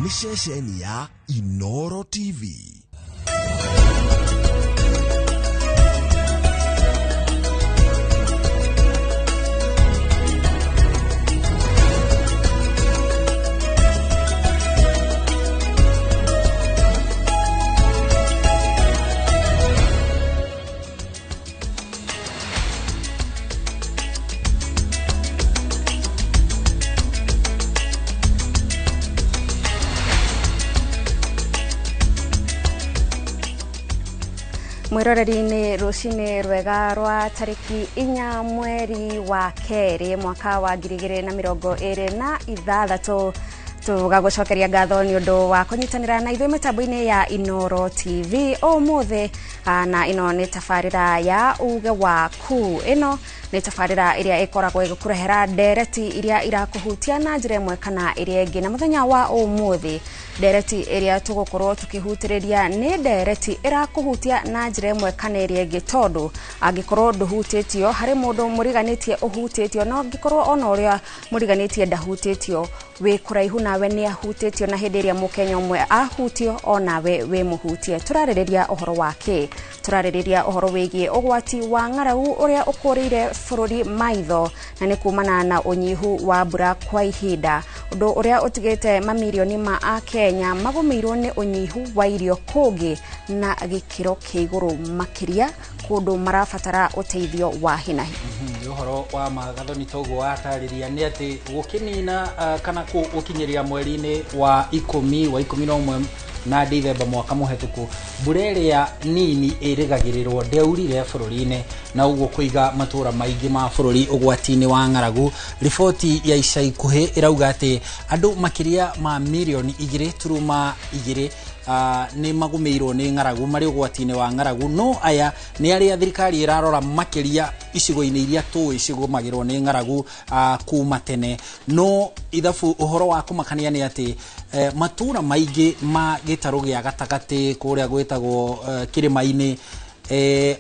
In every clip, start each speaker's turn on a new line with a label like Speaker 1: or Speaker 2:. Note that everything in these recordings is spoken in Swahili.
Speaker 1: nĩ ceceni ya Inooro TV.
Speaker 2: Mwiroreri-inĩ rũcinĩ rwega rwa tarĩki 4 mweri wa kerĩ mwaka wa 2026 tũgagũcokeria ngatho nĩ ũndũ wa kũnyitanĩra na ithuĩ mĩtambo-inĩ ya Inooro TV ũmũthĩ, na ĩno nĩ tabarĩra ya uge waku. Ĩno nĩ tabarĩra ĩrĩa ĩkoragwo ĩgĩkũrehera ndereti iria irakũhutia na njĩra ĩmwe kana ĩrĩa ĩngĩ, na mũthenya wa ũmũthĩ ndereti ĩrĩa tũgũkorwo tũkĩhutĩrĩria nĩ ndereti ĩrakũhutia na njĩra ĩmwe kana ĩrĩa ĩngĩ, tondũ angĩkorwo ndũhutĩtio harĩ mũndũ mũriganĩtie ũhutĩtio, no angĩkorwo ona ũrĩa mũriganĩtie ndahutĩtio wĩ kũraihu nawe nĩ ahutĩtio, na hĩndĩ ĩrĩa mũkenya ũmwe ahutio onawe wĩ mũhutie. Tũrarĩrĩria ũhoro wake, tũrarĩrĩria ũhoro wĩgiĩ ũgwati wa ng'aragu ũrĩa ũkũrĩire bũrũri maitho, na nĩ kumana na ũnyihu wa mbura kwa ihinda, ũndũ ũrĩa ũtigĩte mamirioni ma Akenya magũmĩirwo nĩ ũnyihu wa irio kũngĩ na gĩkĩro kĩa igũrũ makĩria kũndũ marabatara ũteithio wa hinahi.
Speaker 3: Ũhoro wa magathoni toguo watarĩria nĩ atĩ gũkĩnina kana gũkinyĩria mweri-inĩ wa 11 na Dithemba mwaka mũhetũku, mbura ĩrĩa nini ĩrĩgagĩrĩrwo ndĩaurire bũrũri-inĩ, na ũguo kũiga matũra maingĩ ma bũrũri ũgwati-inĩ wa ng'aragu. Riboti ya ica ikuhĩ ĩrauga atĩ andũ makĩria ma milioni 2.2 nĩ magũmĩirwo nĩ ng'aragu, marĩ ũgwati-inĩ wa ng'aragu. No aya nĩ arĩa thirikari ĩrarora makĩria icigo-inĩ iria tũĩ cigũmagĩrwo nĩ ng'aragu kuma tene. No ithabu ũhoro wa kũmakania nĩ atĩ matũra maingĩ ma gĩtarũ gĩa gatagatĩ kũrĩa gwĩtagwo kĩrĩma-inĩ,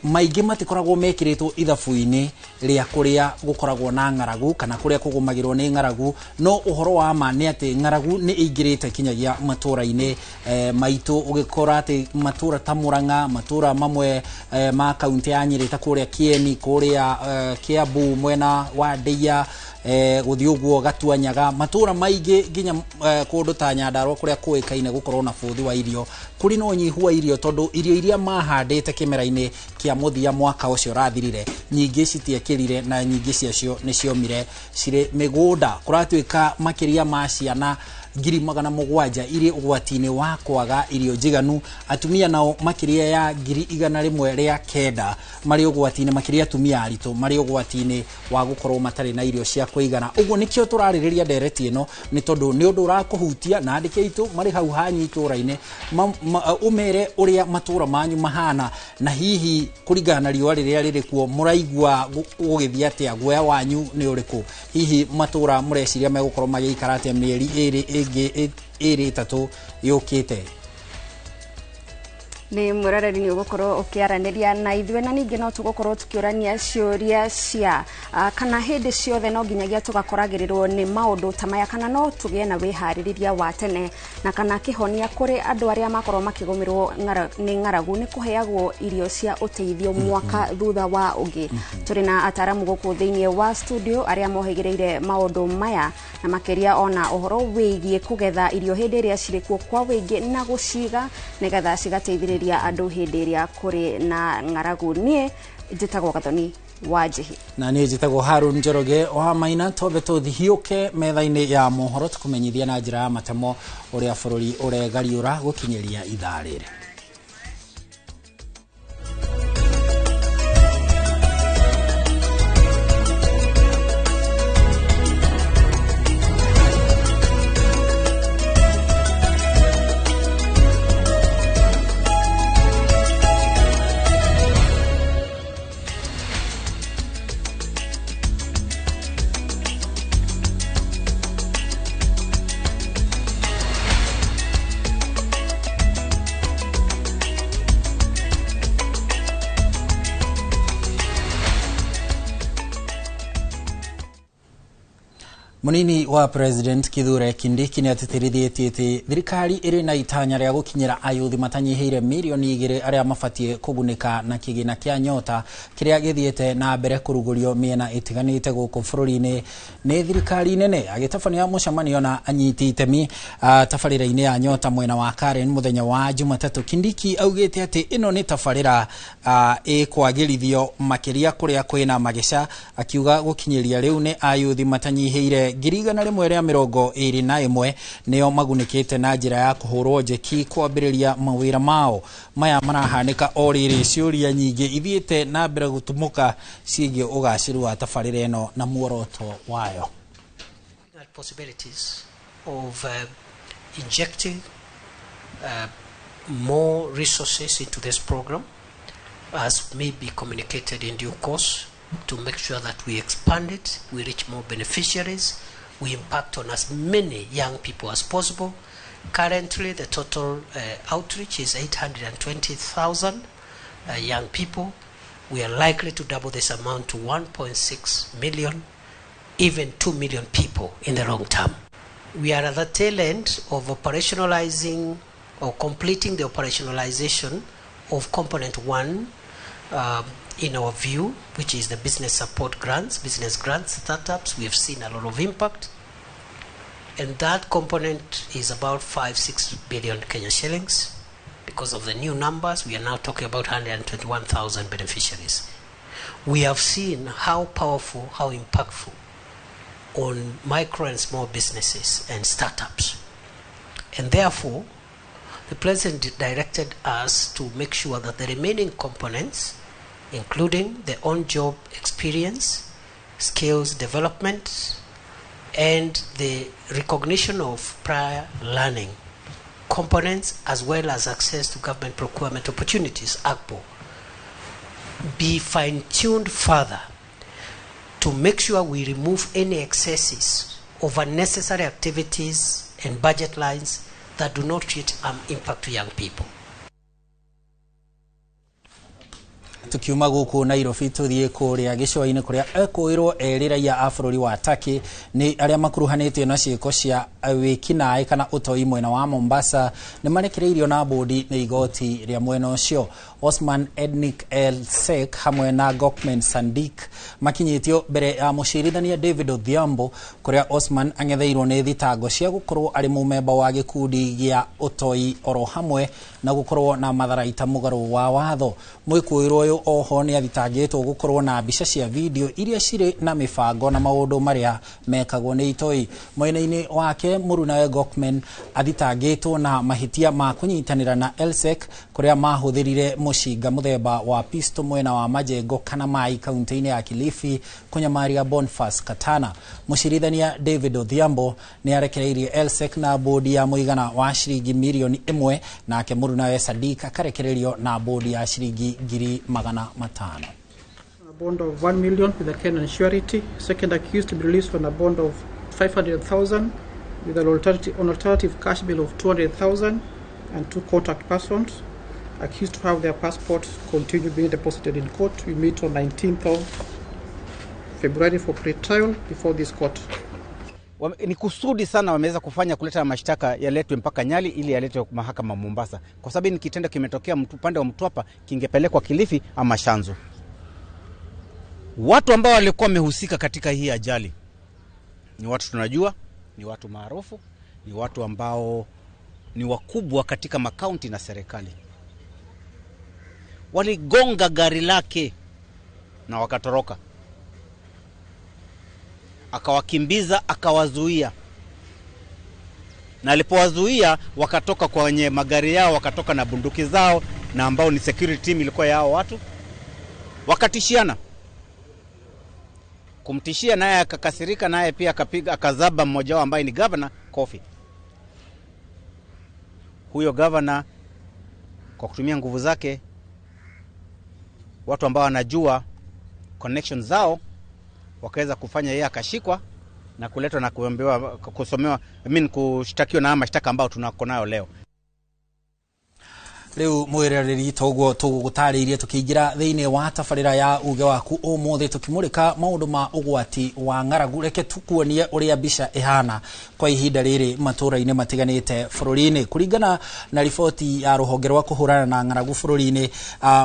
Speaker 3: maingĩ matikoragwo mekĩrĩtwo ithabu-inĩ rĩa kũrĩa gũkoragwo na ng'aragu kana kũrĩa kũgũmagĩrwo nĩ ng'aragu. No ũhoro wa ma nĩ atĩ ng'aragu nĩ ĩingĩrĩte kinyagia matũra-inĩ maitũ. Ũgĩkora atĩ matũra ta Murang'a, matũra mamwe ma kaunti ya Nyĩrĩ ta kũrĩa Kieni, kũrĩa Kiambu, mwena wa Ndeia, gũthiĩ ũguo Gatuanyaga, matũra maingĩ nginya kũndũ ta Nyandarua kũrĩa kũĩkaine gũkorwo na bũthi wa irio, kũrĩ na ũnyihu wa irio, tondũ irio iria mahandĩte kĩmera-inĩ kĩa mũthia mwaka ũcio ũrathirire nyingĩ citiekĩrire na nyingĩ ciacio nĩ ciomire cirĩ mĩgũnda. Kũratuĩka makĩria ma ciana 700,000 irĩ ũgwati-inĩ wa kwaga irio njiganu. Atumia nao makĩria ya 109,000 marĩ ũgwati-inĩ, makĩria atumia aritũ marĩ ũgwati-inĩ wa gũkorwo matarĩ na irio cia kũigana. Ũguo nĩkĩo tũrarĩrĩria ndereti ĩno, nĩ tondũ nĩ ũndũ ũrakũhutia, na andĩki aitũ marĩ hau hanyu itũra-inĩ ũmere ũrĩa matũra manyu mahana, na hihi kũringana na riũa rĩrĩa rĩrĩ kuo mũraigua gũgĩthiĩ atĩa, guoya wanyu nĩ ũrĩkũ? Hihi matũra mũreciria megũkorwo magĩikara atĩa mĩeri ĩrĩ 3 yũkĩte?
Speaker 2: Nĩ mwĩroreri nĩ ũgũkorwo ũkĩaranĩria na ithuĩ, na ningĩ no tũgũkorwo tũkĩũrania ciũria cia kana hĩndĩ ciothe no nginyagia tũgakoragĩrĩrwo nĩ maũndũ ta maya, kana no tũgĩe na wĩharĩrĩria wa tene, na kana kĩhonia kũrĩ andũ arĩa makorwo makĩgũmĩrwo nĩ ng'aragu nĩ kũheagwo irio cia ũteithio mwaka thutha wa ũngĩ. Tũrĩ na ataramu gũkũ thĩinĩ wa studio arĩa mohĩgĩrĩire maũndũ maya, na makĩria ona ũhoro wĩgiĩ kũgetha irio hĩndĩ ĩrĩa cirĩ kuo kwa wĩingĩ na gũciga nĩgetha cigateithĩrĩria andũ hĩndĩ ĩrĩa kũrĩ na ng'aragu. Niĩ njĩtagwo Gathoni wa Njihi, na
Speaker 3: niĩ njĩtagwo Harun Njoroge wa Maina. Tobe tũthiũke metha-inĩ ya mohoro tũkũmenyithia na njĩra ya matemo ũrĩa bũrũri ũregariũra gũkinyĩria ithaa rĩrĩ. Munini wa President Kithure Kindiki ni atitirithitie ati thirikari iri na itanya ria gukinyira ayuthi matanyihiire milioni 2 aria mafatie kugunika na kigina kia nyota kiria githiete na mbere kurugurio miena itiganite guku bururi-ini ni thirikari nene. Agitabania mucemanio na anyiti itemi tabarira-ini ya nyota mwena wa Karen muthenya wa Jumatatu, Kindiki augite ati ino ni tabarira kwagirithio makiria kuria kwina magesha, akiuga gukinyiria riu ni ayuthi matanyihiire 121 nio magunikite na njira ya kuhurwo njeki kwambiriria mawira mao. Maya marahanika oriri ciuria nyingi ithiete na mbere gutumuka ciĩgie ugaciru wa tabarira ino na muoroto wayo.
Speaker 4: Possibilities of injecting more resources into this program as may be communicated in due course, to make sure that we expand it, we reach more beneficiaries, we impact on as many young people as possible. Currently, the total outreach is 820,000 young people. We are likely to double this amount to 1.6 million, even 2 million people in the long term. We are at the tail end of operationalizing or completing the operationalization of component 1 in our view, which is the business support grants, business grants, startups. We have seen a lot of impact. And that component is about 5-6 billion Kenya shillings. Because of the new numbers, we are now talking about 121,000 beneficiaries. We have seen how powerful, how impactful on micro and small businesses and startups. And therefore, the President directed us to make sure that the remaining components, including the on-job experience, skills development, and the recognition of prior learning components, as well as access to government procurement opportunities, AGPO, be fine-tuned further to make sure we remove any excesses of unnecessary activities and budget lines that do not create impact to young people.
Speaker 3: Tukiuma guku Nairobi tuthie kuria gicwa-ini kuria ekwirwo eriraia a bururi wa Turkey ni aria makuruhanitio na ciiko cia wikinae kana utoi mwena wa Mombasa ni marekereirio na bodi ni igoti ria mwena ucio. Osman Ednik El Sek hamwe na Gokmen Sandik makinyitio mbere ya mucirithania David Odhiambo, kuria Osman angetheirwo ni thitango cia gukorwo ari mumemba wa gikundi gia utoi oro hamwe na gukorwo na matharaita mugaru wa watho. Mwikuirwo uyu oho ni athitangitwo gukorwo na mbica cia video iria ciri na mibango na maundu maria mekagwo ni itoi. Mwena-ini wake Murunawe Gokmen athitangitwo na mahitia ma kunyitanira na Elsek kuria mahuthirire mushinga muthemba wa pisto mwena wa Majengo kana Mai kaunti-ini ya Kilifi kunyamaria Boniface Katana. Mucirithania David Odhiambo ni arekereirie Elsek na bodi ya muigana wa shilingi milioni 1 nake Murunawe Sadik akarekererio na bodi ya shilingi 500,000.
Speaker 5: A bond of 1 million with a Kenyan surety. Second accused to be released on a bond of 500,000 with an alternative cash bill of 200,000, and 2 contact persons accused to have their passports continue being deposited in court. We meet on 19th of February for pre-trial before this court.
Speaker 6: Ni kusudi sana wameweza kufanya kuleta mashtaka yaletwe mpaka Nyali ili yaletwe mahakama Mombasa, kwa sababu ni kitendo kimetokea upande wa Mtwapa kingepelekwa Kilifi ama Shanzu. Watu ambao walikuwa wamehusika katika hii ajali ni watu tunajua, ni watu maarufu, ni watu ambao ni wakubwa katika makaunti na serikali. Waligonga gari lake na wakatoroka. Akawakimbiza, akawazuia. Na alipowazuia wakatoka kwenye magari yao, wakatoka na bunduki zao na ambao ni security team ilikuwa yao watu. Wakatishiana. Kumtishia naye akakasirika, naye pia akapiga akazaba mmoja wao ambaye ni governor Kofi. Huyo governor kwa kutumia nguvu zake, watu ambao wanajua connections zao, wakaweza kufanya yeye akashikwa na kuletwa na kuambiwa kusomewa kushtakiwa na mashtaka ambao tunako nayo leo.
Speaker 3: Riu mwirereri toguo tugutariirie tukiingira thiini wa tabarira ya uge waku umuthi tukimurika maundu ma ugwati wa ng'aragu. Reke tukuonie uria mbica ihana kwa ihinda riri matura-ini matiganite bururi-ini. Kuringana na riboti ya ruhonge rwa kuhurana na ng'aragu bururi-ini,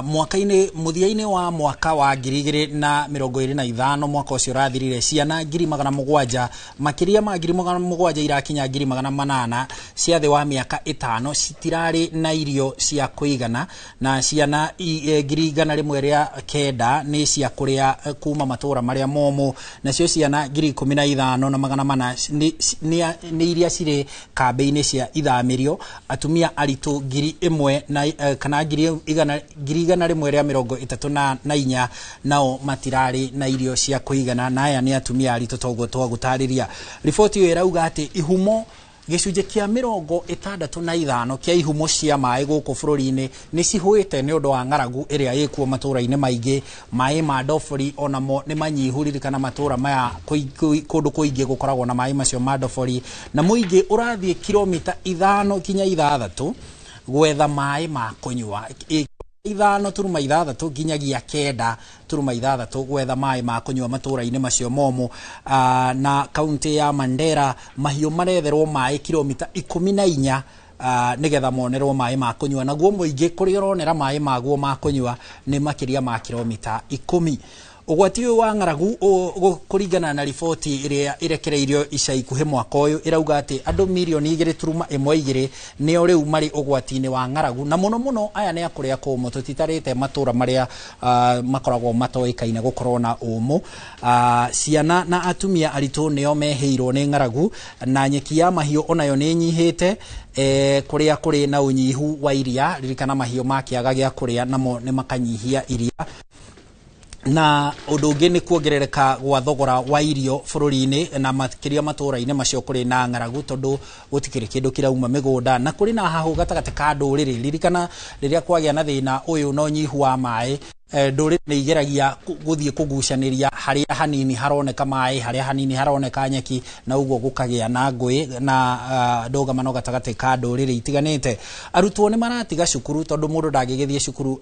Speaker 3: mwaka-ini muthia-ini wa mwaka wa 2025 mwaka ucio rathirire, ciana 700,000 makiria ma 700,000 irakinya 800,000 cia thi wa miaka 5 citirari na irio cia kuigana, na ciana 1,109 ni cia kuria kuma matura maria momo, na cio ciana 15,400 ni iria cire kambi-ini cia ithamirio. Atumia aritu 1,000 na kana 134 nao matirari na irio cia kuigana, na aya ni atumia aritu toguo twagutariria. Riboti iyo irauga ati ihumo gicunje kia 65 kia ihumo cia mai guku bururi-ini ni cihuite ni undu wa ng'aragu iria ikuo matura-ini maingi. Mai ma ndobori onamo ni manyihuriri kana matura maya kundu kuingi gukoragwo na mai macio ma ndobori, na muingi urathie kilomita 5 kinya 6 gwetha mai ma kunywa. 5.6 nginyagia 9.6 gwetha mai ma kunywa matura-ini macio momo. Na kaunti ya Mandera mahiu maretherwo mai kilomita 14 nigetha monerwo mai ma kunywa, naguo muingi kuri uronera mai maguo ma kunywa ni makiria ma kilomita 10. Ugwati wa ng'aragu kuringana na riboti iria irekereirio ica ikuhi mwaka uyu irauga ati andu milioni 2.12 nio riu mari ugwati-ini wa ng'aragu, na muno aya ni akuria kumu tutitarite matura maria makoragwo matoikaine gukorwo na umu. Ciana na atumia aritu nio meheirwo ni ng'aragu, na nyeki ya mahiu onayo ni nyihite kuria kuri na unyihu wa iria. Ririkana mahiu makiaga gia kuria namo ni makanyihia iria, na undu ungi ni kuongerereka gwa thogora wa irio bururi-ini na makiria matura-ini macio kuri na ng'aragu, tondu gutikiri kindu kirauma migunda na kuri na hahu gatagati ka nduriri. Ririkana riria kwagia na thina uyu no nyihu wa mai, nduriri ni igeragia guthie kugucaniria haria hanini haroneka mai, haria hanini haroneka nyeki, na uguo gukagia na ngui na ndũgamano gatagati ka nduriri itiganite. Arutwo ni maratiga cukuru tondu mundu ndangigithie cukuru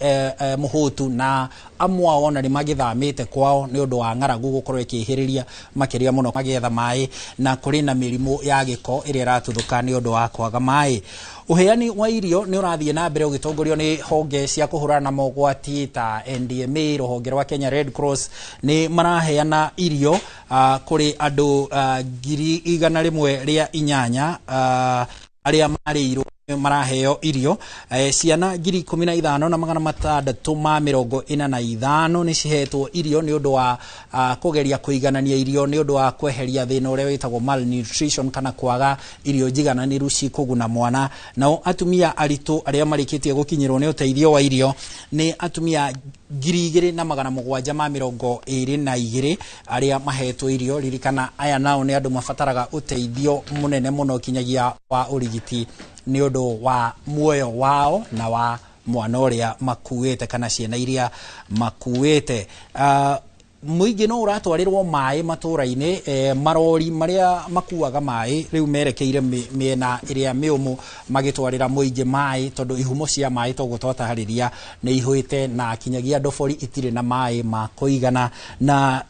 Speaker 3: muhutu, na amwe ona ni magithamite kwao ni undu wa ng'aragu gukorwo ikihiriria makiria muno magietha mai, na kuri na mirimu ya giko iria iratuthuka ni undu wa kwaga mai. Uheani wa irio ni urathie na mbere ugitongorio ni honge cia kuhurana na mogwati ta NDMA, ruhonge rwa Kenya Red Cross ni maraheana irio kuri andu 108 aria mareirwo maraheo irio. Ciana 15,645 ni cihetwo irio ni undu wa kugeria kuiganania irio ni undu wa kweheria thina uria witagwo malnutrition kana kwaga irio jigananiru cikuguna mwana. Nao atumia aritu aria marikitie gukinyirwo ni uteithio wa irio ni atumia 2,722 aria mahetwo irio. Ririkana aya nao ni andu mabataraga uteithio munene muno kinyagia wa urigiti ni undu wa muoyo wao na wa mwana uria makuite kana ciana iria makuite. Muingi no uratwarirwo mai matura-ini, marori maria makuaga mai riu merekeire miena iria miumu magitwarira muingi mai tondu ihumo cia mai togutotahariria ni ihuite na kinyagia ndobori itire na mai ma kuigana. Na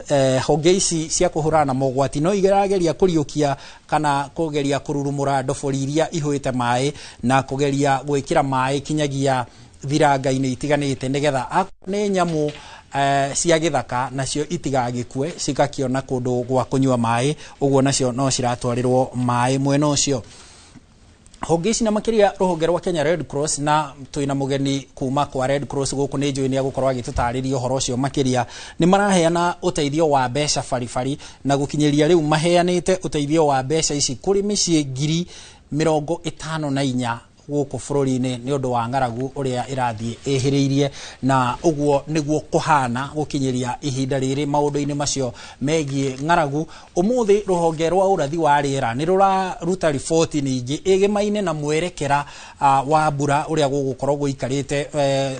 Speaker 3: honge ici cia kuhurana na mogwati no igerageria kuriukia kana kugeria kururumura ndobori iria ihuite mai na kugeria gwikira mai kinyagia thiranga-ini itiganite nigetha ni nyamu cia githaka nacio itigagikue cikakiona kundu gwa kunywa mai, uguo nacio no ciratwarirwo mai mwena ucio. Honge ici na makiria ruhonge rwa Kenya Red Cross, na tuina mugeni kuma kwa Red Cross guku ni njui ni agukorwo agitutariria uhoro ucio makiria, ni maraheana uteithio wa mbeca baribari na gukinyiria riu maheanite uteithio wa mbeca ici kuri micii 54,000 guku bururi-ini ni undu wa ng'aragu uria irathie ihiriirie, na uguo niguo kuhana gukinyiria ihinda riri maundu-ini macio megie ng'aragu. Umuthi ruhonge rwa urathi wa riera ni ruraruta riboti ningi igimaine na mwerekera wa mbura uria gugukorwo guikarite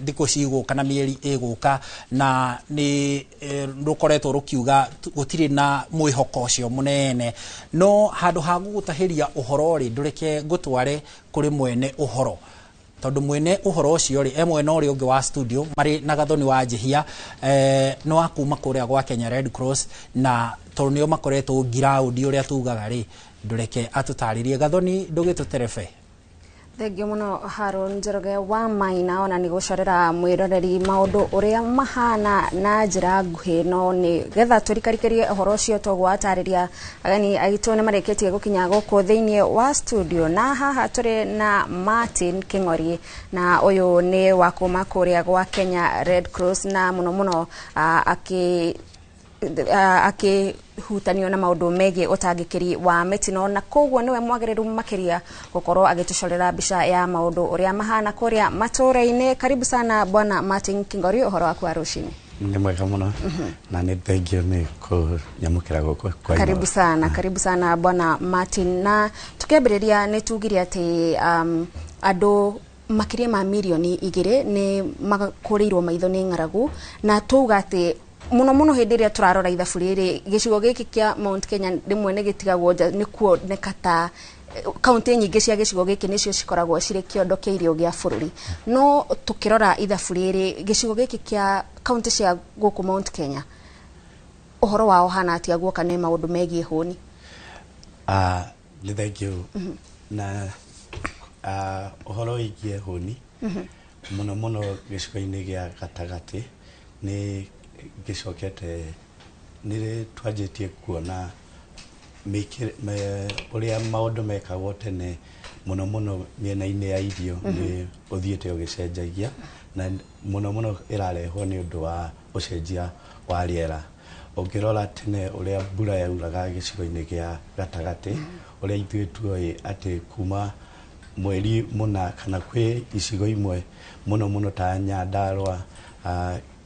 Speaker 3: thiku ciguka na mieri iguka, na ni rukoretwo rukiuga gutiri na mwihoko ucio munene. No handu ha gugutahiria uhoro ri ndureke gutware kuri mwene uhoro. tondu mwene uhoro ucio ri emwe no ri ungi wa studio mari na Gathoni wa Njihia no akuma kuria gwa Kenya Red Cross na tondu nio makoretwo ground uria tugaga ri ndureke atutaririe Gathoni ndugituterebe.
Speaker 2: Thengio muno Haron Njoroge wa Maina ona ni gucorera mwiroreri maundu uria mahana na njira nguhi no ni getha turikarikirie uhoro ucio tugwatariria agani aitu ni mareketie gukinya guku thiini wa studio na haha turi na Martin King'ori na uyu ni wa kuma kuria gwa Kenya Red Cross na muno hutanio na maundu megie utangikiri wa mitino na koguo niwe mwagiriru makiria gukorwo agitucorera mbica ya maundu uria mahana kuria maturaine. Karibu sana bwana Martin King'ori, uhoro waku wa rucini?
Speaker 7: Ni mwega muno na ni thengio ni kunyamukira guku kwa
Speaker 2: karibu sana bwana Martin. Na tukiambiriria ni tugire ati andu makiria ma milioni 2 ni makurirwo maitho ni ng'aragu na tuga ati muno hindi iria turarora ithabu riri gicigo giki kia Mount Kenya rimwe ni gitigagwo ni kuonekata kaunti nyingi cia gicigo giki nicio cikoragwo ciri kiondo kia irio gia bururi no tukirora ithabu riri gicigo giki kia kaunti cia guku Mount Kenya uhoro wao hana atia guoka ni maundu megie huni.
Speaker 7: Ni thengio na uhoro igie huni muno gicigo-ini gia gatagati ni gicokete nire twajitie kuona uria maundu mekagwo tene muno miena-ini ya irio ni uthiete ugicenjagia na muno irarehwo ni undu wa ucenjia wa riera. Ungirora tene uria mbura yauraga gicigo-ini gia gatagati uria ithuĩ tuoĩ ati kuma mweri muna kana kwi icigo imwe muno ta Nyandarua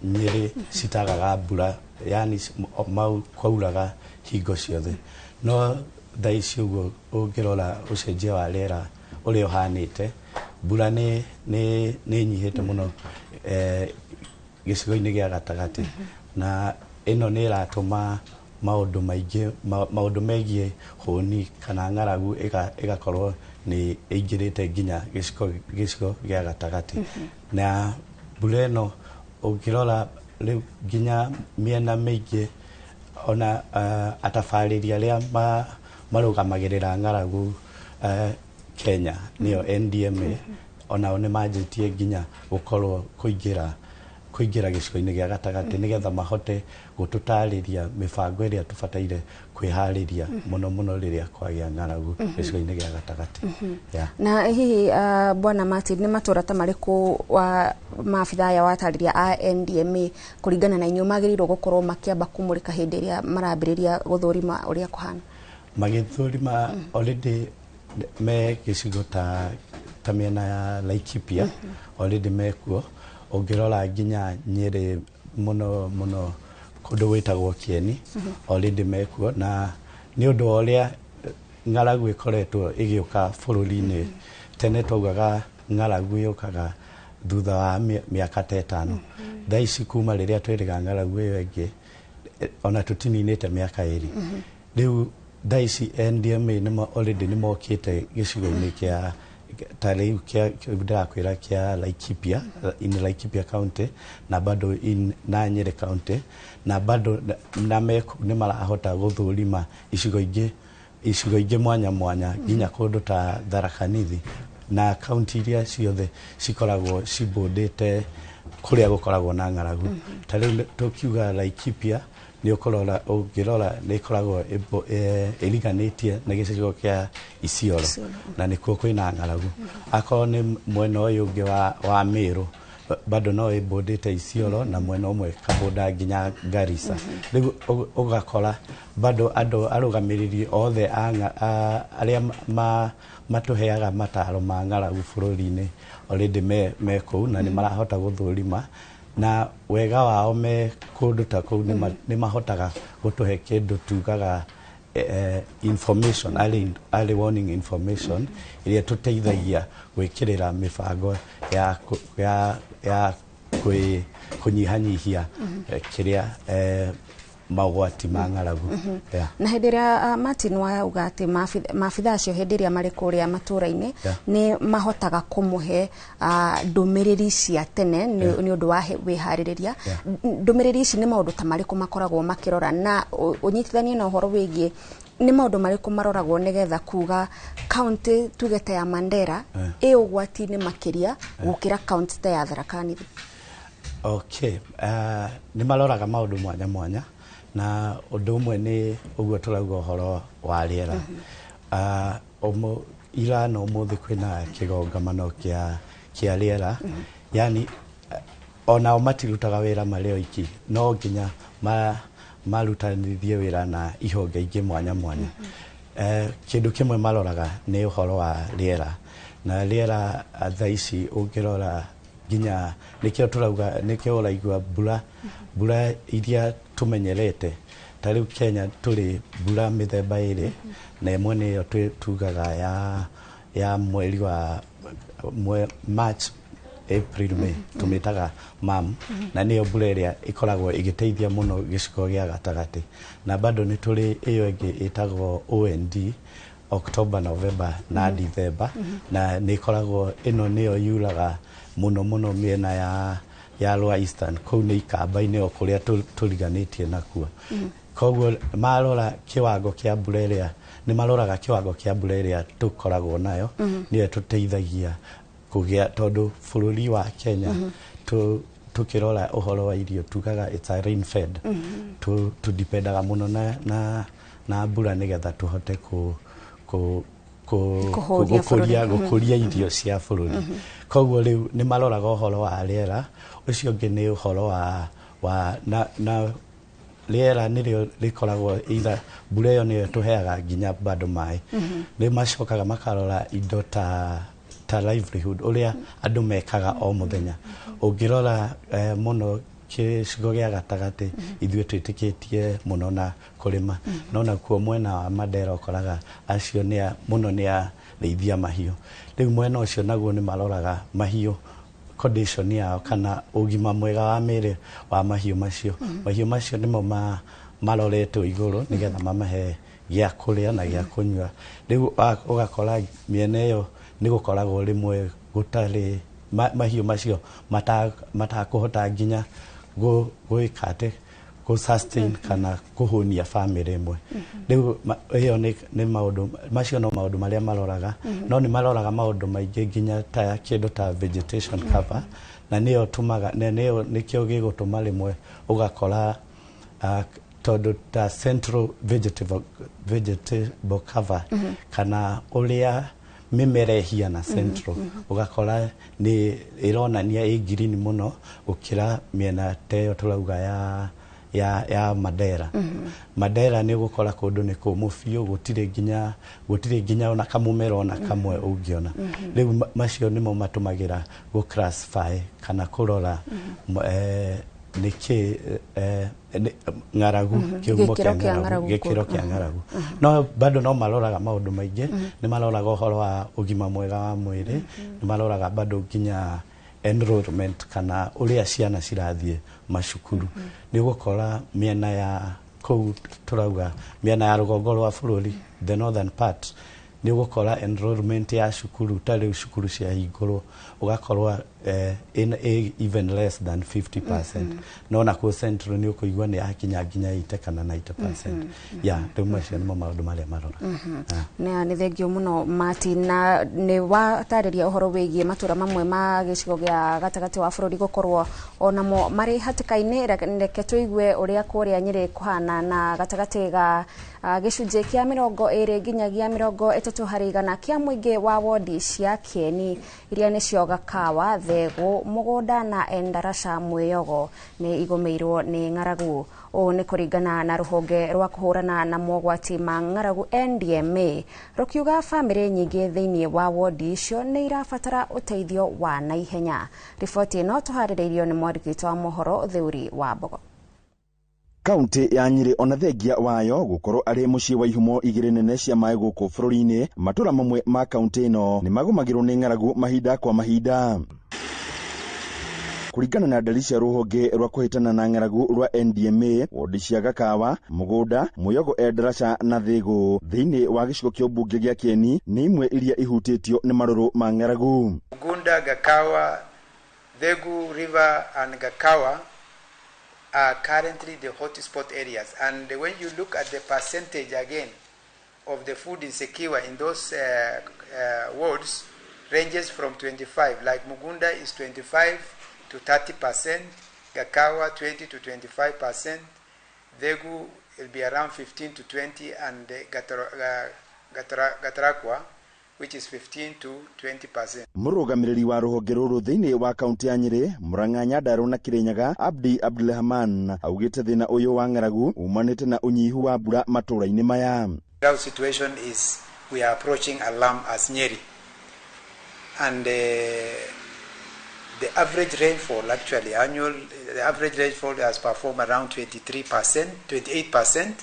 Speaker 7: Nyeri citagaga mbura yani mau kwauraga hingo ciothe no thaici uguo ungirora ucenjia wa riera uria uhanite mbura ni nyihite muno gicigo-ini gia gatagati na ino ni iratuma maundu megie huni kana ng'aragu igakorwo ni ingirite nginya gicigo gia gatagati na mbura ino ukirora riu nginya miena mingi ona atafariria ria marugamagirira ng'aragu Kenya niyo NDMA ona one majitie nginya gukorwo kuingira gicigo-ini gia gatagati nigetha mahote gututariria mibango iria tubataire kwihariria muno riria kwagia ng'aragu gicigo-ini gia gatagati.
Speaker 2: Na hihi bwana Martin ni maturata mariku wa maabitha ya watariria a NDMA kuringana na inyu magirirwo gukorwo makiamba kumurika hindi iria marambiriria guthurima uria kuhana?
Speaker 7: Magithurima already me gicigo ta miena ya Laikipia already mekuo. Ungirora nginya Nyeri muno kundu witagwo Kieni already mekuo na ni undu uria ng'aragu ikoretwo igiuka bururi-ini. Tene twaugaga ng'aragu yukaga thutha wa miaka 5 thaici kuma riria twiriga ng'aragu iyo ingi ona tutininite miaka 2 riu thaici NDMA nimo already nimokite gicigo-ini kia tariu kia ndakwira kia Laikipia in Laikipia County na bado in na Nyeri County na bado na meku ni marahota guthurima icigo ingi mwanya nginya kundu ta Tharaka Nithi na county iria ciothe cikoragwo cibundite kuria gukoragwo na ng'aragu. Tariu tukiuga Laikipia ni ungirora ni ikoragwo iriganitie na gicigo kia Isiolo na nikuo kwina ng'aragu. Akorwo ni mwena uyu ungi wa Meru bado no ibundite Isiolo na mwena umwe kabunda nginya Garissa. Riu ugakora bado andu arugamiriri othe aria matuheaga mataro ma ng'aragu bururi-ini already me kou na ni marahota guthurima na wega wao me kundu ta kou ni mahotaga gutuhe kindu tugaga information early warning information iria tuteithagia gwikirira mibango ya kunyihanyihia kiria magwati ma ng'aragu.
Speaker 2: Na hĩndĩ ĩrĩa Martin wauga atĩ maabitha acio hĩndĩ ĩrĩa marĩ kũrĩa matũũra-inĩ nĩ mahotaga kũmũhe ndũmĩrĩri cia tene nĩ ũndũ wa wĩharĩrĩria. Ndũmĩrĩri ici nĩ maũndũ ta marĩkũ makoragwo makĩrora, na ũnyitithanie na ũhoro wĩgiĩ nĩ maũndũ marĩkũ maroragwo nĩgetha kuga kaunti tugete ya Mandera ĩ ũgwati-inĩ makĩria gũkĩra kaunti ta ya Tharaka Nithi?
Speaker 7: Okay, nĩ maroraga maũndũ mwanya mwanya, na ũndũ ũmwe nĩ ũguo tũrauga ũhoro wa rĩera. Ira na ũmũthĩ kwĩna kĩgongamano kĩa rĩera, yani onao matirutaga wĩra marĩ oiki, no nginya marutanithie wĩra na ihonge ingĩ mwanya mwanya. Kĩndũ kĩmwe maroraga nĩ ũhoro wa rĩera, na rĩera thaa ici ũngĩrora nginya nĩkĩo tũrauga, nĩkĩo ũraigua mbura iria tũmenyerete. Ta rĩu Kenya tũrĩ mbura mĩthemba ĩrĩ, na ĩmwe nĩyo tugaga ya mweri wa March, April, May, tũmĩtaga MAM, na nĩyo mbura ĩrĩa ĩkoragwo ĩgĩteithia mũno gĩcigo gĩa gatagatĩ. Na bado nĩ tũrĩ ĩyo ĩngĩ ĩtagwo OND, October, November na December, na nĩ ĩkoragwo, ĩno nĩyo yuraga mũno mĩena ya Lower Eastern, kũu nĩ ikamba-inĩ o kũrĩa tũriganĩtie nakuo. Koguo marora kĩwango kĩa mbura ĩrĩa, nĩ maroraga kĩwango kĩa mbura ĩrĩa tũkoragwo nayo, nĩyo tũteithagia kũgĩa, tondũ bũrũri wa Kenya tukirora ũhoro wa irio tugaga it's a rain fed. Tudipendaga mũno na mbura nĩgetha tũhote gũkũria irio cia bũrũri. Koguo rĩu nĩ maroraga ũhoro wa rĩera. Ũcio ũngĩ nĩ ũhoro wa na rĩera nĩrĩo rĩkoragwo either mbura ĩyo nĩyo tũheaga nginya bado maĩ. Nĩ macokaga makarora indo ta livelihood, ũrĩa andũ mekaga o mũthenya. Ũngĩrora mũno gĩcigo gĩa gatagatĩ ithuĩ twĩtĩkĩtie mũno na kũrĩma, no nakuo mwena wa Mandera ũkoraga acio mũno nĩ arĩithia mahiũ. Rĩu mwena ũcio naguo nĩ maroraga mahiũ condition yao, kana ũgima mwega wa mĩĩrĩ wa mahiũ macio. Mahiũ macio nĩmo maroretwo igũrũ nĩgetha mamahe gĩa kũrĩa na gĩa kũnyua. Rĩu ũgakora mĩena ĩyo nĩ gũkoragwo rĩmwe gũtarĩ mahiũ macio matakũhota nginya gwĩka sustain kana kũhũnia family ĩmwe. Rĩu ĩyo nĩ maũndũ macio, no maũndũ marĩa maroraga, no nĩ maroraga maũndũ maingĩ nginya ta kĩndũ ta vegetation cover, na nĩyo nĩkĩo gĩgũtũma rĩmwe ũgakora tondũ ta central vegetable cover, kana ũrĩa mĩmera ĩhiana central, ũgakora nĩ ĩronania ĩ green mũno gũkĩra mĩena ta ĩyo tũrauga ya Mandera. Mandera nĩ ũgũkora kũndũ nĩ kũmũ biũ, gũtirĩ nginya ona kamũmera ona kamwe ũngĩona. Rĩu macio nĩmo matũmagĩra gũclassify kana kũrora nĩkĩ ng'aragu, gĩkĩro kĩa ng'aragu. No bado no maroraga maũndũ maingĩ, nĩ maroraga ũhoro wa ũgima mwega wa mwĩrĩ, nĩ maroraga bado nginya enrollment, kana ũrĩa ciana cirathiĩ macukuru. Nĩ ũgũkora mĩena ya kũu tũrauga mĩena ya rũgongo rwa bũrũri, the northern part, nĩ ũgũkora enrollment ya cukuru ta rĩu cukuru cia hingũrwo ũgakorwa even less than 50%. No nakuo central nĩ ũkũigua nĩ yakinya nginya 80 kana 90%. Rĩu macio nĩmo maũndũ marĩa marora.
Speaker 2: Nĩ thengio mũno Martin, na nĩ watarĩria ũhoro wĩgiĩ matũũra mamwe ma gĩcigo gĩa gatagatĩ wa bũrũri gũkorwo onamo marĩ hatĩka-inĩ. Reke tũigue ũrĩa kũrĩa Nyĩrĩ kũhana na gatagatĩ ga gĩcunjĩ kĩa 20 nginyagia 30% kĩa mũingĩ wa wondi cia Kieni iria nĩcio Gakawa, Thegũ, Mũgũnda na Endarasha Mwĩyogo nĩ igũmĩirwo nĩ ng'aragu. Ũũ nĩ kũringana na rũhonge rwa kũhũrana na mogwati ma ng'aragu NDMA, rũkiuga bamĩrĩ nyingĩ thĩinĩ wa wondi icio nĩ irabatara ũteithio wa naihenya. Riboti ĩno tũharĩrĩirio nĩ mwandĩki wa mohoro Thĩũri wa Mbogo.
Speaker 8: Kaunti ya Nyĩrĩ ona thengia wayo gũkorwo arĩ mũciĩ wa ihumo igĩrĩ nene cia maĩ gũkũ bũrũri-inĩ, matũũra mamwe ma kaunti ĩno nĩ magũmagĩrwo nĩ ng'aragu mahinda kwa mahinda. Kuringana na ndari cia ruhonge rwa kuhitana na ng'aragu rwa NDMA, wodi cia Gakawa, Mugunda, Muyogo Endarasha na Thigu thiini wa gicigo kĩa mbunge gĩa Kieni nĩ imwe iria ihutĩtio nĩ marũrũ ma ng'aragu.
Speaker 9: Mugunda, Gakawa, Thigu River and Gakawa are currently the hotspot areas, and when you look at the percentage again of the food insecure in those wards ranges from 25, like Mugunda is 25 to 30%, Gakawa 20 to 25%, Thigu will be around 15 to 20, and Gatarakwa, which is 15 to 20%.
Speaker 8: Mũrũgamĩrĩri wa rũhonge rũrũ thĩinĩ wa kaunti ya Nyeri, Murang'a, Nyandarua na Kirinyaga, Abdi Abdulrahman augĩte thĩna ũyũ wa ng'aragu umanĩte na ũnyihu wa mbura matũũra-inĩ maya.
Speaker 9: Our situation is we are approaching alarm as Nyeri, and the average rainfall actually the average rainfall has performed around 28%.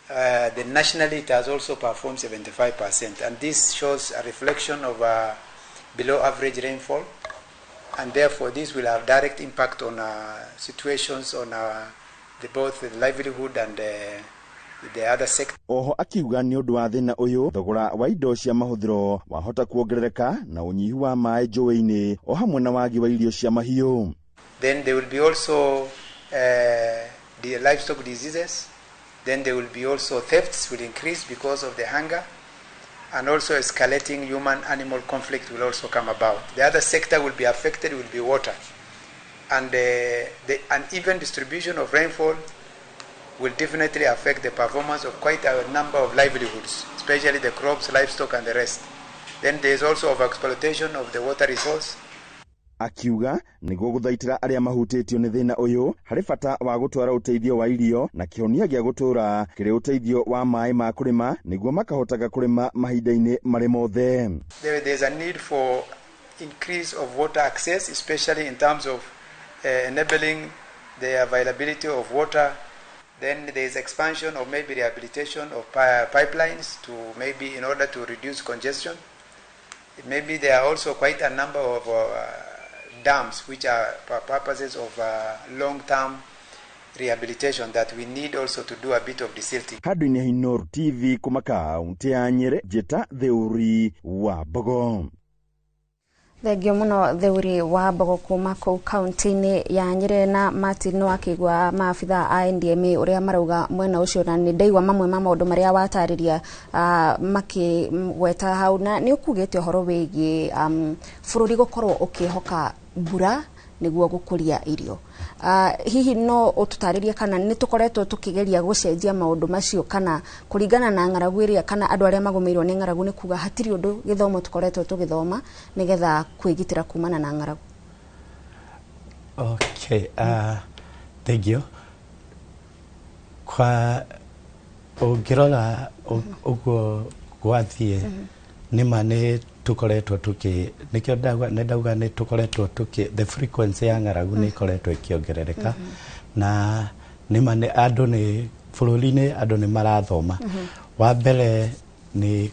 Speaker 9: The nationally it has also performed 75%, and this shows a reflection of below average rainfall, and therefore this will have direct impact on situations on both the livelihood and the other sector.
Speaker 8: Oho akiuga nĩ ũndũ wa thĩna ũyũ thogora wa indo cia mahũthĩro wahota kuongerereka na ũnyihu wa maĩ njũĩ-inĩ o hamwe na wagi wa irio cia mahiũ.
Speaker 9: Then there will be also the livestock diseases. Then there will be also thefts will increase because of the hunger, and also escalating human-animal conflict will also come about. The other sector will be affected will be water, and the uneven distribution of rainfall will definitely affect the performance of quite a number of livelihoods, especially the crops, livestock, and the rest. Then there is also overexploitation of the water resource.
Speaker 8: Akiuga nĩguo gũthaitĩra arĩa mahutĩtio nĩ thĩna ũyũ harĩ bata wa gũtwara ũteithio wa irio na kĩhonia gĩa gũtũũra kĩrĩ ũteithio wa maĩ ma kũrĩma nĩguo makahotaga kũrĩma mahinda-inĩ marĩ mothe.
Speaker 9: There is a need for increase of water access, especially in terms of enabling the availability of water. Then there is expansion or maybe rehabilitation of pipelines to maybe in order to reduce congestion. Maybe there are also quite a number of dams which are for purposes of long-term rehabilitation that we need also to do a bit of desilting.
Speaker 8: Handũ-inĩ Inooro TV kuma kaunti ya Nyeri, Njĩta Thĩũri wa Mbogo.
Speaker 2: Thengio mũno Thĩũri wa Mbogo kuma kũu kaunti-inĩ ya Nyeri, na Martin no akĩigua maabitha a NDMA ũrĩa marauga mwena ũcio, na nĩ ndaigua mamwe ma maũndũ marĩa watarĩria makĩgweta hau, na nĩ ũkugĩte ũhoro wĩgiĩ bũrũri gũkorwo ũkĩhoka mbura nĩguo gũkũria irio. Hihi no ũtũtarĩrie kana nĩ tũkoretwo tũkĩgeria gũcenjia maũndũ macio, kana kũringana na ng'aragu ĩrĩa kana andũ arĩa magũmĩirwo nĩ ng'aragu nĩ kuga hatirĩ ũndũ gĩthomo tũkoretwo tũgĩthoma nĩgetha kwĩgitĩra kumana na ng'aragu?
Speaker 7: Okay, thank you. Kwa ũngĩrora ũguo gwathiĩ nĩma nĩ tukoretwo nikio ndauga nĩ tukoretwo the frequency ya ng'aragu nĩ ikoretwo ikiongerereka, na nĩma nĩ andũ nĩ bũrũri-inĩ andũ nĩ marathoma. Wa mbere nĩ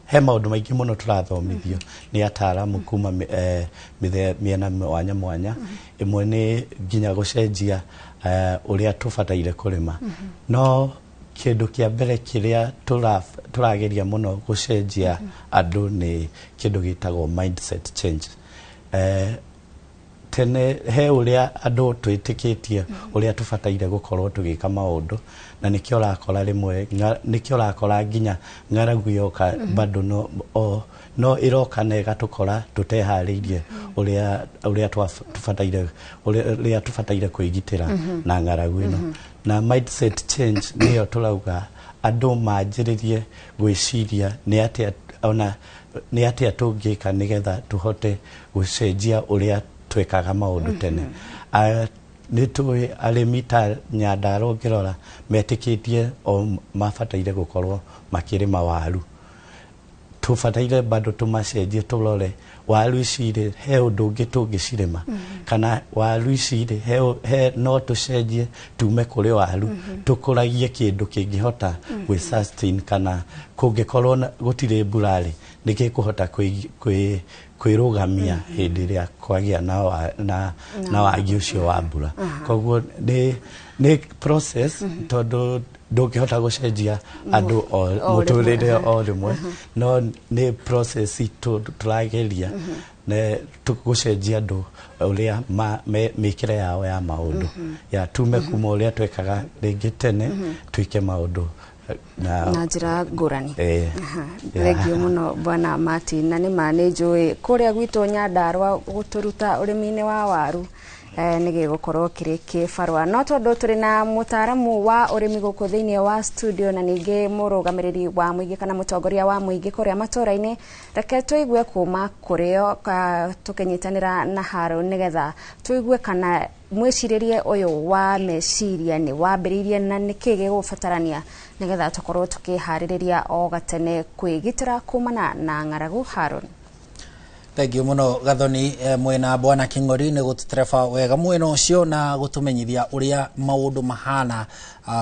Speaker 7: he maũndũ maingĩ mũno tũrathomithio nĩ ataaramu kuma mĩena mwanya mwanya. Ĩmwe nĩ nginya gũcenjia ũrĩa tũbataire kũrĩma, no kĩndũ kĩa mbere kĩrĩa tũrageria mũno gũcenjia andũ nĩ kĩndũ gĩtagwo mindset change. Tene he ũrĩa andũ twĩtĩkĩtie ũrĩa tũbataire gũkorwo tũgĩka maũndũ, na nĩkĩo ũrakora rĩmwe nĩkĩo ũrakora nginya ng'aragu yoka bado no iroka na ĩgatũkora tũteharĩirie ũrĩa tũbataire kwĩgitĩra na ng'aragu ĩno. Na mindset change nĩyo tũrauga andũ manjĩrĩrie gwĩciria nĩ atĩa tũngĩka nĩgetha tũhote gũcenjia ũrĩa twekaga maũndũ tene. Nĩ tũĩ arĩmi ta Nyandarua ũngĩrora metĩkĩtie o mabataire gũkorwo makĩrĩma waru. Tũbataire bado tũmacenjie tũrore waru ici rĩ he ũndũ ũngĩ tũngĩcirĩma, kana waru ici rĩ he no tũcenjie tume kũrĩ waru tũkũragie kĩndũ kĩngĩhota gwĩ sustain, kana kũngĩkorwo gũtirĩ mbura rĩ niki kuhota kwirugamia hindi ria kwagia na wagi ucio wa mbura koguo ni process tondu ndungihota gucenjia andu muturire o rimwe no ni process turageria ne tugucenjia andu uria mikire yao ya maundu ya tume kuma uria twekaga ringi tene twike maundu
Speaker 2: na njira ngurani thengio muno bwana Martin na ni manenjui kuria gwitu Nyandarua guturuta urimi-ini wa waru nige gukorwo kiri kibarwa no tondu turi na mutaramu wa urimi guku thiini wa studio na ningi murugamiriri wa muingi kana mutongoria wa muingi kuria matura-ini reke tuigue kuma kurio tukinyitanira na Harun nigetha tuigue kana mwiciririe uyu wa meciria ni wambiririe na nikige gubatarania nigetha tukorwo tukihariria o gatene kwigitira kumana na ng'aragu. Harun.
Speaker 3: Thank you muno Gathoni mwena bwana King'ori ni gututrefa wega mwena ucio na gutumenyithia uria maundu mahana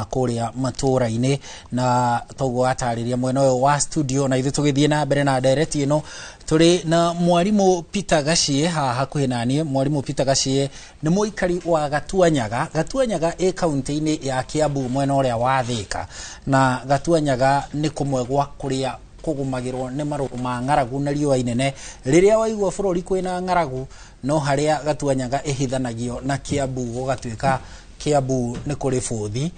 Speaker 3: kuria matura-ini na togo atariria mwena uyu wa studio na ithu tugithie na mbere na direct ino turi na mwarimu Peter Gacie hakuhi nani. Mwarimu Peter Gacie ni muikari wa Gatuanyaga. Gatuanyaga e kaunti-ini ya Kiambu mwena uria wa Thika na Gatuanyaga ni kumwe gwa kuria kugumagirwo ni marugu ma ng'aragu na riũa inene riria waigua bururi kwina ng'aragu no haria Gatuanyaga ihithanagio na Kiambu gugatuika Kiambu ni kuri buthi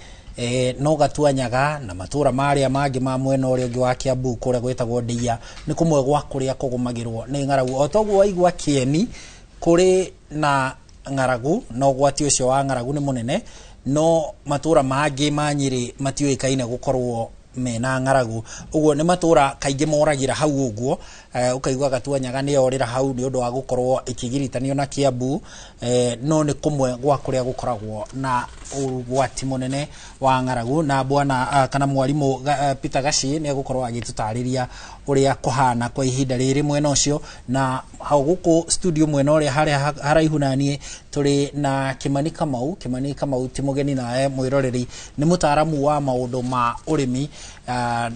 Speaker 3: no Gatuanyaga na matura maria mangi ma mwena uria ungi wa Kiambu kuria gwetagwo Ndia ni kumwe gwa kuria kugumagirwo ni ng'aragu o toguo waigua Kieni kuri na ng'aragu no gwati ucio wa ng'aragu ni munene no matura mangi ma Nyeri matiuikaine gukorwo mena ng'aragu uguo ni matura kaingi moragira hau uguo ukaigua Gatuanyaga ni yorira hau ni undu wa gukorwo ikigiritanio na Kiambu no ni kumwe gwa kuria gukoragwo na ugwati munene wa ng'aragu na bwana kana mwarimu Peter Gacie ni gukorwo agitutariria uria kuhana kwa ihinda riri mwena ucio na hau guku studio mwena uria haraihu nanie turi na Kimani Kamau ti mugeni nae mwiroreri ni mutaramu wa maundu ma urimi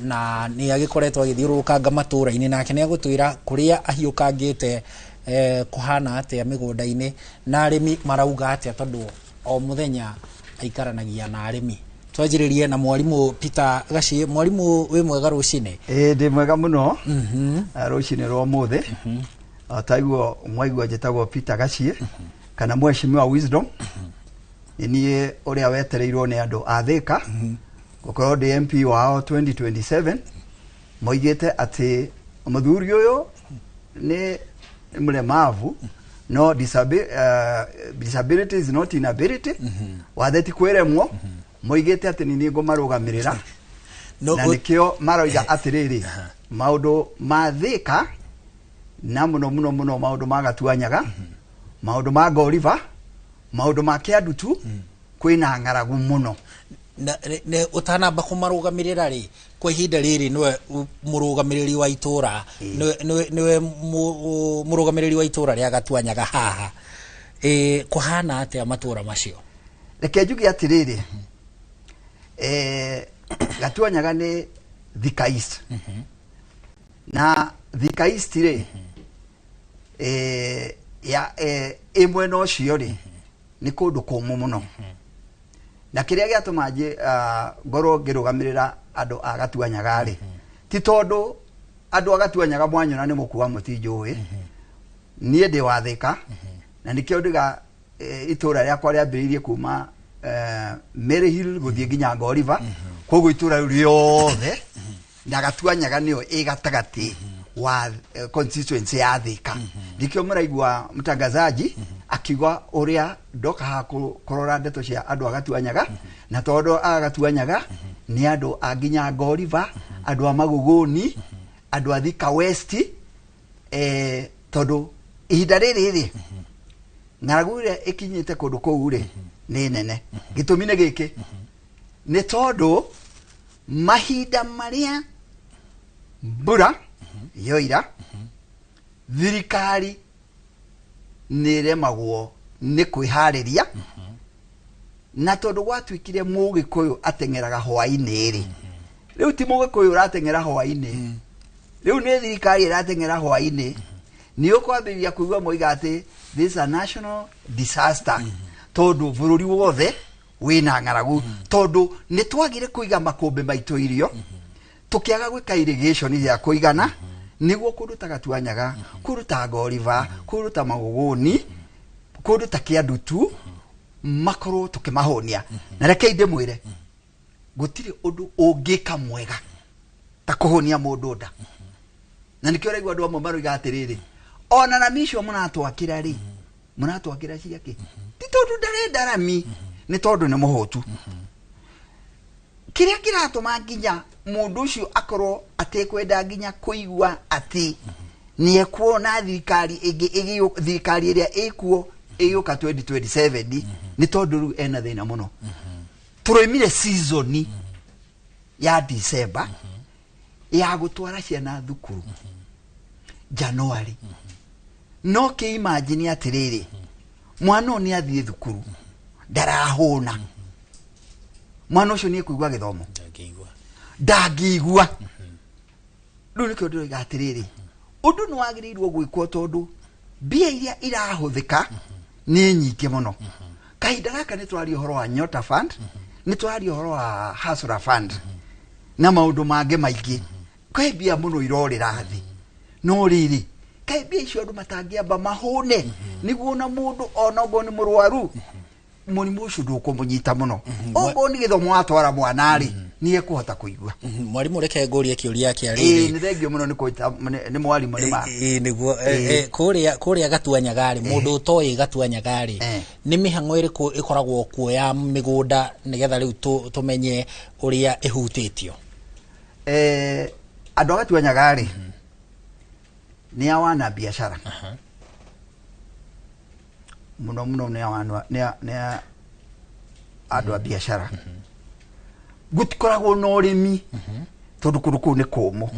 Speaker 3: na ni agikoretwo agithiurukanga matura-ini nake ni agutwira kuria ahiukangite kuhana atia migunda-ini na arimi marauga atia tondu o muthenya aikaranagia na arimi. Twajiririe na mwarimu Peter Gacie. Mwarimu wi mwega rucine?
Speaker 10: Ndi mwega muno rucine rwa muthe ataiguo mwaigua jetagwo Peter Gacie kana mheshimiwa Wisdom ni uria wetereirwo ni andu a Thika gukorwo ndi MP wao 2027 moigite ati muthuri uyu ni mlemavu no disability is not inability watheti kwiremwo moigite ati ni ngumarugamirira na nikio maroiga atiriri maundu ma Thika na muno maundu ma Gatuanyaga maundu ma Goriva maundu ma Kiandutu kwina ng'aragu muno
Speaker 3: ne utanamba kumarugamirira ri kwa ihinda riri niwe murugamiriri wa itura niwe murugamiriri wa itura ria Gatuanyaga haha kuhana atia matura macio?
Speaker 10: Reke njuge atiriri Gatuanyaga ni Thika East na Thika East ri ya imwe no cio ri ni kundu kumu muno na kiria giatuma ngorwo ngirugamirira andu a Gatuanyaga ri ti tondu andu a Gatuanyaga mwanyona ni mukuwa mutinjui nie ndi wa Thika na nikio ndiga itura riakwa riambiririe kuma Mary Hill guthie nginya Goriva koguo itura riothe na Gatuanyaga nio igatagati wa constituency ya Thika nikio muraigua mtangazaji akiwa uria ndoka kurora ndeto cia andu a Gatuanyaga na tondu a Gatuanyaga ni andu a nginya Goriva andu a Maguguni andu a Thika West tondu ihinda riri ng'aragu iria ikinyite kundu kuu ri ni nene gitumi ni giki ni tondu mahinda maria mbura yoira thirikari niremagwo ni kwihariria na tondu gwatwikire Mugikuyu ateng'eraga hwaini ri riu ti Mugikuyu urateng'era hwaini riu ni thirikari iratengera hwaini ni ukwambĩrĩria kuigua moiga atĩ this is a national disaster tondu bururi wothe wina ng'aragu tondu ni twagire kuiga makũmbĩ maitũ irio tukiaga gwika irrigation ya kuigana niguo kundu ta Gatuanyaga kundu ta Goriva kundu ta Magogoni kundu ta Kiandutu makoro tukimahonia na reke ndimwire gutiri undu ungika mwega ta kuhonia mundu nda na nikio raigwa andu amwe maroiga atiriri ona na misho munatwakira ri munatwakira ciake ti tondu ndarenda rami ni tondu ni muhotu kiria kiratuma nginya mundu ucio akorwo atekwenda nginya kuigwa ati ni ekuona thirikari thirikari iria ikuo iyuka 2027 ni tondu ru ena thina muno turoimire season ya December ya gutwara ciana thukuru January no ke imagine atiriri mwana ni athie thukuru ndarahuna mwana ucio ni kuigwa githomo ndangigwa riu nikio ndiroiga atiriri undu ni wagiriirwo gwikwo tondu mbia iria irahuthika ni nyingi muno kahinda gaka ni twari uhoro wa Nyota Fund ni twari uhoro wa Hasra Fund na maundu mange maingi kai mbia muno irorira thi no riri kai mbia icio andu matangiamba mahune niguo na mundu ona ngo ni murwaru murimu ucio ndukumunyita muno ngo ni githomo atwara mwana ri ni ekuhota kuigua
Speaker 3: mwarimu reke ngurie kiuria kia riri
Speaker 10: ni thengio muno ni kuita ni mwarimu ni ma
Speaker 3: niguo kuria Gatuanyaga ri mundu utoi Gatuanyaga ri ni mihango iriku ikoragwo kuoya migunda nigetha riu tumenye uria ihutitio
Speaker 10: andu Gatuanyaga ri ni awana biashara muno ni awana ni andu a biashara gutikoragwo na urimi tondu kundu ni kumu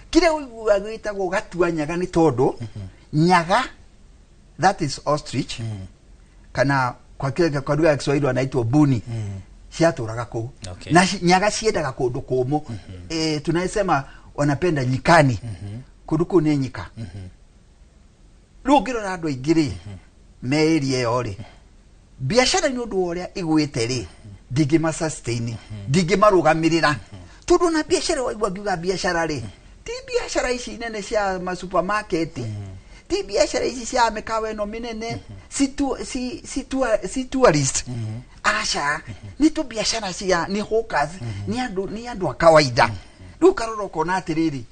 Speaker 10: kire uiguaga gwitagwo Gatuanyaga ni tondu nyaga that is ostrich kana kwa kile kwa lugha ya Kiswahili wanaitwa buni ciaturaga kuu na nyaga ciendaga kundu kumu tunasema wanapenda nyikani kundu kuu ni nyika rugiro andu aingiri meerie yori biashara ni undu uria igwite ri digima sustain digima rugamirira tondu na biashara waigwa ngiuga biashara ri ti biashara ici nene cia ma supermarket ti biashara ici cia mikawa ino minene si tourist asha ni tu biashara cia ni hawkers ni andu a kawaida rukaroro kona atiriri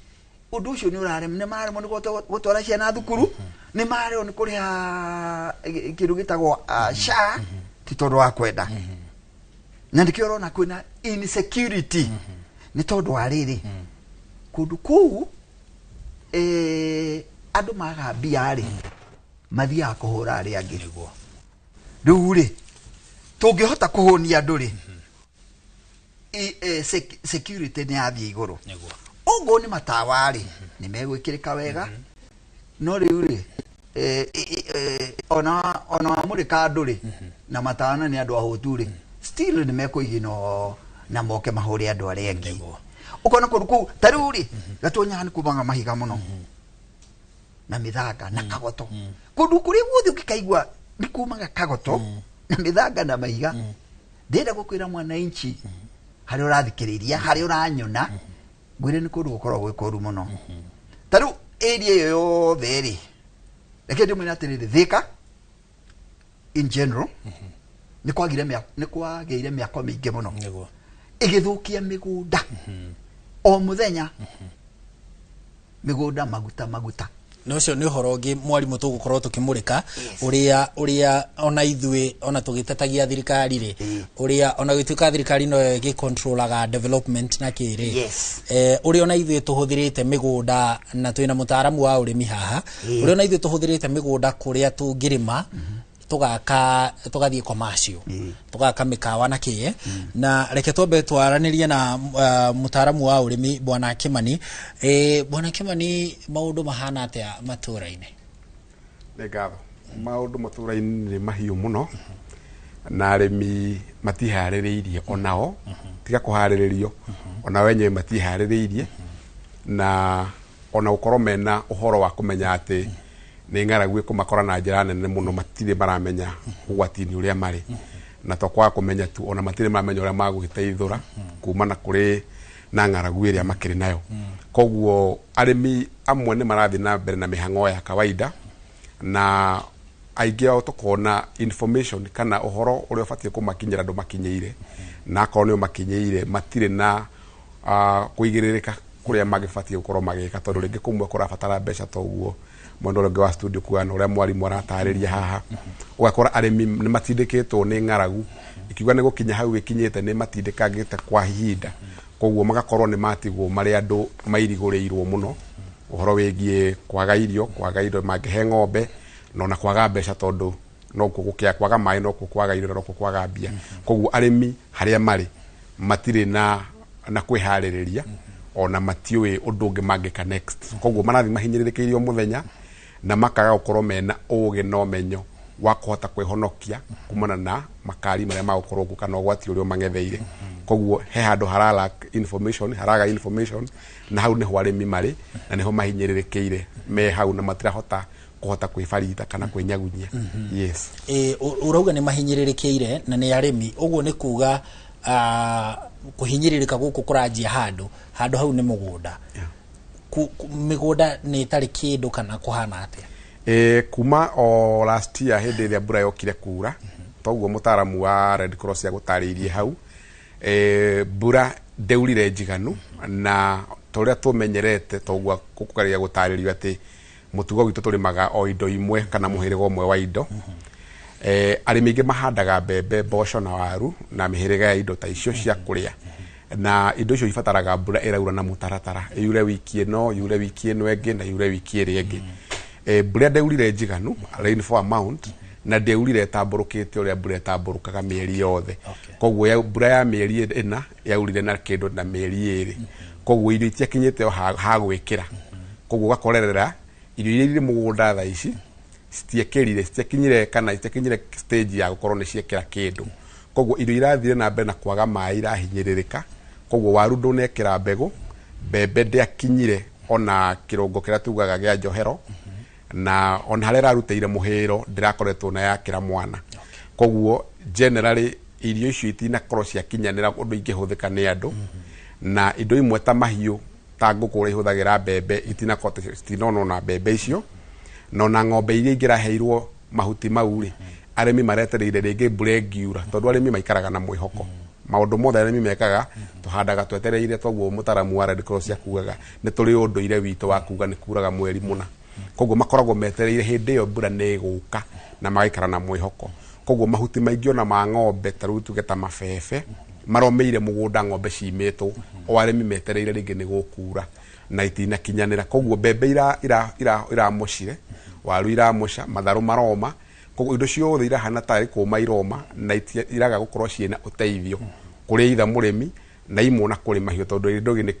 Speaker 10: undu ucio ni urarem ni mare mo ni gutwara ciana thukuru ni mare ni kuriha kindu gitagwo sha ti tondu wa kwenda na ndikio rona kwina insecurity ni tondu wa riri kundu kuu andu magambia ri mathia kuhura ari angi riu ri tungihota kuhonia andu ri security ni athie iguru ugo ni matawa ri ni megwikirika wega no riu ri ona murika andu ri na matawa ni andu ahotu ri still ni mekuigino na moke mahuri andu ari angi ukona kuruku taruri Gatuanyaga ni kubanga mahiga muno na mithanga na kagoto kundu kuri guthi ukikaigwa ni kumaga kagoto na mithanga na mahiga ndenda gukwira mwana inchi hari urathikiriria hari uranyona gwire ni kundu gukorwo gwi kuru muno taru area yo theri reke ndimwira atiriri Thika in general ni kwageire miako mingi muno igithukia migunda o muthenya migunda maguta
Speaker 3: no cio ni horo ngi mwarimu tugukorwo tukimurika uria ona ithue ona tugitetagia thirikari ri uria ona gwituka thirikari no gi controlaga development na kiri uria ona ithue tuhuthirite migunda na twina mutaaramu wa urimi haha uria ona ithue tuhuthirite migunda kuria tungirima tugathie commercial tugaka mikawa na kie na reke twambe twaranirie na mutaaramu wa urimi bwana Kimani bwana Kimani maundu mahana atia maturaine
Speaker 11: ngatho maundu maturaine ni mahiu muno na arimi matihaririirie onao tiga kuhariririo ona wenye matihaririirie na ona ukorwo mena uhoro wa kumenya ati ni ng'aragu ikumakora na njira nene muno matire maramenya ugwatini uria mari na tokwa kumenya tu ona matire maramenya uria magugiteithura kumana kuri na ng'aragu iria makiri nayo koguo arimi amwe ni marathi na mbere na mihango ya kawaida na aingi ao tukona information kana uhoro uria ubatie kumakinyira ndo makinyeire na akorwo ni makinyeire matire na kuigiririka kuria magibatie gukorwo magika tondu ringi kumwe kurabatara mbeca toguo mwendo ringi wa studio kuana uria mwarimu aratariria haha ugakora arimi ni matindikitwo ni ng'aragu ikiuga ni gukinya hau ikinyite ni matindikagite kwa hihinda koguo magakorwo ni matigwo mari andu mairigurirwo muno uhoro wigie kwaga irio mangihe ng'ombe na kwaga mbeca tondu no kugukia kwaga mai no kwaga irio no kwaga mbia koguo arimi haria mari matire na kwihaririria ona matiwe undu ungi mangika next koguo marathi mahinyirikirio muthenya na makaga gukorwo mena uge no menyo wa kuhota kwihonokia kumana na makari maria magukorwo kana ugwati urio mangetheire koguo he handu haraga information na hau niho arimi mari na niho mahinyirikiire me hau na matirahota kuhota kwifarita kana kwinyagunyia yes
Speaker 3: urauga ni mahinyirikiire na ni arimi uguo ni kuga kuhinyiririka guku kuranjia handu hau ni mugunda migunda ni tari kindu kana kuhana atia
Speaker 11: kuma o last year hindi ria mbura yokire kura toguo mutaramu wa Red Cross ya gutariirie hau mbura ndeurire njiganu na toria tumenyerete toguo kukaria gutaririo ati mutugo witu turimaga o indo imwe kana muhirigo umwe wa indo arimi ingi mahandaga mbembe mboco na waru na mihiriga ya indo ta icio cia kuria na indo icio ibataraga mbura iraura na mutaratara yure wiki ino engi na yure wiki iri engi mbura ndeurire njiganu rainfall amount na ndeurire tamburukite uria mbura tamburukaga mieri yothe koguo mbura ya mieri ina yaurire na kindu na mieri iri koguo irio itiakinyite ha gwikira koguo gakorerera irio iria iri mugunda tha ici citiakinyire kana citiakinyire stage ya gukorwo ni ciekira kindu koguo irio irathire na mbere na kwaga mai irahinyiririka koguo waru ndunekira mbegu mbembe ndiakinyire ona kirungo kiria tugaga gia njohero na ona harera ruteire muhiro ndirakoretwo na yakira mwana koguo generally irio icio itinakorwo ciakinyanira undu ingihuthika ni andu na indo imwe ta mahiu ta nguku uria ihuthagira mbembe itinono na mbembe icio no na ng'ombe iria ingiraheirwo mahuti mauri arimi maretereire ringi mbura ngiura tondu arimi maikaraga na mwihoko maundu mothe arimi mekaga tuhandaga twetereire toguo mutaramu wa Red Cross yakugaga ni turi undu ire witu wa kuga ni kuraga mweri muna koguo makoragwo metereire hindi iyo mbura ni guka na magaikara na mwihoko koguo mahuti maingĩ ona ma ng'ombe taru tugeta mabebe maromeire mugunda ng'ombe cimitwo o arimi metereire ringi ni gukura na itina kinyanira koguo mbembe ira mucire waru ira musha matharu maroma koguo indo ciothe irahana tari kuma iroma na iraga gukorwo ciena uteithio kuri itha murimi na imwe na kuri mahiu tondu indo ni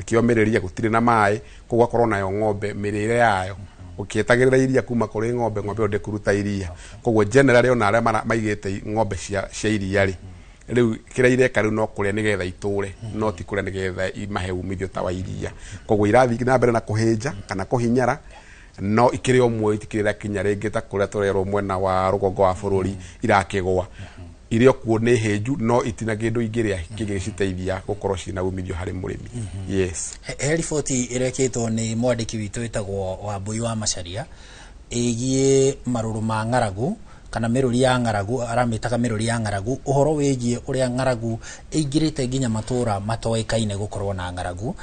Speaker 11: kiomiriria gutire na mai koguo akorwo nayo ng'ombe mirire yayo ukietagirira iria kuma kuri ng'ombe onde kuruta iria koguo generally ona aria maigite ng'ombe cia iria ri riu kiraire karu no kuria nigetha iture no ti kuria nigetha imahe umithio ta wa iria koguo irathi na mbere na kuhinja kana kuhinyara no ikire omwe itikirira kinya ringi ta kuria turero mwena wa rugongo wa bururi irakigwa irio kuo ni heju no itina kindu ingiria kigiciteithia gukorwo cina umithio hari murimi yes
Speaker 3: he riboti ireketwo ni mwandiki witu witagwo Wambui wa Macharia igie maruru ma ng'aragu kana miruri ya ng'aragu aramitaga miruri ya ng'aragu uhoro wigie uria ng'aragu ingirite nginya matura matoikaine gukorwo na ng'aragu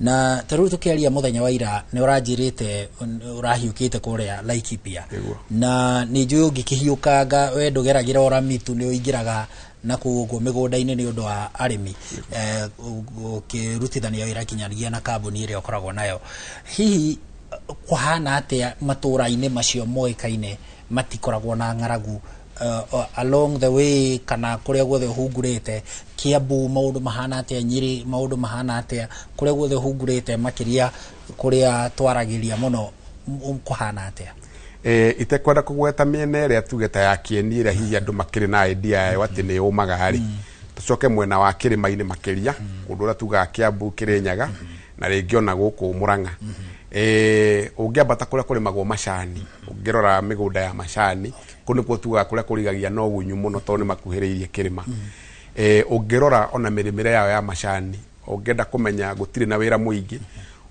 Speaker 3: na taru tukiaria muthenya wa ira ni uranjirite urahiukite kuria Laikipia na ni njuyo ngikihiukanga we ndugeragira oramitu ni uingiraga na kuguo migunda-ini ni undu wa arimi ukirutithania wira kinyaria na kambuni iria ukoragwo nayo hihi kuhana atia matura-ini macio moikaine matikoragwo na ng'aragu along the way kana kuria guothe hungurite Kiambu maundu mahana atia Nyeri maundu mahana atia kuria guothe hungurite makiria kuria twaragiria muno kuhana atia
Speaker 11: itekwenda kugweta miena iria tugeta ya Kieni iria hihi andu makiri na idea yayo ati ni umaga hari tucoke mwena wa kirima-ini makiria undu uria tugaga Kiambu Kirinyaga na rĩngĩ ona gũkũ Murang'a ũngĩambata kũrĩa kũrĩmagwo macani ũngĩrora mĩgũnda ya macani kũu nĩkuo tugaga kũrĩa kũrigagia no gunyu mũno tondũ nĩ makuhĩrĩirie kĩrĩma ũngĩrora ona mĩrĩmĩre yao ya macani ũngĩenda kũmenya gũtirĩ na wĩra mũingĩ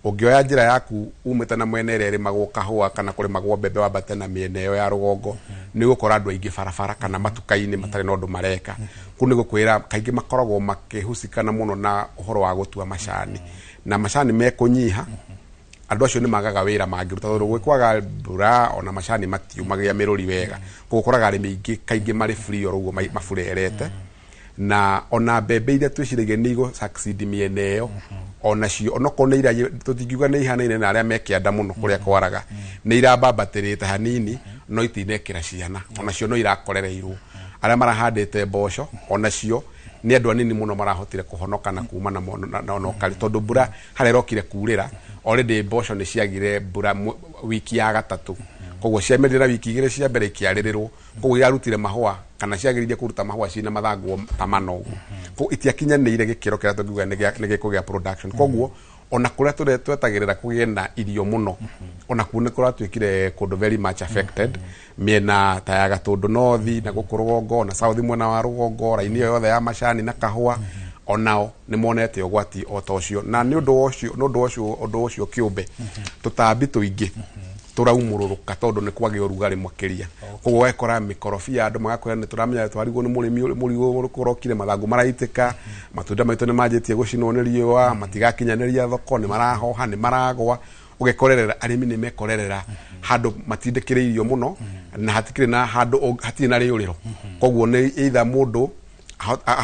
Speaker 11: ũngĩoya njĩra yaku umĩte na mwena ĩrĩa ĩrĩmagwo kahũa kana kũrĩmagwo mbembe wambate na mĩena ĩyo ya rũgongo nĩ gũkora andũ aingĩ barabara kana matuka-inĩ matarĩ na ũndũ mareka kũu nĩ gũkwĩra kaingĩ makoragwo makĩhusikana mũno na ũhoro wa gũtua macani na macani mekũnyiha andũ acio nĩ magaga wĩra mangĩruta tondũ gwĩkwaga mbura ona macani matiumagia mĩrũri wega koguo ũkoraga arĩmi aingĩ kaingĩ marĩ free ũguo maburerete na ona mbembe iria twĩciragia nĩ igũ succeed mĩena ĩyo onacio onokorwo nĩ iria tũtingiuga nĩ ihanaine na arĩa me kĩanda mũno kũrĩa kwaraga nĩ irambambatĩrĩte hanini no itinekĩra ciana onacio no irakorereirwo arĩa marahandĩte mboco onacio nĩ andũ anini mũno marahotire kũhonoka na kuma na onokari tondũ mbura harĩa ĩrokire kurĩra already mboco nĩ ciagire mbura wiki ya gatatũ koguo ciamerera wiki igĩrĩ cia mbere ikiarĩrĩrwo koguo yarutire mahũa kana ciagĩrĩire kũruta mahũa cina mathangũ tamano ũguo koguo itiakinyanĩire gĩkĩro kĩrĩa tũngiuga nĩ gĩkũgĩa production koguo ona kũrĩa twetagĩrĩra kũgĩe na irio mũno ona kũu nĩ kũratuĩkire kũndũ very much affected mĩena ta ya Gatũndũ North na gũkũ rũgongo na South mwena wa rũgongo raini ĩyo yothe ya macani na kahũa onao nĩ monete ũgwati o ta ũcio na nĩ ũndũ ũcio kĩũmbe tũtambi tũingĩ tũraumũrũrũka tondũ nĩ kwagĩa ũrugarĩ makĩria koguo wekora mĩkorobia andũ magakwĩra nĩ tũramenya twarigwo nĩ mũrigo ũrokire mathangũ maraitĩka matunda maitũ nĩ manjĩtie gũcinwo nĩ riũa matigakinyanĩria thoko nĩ marahoha nĩ maragwa ũgekorerera arĩmi nĩ mekorerera handũ matindĩkĩrĩirio mũno na hatikĩrĩ na handũ hatirĩ na rĩũrĩro koguo nĩ either mũndũ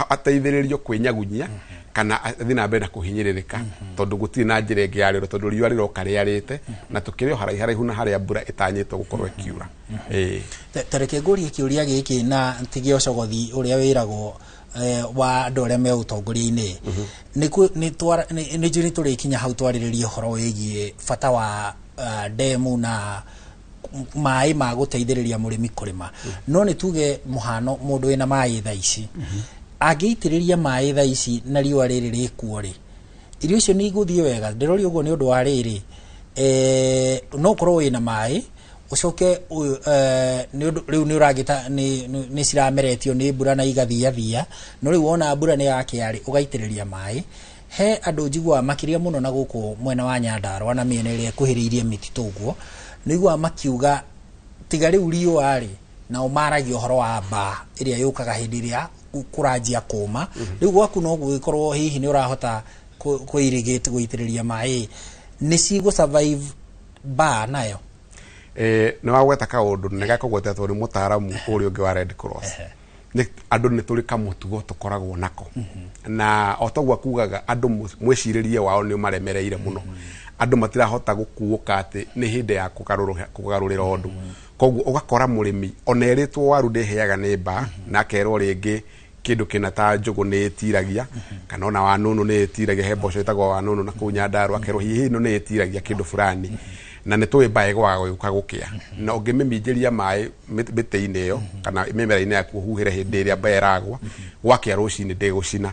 Speaker 11: ateithĩrĩrio kwĩnyagunyia kana athi na mbere na kũhinyĩrĩrĩka tondũ gũtirĩ na njĩra ĩngĩ ya rĩũrĩro tondũ riũa rĩroka rĩarĩte na tũkĩrĩ o haraihu na harĩa mbura ĩtanyĩtwo gũkorwo ĩkiura
Speaker 3: tareke ngũrie kĩũria gĩkĩ na tige ũcogothi ũrĩa wĩragwo wa andũ arĩa me ũtongoria-inĩ nĩ njũĩ nĩ tũrĩkinya hau twarĩrĩrie ũhoro wĩgiĩ bata wa ndemu na maĩ ma gũteithĩrĩria mũrĩmi kũrĩma no nĩ tuge mũhano mũndũ wĩna maĩ thaa ici angĩitĩrĩria maĩ thaa ici na riũa rĩrĩ rĩkuo rĩ irio icio nĩ igũthiĩ wega ndĩrori ũguo nĩ ũndũ wa rĩrĩ no ũkorwo wĩna maĩ ucoke rĩu nĩ ũragĩta nĩ cirameretio nĩ mbura na igathiathia no rĩu wona mbura nĩ yakĩarĩ ũgaitĩrĩria maĩ he andũ njiguaga makĩria mũno na gũkũ mwena wa Nyandarũa na mĩena ĩrĩa ĩkuhĩrĩirie mĩtitũ ũguo nĩiguaga makiuga tiga rĩu riũa rĩ nao maragia ũhoro wa mbaa ĩrĩa yũkaga hĩndĩ ĩrĩa kũranjia kũma rĩu gwaku no gũgĩkorwo hihi nĩ ũrahota kũirigate gũitĩrĩria maĩ nĩ cigũ survive mbaa nayo
Speaker 11: nĩ wagweta kaũndũ nĩ gakũgwetetwo nĩ mũtaaramu ũrĩa ũngĩ wa Red Cross andũ nĩ tũrĩ kamũtugo tũkoragwo nako na o toguo akugaga andũ mwĩcirĩrie wao nĩ maremereire mũno andũ matirahota gũkuũka atĩ nĩ hĩndĩ ya kũgarũrĩra ũndũ koguo ũgakora mũrĩmi ona erĩtwo waru ndĩhĩaga nĩ mbaa na akerwo rĩngĩ kĩndũ kĩna ta njũgũ nĩ ĩtiragia kana ona wanũnũ nĩ ĩtiragia he mboco ĩtagwo wanũnũ na kũu Nyandarũa akerwo hihi ĩno nĩ ĩtiragia kĩndũ fulani na nĩ tũĩ mbaa ĩgwaga gũka gũkĩa na ũngĩmĩminjĩria maĩ mĩtĩ-inĩ ĩyo kana mĩmera-inĩ yaku ũhuhĩre hĩndĩ ĩrĩa mbaa ĩragwa gwakĩa rũcinĩ ndĩgũcina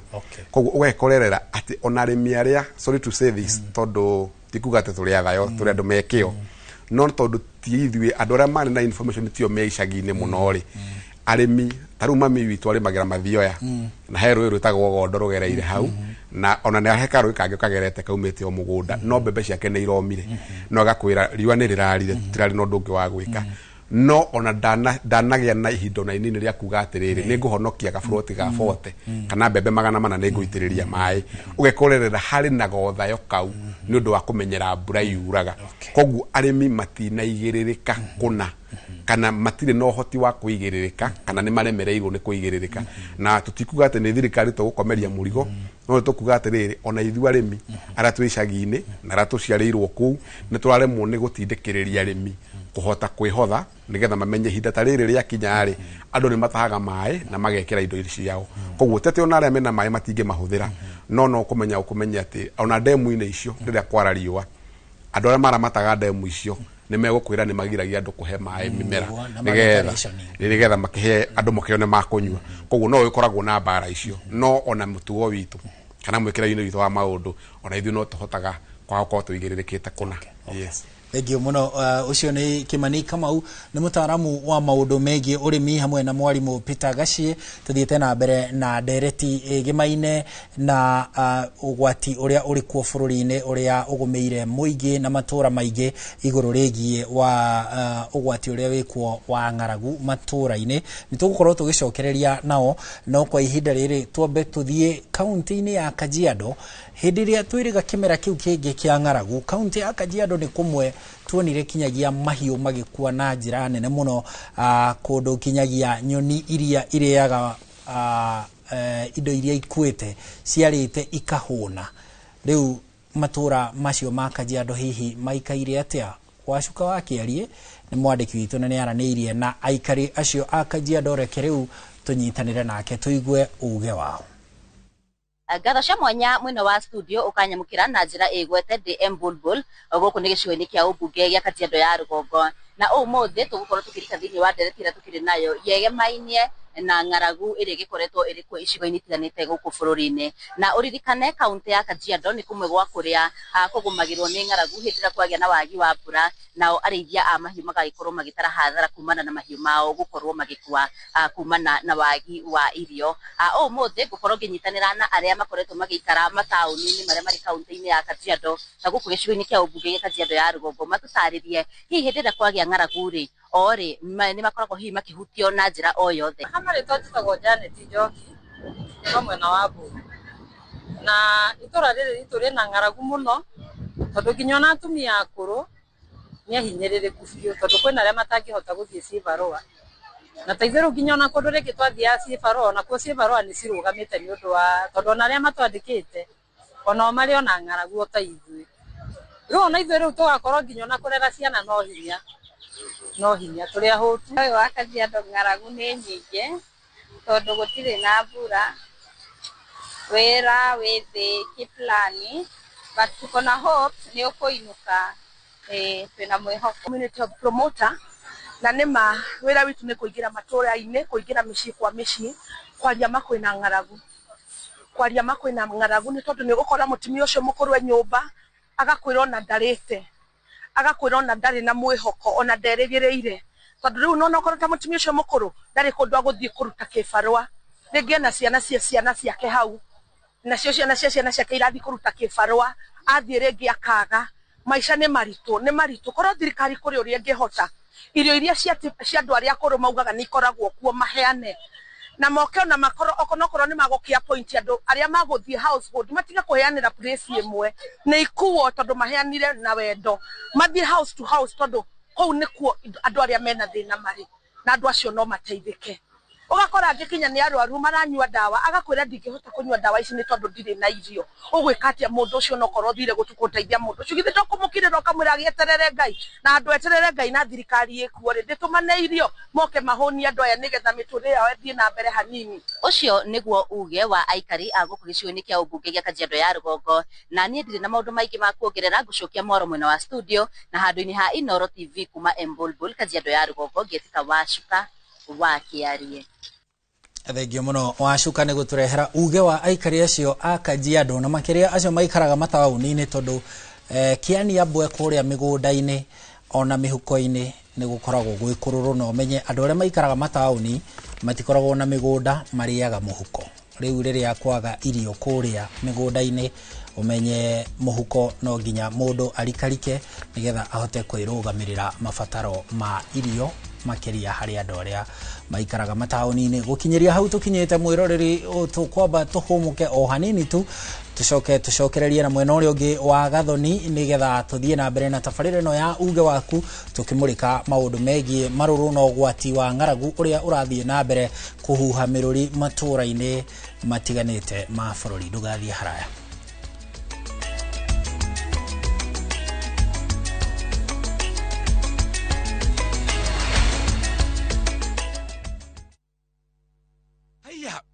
Speaker 11: koguo ũgekorerera atĩ ona arĩmi arĩa sorry to say this tondũ tikuga atĩ tũrĩ athayo tũrĩ andũ mekĩo no tondũ ti ithuĩ andũ arĩa marĩ na information tio me icagi-inĩ mũno rĩ arĩmi tarĩu mami witũ arĩmagĩra mathioya na he rũĩ rwĩtagwo Gondo rũgereire hau na ona nĩ aheka rũĩ kangĩ kagerete kaumĩte o mũgũnda no mbembe ciake nĩ iromire no agakwĩra riũa nĩ rĩrarire tũtirarĩ na ũndũ ũngĩ wa gwĩka no ona ndanagĩa na ihinda na inini rĩa kuga atĩrĩrĩ nĩ ngũhonokia gaburoti ga 40 kana mbembe 400 nĩ ngũitĩrĩria maĩ ũgekorerera harĩ na gothayo kau nĩ ũndũ wa kũmenyera mbura yuraga koguo arĩmi matinaigĩrĩrĩka kũna kana matirĩ na ũhoti wa kũigĩrĩrĩka kana nĩ maremereirwo nĩ kũigĩrĩrĩka na tũtikuga atĩ nĩ thirikari tũgũkomeria mũrigo no tũkuga atĩrĩrĩ ona ithuĩ arĩmi arĩa twĩ icagi-inĩ na arĩa tũciarĩirwo kũu nĩ tũraremwo nĩ gũtindĩkĩrĩria arĩmi kũhota kwĩhotha nĩgetha mamenye ihinda ta rĩrĩ rĩakinya rĩ andũ nĩ matahaga maĩ na magekĩra indo ici ciao koguo tete ona arĩa mena maĩ matingĩmahũthĩra no ũkũmenya atĩ ona ndemu-inĩ icio rĩrĩa kwara riũa andũ arĩa maramataga ndemu icio nĩ megũkwĩra nĩ magiragia andũ kũhe maĩ mĩmera nĩgetha makĩhe andũ makĩone ma kũnyua koguo no gĩkoragwo na mbara icio no ona mũtugo witũ kana mwĩkĩra-inĩ witũ wa maũndũ ona ithuĩ no tũhotaga kwa kwa tuigirikite kuna. Yes.
Speaker 3: Thank you muno. Ucio ni Kimani Kamau ni mutaramu wa maundu megie urimi hamwe na mwarimu Peter Gacie. Tuthiete na mbere na ndereti gimaine na ugwati uria uri kuo bururi-ini uria ugumeire muingi na matura maingi iguru rigie wa ugwati uria wikuo wa ng'aragu matura-ini. Nitugukorwo tugicokereria nao no kwa ihinda riri twambe tuthie kaunti-ini ya Kajiado. Hindi ria twiriga kimera kiu kingi kia ng'aragu, kaunti ya Kajiado ni kumwe tuonire kinyagia mahiu magikua na njira nene muno, kundu kinyagia nyoni iria iriaga indo iria ikuite ciarite ikahuna. Riu matura macio ma Kajiado hihi maikaire atia? Wacuka wa Kiarie ni mwandiki witu na ni araniirie na aikari acio a Kajiado. Reke riu tunyitanire nake tuigue uge wao.
Speaker 12: Gatho cia mwanya mwino wa studio ukanyamukira na njira igwete DM Bulbul guku ni gicigo-ini kia ubunge gia Kajiado ya Rugongo, na umuthi tugukorwo tukirika thiini wa nderetira tukiri nayo yegemainie na ng'aragu iri gikoretwo iri ku icigo-ini itiganite guku bururi-ini. Na uririkane kaunti ya Kajiado ni kumwe gwa kuria kugumagirwo ni ng'aragu hindira kwagia na wagi wa mbura, nao arithia a mahiu magagikorwo magitara hathara kumana na mahiu mao gukorwo magikua kumana na wagi wa irio. Umuthi gukorwo nginyitanira na aria makoretwo magikara matauni-ini maria mari kaunti-ini ya Kajiado na guku gicigo-ini kia ubunge gia Kajiado ya Rugongo matutaririe hihi hindira kwagia ng'aragu ri ori ni makoragwo hihi makihutio na njira o yothe.
Speaker 13: Hamare twatagwo Janet Njoki kamwe na wabu na itura riri turi na ng'aragu muno tondu nginyona atumia akuru ni ahinyiririku biu tondu kwina aria matangihota guthie cibarua na taithiru nginyona kundu riki twathia cibarua na kuo cibarua ni cirugamite ni undu wa tondu na aria matwandikite ona mari ona ng'aragu ta ithui riu na ithui riu tugakorwo nginyona kurera ciana no hinya turi ahutu
Speaker 14: wa Kajiado ng'aragu ni nyingi tondu gutiri na mbura wera withi kiplani but tuko na hope ni ukuinuka twina mwihoko.
Speaker 15: Community of promoter na nima wira witu ni kuigira matura-ini kuigira micii kwa micii kwaria makwina ng'aragu ni tondu ni gukora mutumia ucio mukuru wa nyumba agakwira ona ndarite agakwira ona ndari na mwihoko ona nderigiriire tondu riu nona ukorwo ta mutumia ucio mukuru ndari kundu aguthie kuruta kibarua ringi na ciana ciake hau nacio ciana ciake irathi kuruta kibarua athie ringi akaga. Maisha ni maritu korwo thirikari kuri uria ingihota irio iria cia andu aria akuru maugaga ni ikoragwo kuo maheane na moke ona makoro okonokorwo ni magokia point andu aria maguthie household matiga kuheanira place imwe ni ikuo tondu maheanire na wendo mathie house to house tondu kou ni kuo andu aria mena thina mari na andu acio no mateithike. Ugakora ngikinya ni arwaru maranyua dawa agakwira ndingihota kunyua dawa ici ni tondu ndire na irio ugwikatia mundu ucio no korwo thire gutukuteithia mundu ucio githe tokumukirira ukamwira agieterere Ngai na andu eterere Ngai na thirikari ikuo ri nditumane irio moke mahoni andu aya nigetha miturire yao ethie na mbere hanini.
Speaker 12: Ucio niguo uge wa aikari a guku gicigo-ini kia ubunge gia Kajiado ya Rugongo, na nie ndire na maundu maingi ma kuongerera gucokia mwaro mwena wa studio na handu-ini ha Inoro TV kuma Embulbul Kajiado ya Rugongo ngetika Wacuka wa Kiarie.
Speaker 3: Thengio muno Wacuka ni guturehera uge wa aikari acio a Kajiado na makiria acio maikaraga matauni-ini tondu kiani abwe kuria migunda-ini ona mihuko-ini ni gukoragwo gwikururu no menye andu aria maikaraga matauni matikoragwo na migunda mariaga muhuko. Riu riria kwaga irio kuria migunda-ini umenye muhuko no nginya mundu arikarike nigetha ahote kwirugamirira mabataro ma irio makiria hari andu aria maikaraga matauni-ini. Gukinyiria hau tukinyite mwiroreri tukwamba tuhumuke o hanini tu tucokererie na mwena uria ungi wa Gathoni nigetha tuthie na mbere na tabarire no ya uge waku tukimurika maundu megie maruru na ugwati wa ng'aragu uria urathie na mbere kuhuha miruri matura-ini matiganite ma bururi. Ndugathie haraya.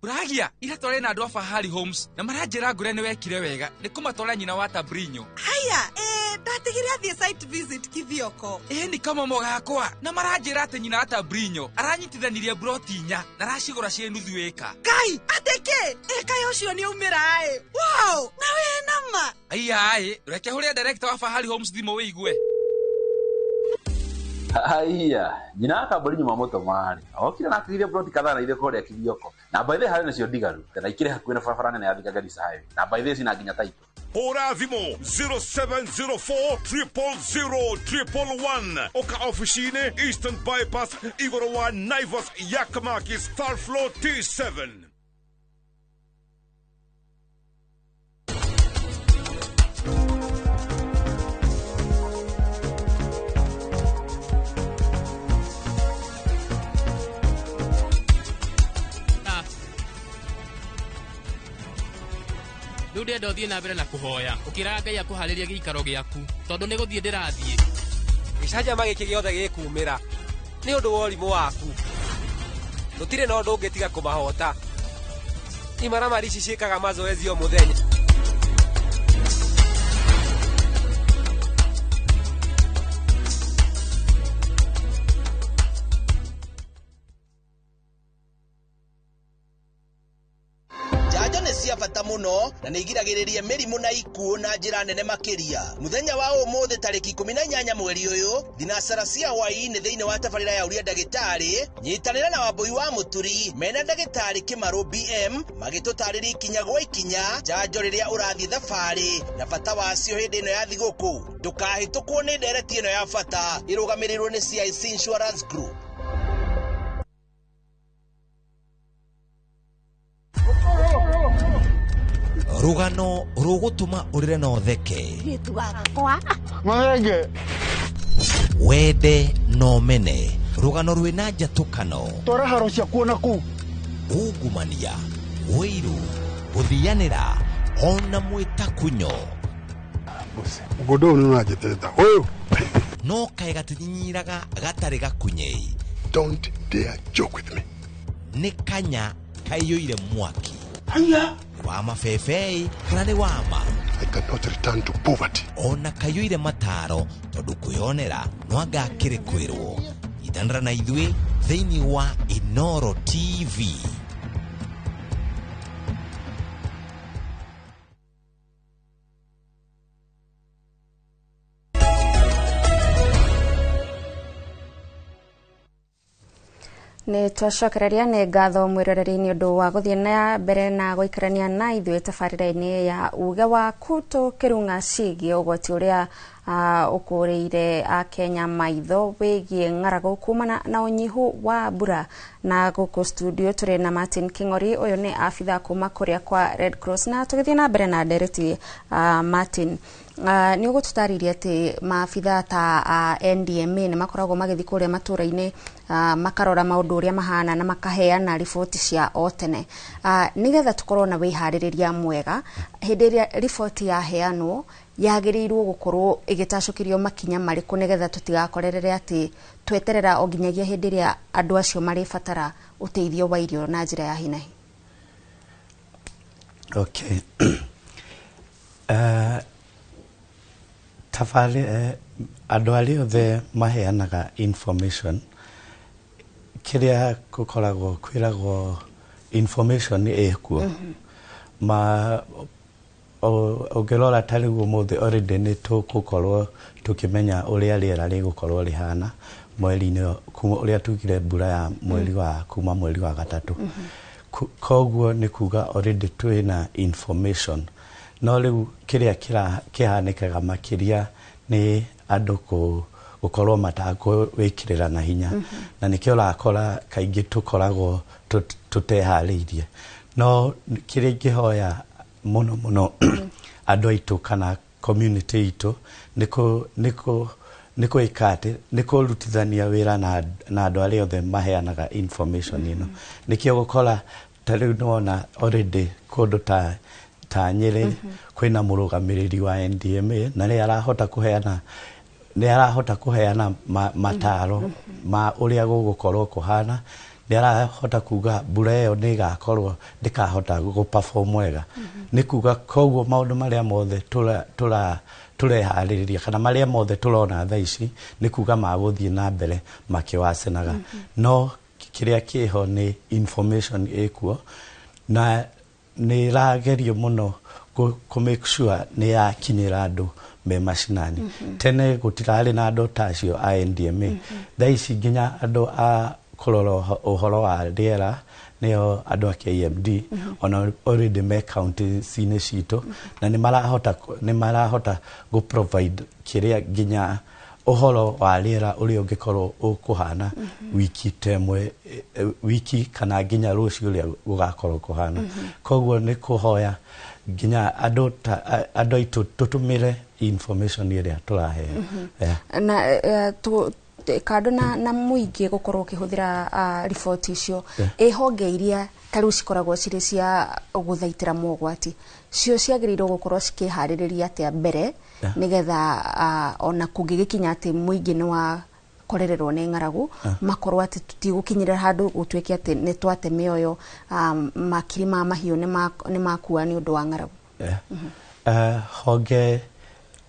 Speaker 16: Bragia ira tore na andu a Fahari Homes na maranjira ngure ni wekire wega ni kumatwara nyina wa Tabrinyo.
Speaker 17: Haya dad
Speaker 16: mwetigire athie site visit kithioko.
Speaker 17: Ni kama mogakwa na maranjira ati nyina ata Brinyo aranyitithanirie broti 4 na racigura cie nuthu eka.
Speaker 16: Kai ateke eka yocio ni umira wow na we nama
Speaker 17: ai reke huria director wa Fahari Homes thimo wiigwe.
Speaker 18: Aiya, nyina akambori nyuma moto mari. Okira na akire broti kadhaa na ile kore kithioko. Na by the hari nacio digaru. Kana ikire hakuina barabara nene ya Thika Garissa highway. Na by the sina nginya taito.
Speaker 19: Hora thimo 0704 000 Oka officine Eastern Bypass Igoro wa Naivas Yakamaki Star Floor T7.
Speaker 20: Ndude ndo thie na mbere na kuhoya ukira Ngai akuhariria giikaro giaku tondu ni guthie ndirathie
Speaker 21: gicaja magiki giothe gikumira ni undu wa rimu waku ndutire no ndu ngitiga kumahota imara marici ciikaga mazoezi o muthenya
Speaker 22: bata muno na nigiragiririe mirimu na ikuo na njira nene makiria. Muthenya wa umuthi tariki 18 mweri uyu thinacara cia hwaini thiini wa tabarira ya uria ndagitari nyitanira na Wambui wa Muturi mena ndagitari Kimaru BM magitutariri ikinya gwa ikinya njanjo riria urathie thabari na bata wacio hindi ino ya thiguku. Ndukahitukwo ni ndereti ino ya bata irugamirirwo ni CIC Insurance Group.
Speaker 1: Rugano rugutuma urire no theke wende no mene rugano rwina njatukano
Speaker 23: tora haro cia kuona ku
Speaker 1: ungumania wiru guthianira ona mwita kunyo
Speaker 23: mugondo ni unajiteta oyo
Speaker 1: no kae gatinyiraga gatari gakunyei.
Speaker 23: Don't dare joke with me.
Speaker 1: Ni kanya kayoire mwaki
Speaker 23: aya
Speaker 1: wa mafefei kana ni wama.
Speaker 23: I cannot return to poverty.
Speaker 1: Ona kayoire mataro tondu kuyonera nwanga kiri kwirwo itandra na ithwe thiini wa Inoro TV.
Speaker 2: Ni twacokereria ni ngatho mwiroreri ni undu wa guthie na mbere na guikarania na ithuĩ tabarĩra-inĩ ya uge wa kuto kirunga ciĩgiĩ ũgwati ũrĩa ũkũrĩire Akenya maitho wĩgiĩ ng'aragu kumana na ũnyihu wa mbura. Na gũkũ studio tũrĩ na Martin King'ori, ũyũ nĩ abitha kuma kũrĩa kwa Red Cross, na tũgĩthiĩ na mbere na ndereti Martin. Ni ũgũtũtarĩria atĩ maabitha ta NDMA nĩ makoragwo magĩthiĩ kũrĩa matũra-inĩ makarora maũndũ ũrĩa mahana na makaheana riboti cia o tene. Nĩgetha tũkorwo na wĩharĩrĩria mwega hĩndĩ ĩrĩa riboti yaheanwo yagĩrĩirwo gũkorwo ĩgĩtacũkĩrio makinya marĩkũ nĩgetha tũtigakorerere atĩ tweterera o nginyagia hĩndĩ ĩrĩa andũ acio marĩbatara ũteithio wa irio na njĩra ya hinahi.
Speaker 7: Okay. Andũ arĩa othe maheanaga information kiria gukoragwo kwiragwo information ekuo ũngĩrora tarĩ ũmũthĩ already nĩ tũgũkorwo tukimenya ũrĩa rĩera rĩgũkorwo rĩhana mweri-inĩ kuma ũrĩa tugire mbura ya mweri wa kuma mweri wa gatatũ. Koguo nĩ kuga already twĩna information, no rĩu kĩrĩa kĩhanĩkaga makĩria nĩ andũ gũkorwo matakũwĩkĩrĩra na hinya, na nĩkĩo ũrakora kaingĩ tũkoragwo tũteharĩirie. No kĩrĩa ingĩhoya mũno andũ aitũ kana community itũ nĩ kũĩka nĩ kũrutithania wĩra na andũ arĩa othe maheanaga information ĩno. Nĩkĩo gũkora tarĩu nĩwona already kũndũ ta Nyĩrĩ kwĩna mũrũgamĩrĩri wa NDMA na nĩ arahota kũheana mataro ma ũrĩa gũgũkorwo kũhana nĩ arahota kuga mbura ĩyo nĩ ĩgakorwo ndĩkahota gũ-perform wega. Nĩ kuga koguo maũndũ marĩa mothe tũreharĩrĩria kana marĩa mothe tũrona thaa ici nĩ kuga magũthiĩ na mbere makĩwacanaga. No kĩrĩa kĩho nĩ information ĩkuo na nĩ ĩragerio mũno make sure nĩ yakinyĩra andũ me mashinani. Tene gũtirarĩ na andũ ta acio a NDMA. Thaa ici nginya andũ a kũrora ũhoro wa rĩera nĩo andũ a KMD ona already me county-inĩ citũ na nĩ marahota gũ-provide kĩrĩa nginya ũhoro wa rĩera ũrĩa ũngĩkorwo ũkũhana wiki kana nginya rũciũ ũrĩa gũgakorwo kũhana. Koguo nĩ kũhoya nginya andũ aitũ tũtũmĩre information ĩrĩa tũraheo.
Speaker 2: Na kando na mũingĩ gũkorwo ũkĩhũthĩra riboti icio honge iria tarĩu cikoragwo cirĩ cia gũthaitĩra mogwati cio ciagĩrĩirwo gũkorwo cikĩharĩrĩria atĩa mbere nĩgetha ona kũngĩgĩkinya atĩ mũingĩ nĩ wakorererwo nĩ ng'aragu makorwo atĩ tũtigũkinyĩra handũ gũtuĩke atĩ nĩ twate mĩoyo makiri ma mahiũ nĩ makua nĩ ũndũ wa ng'aragu.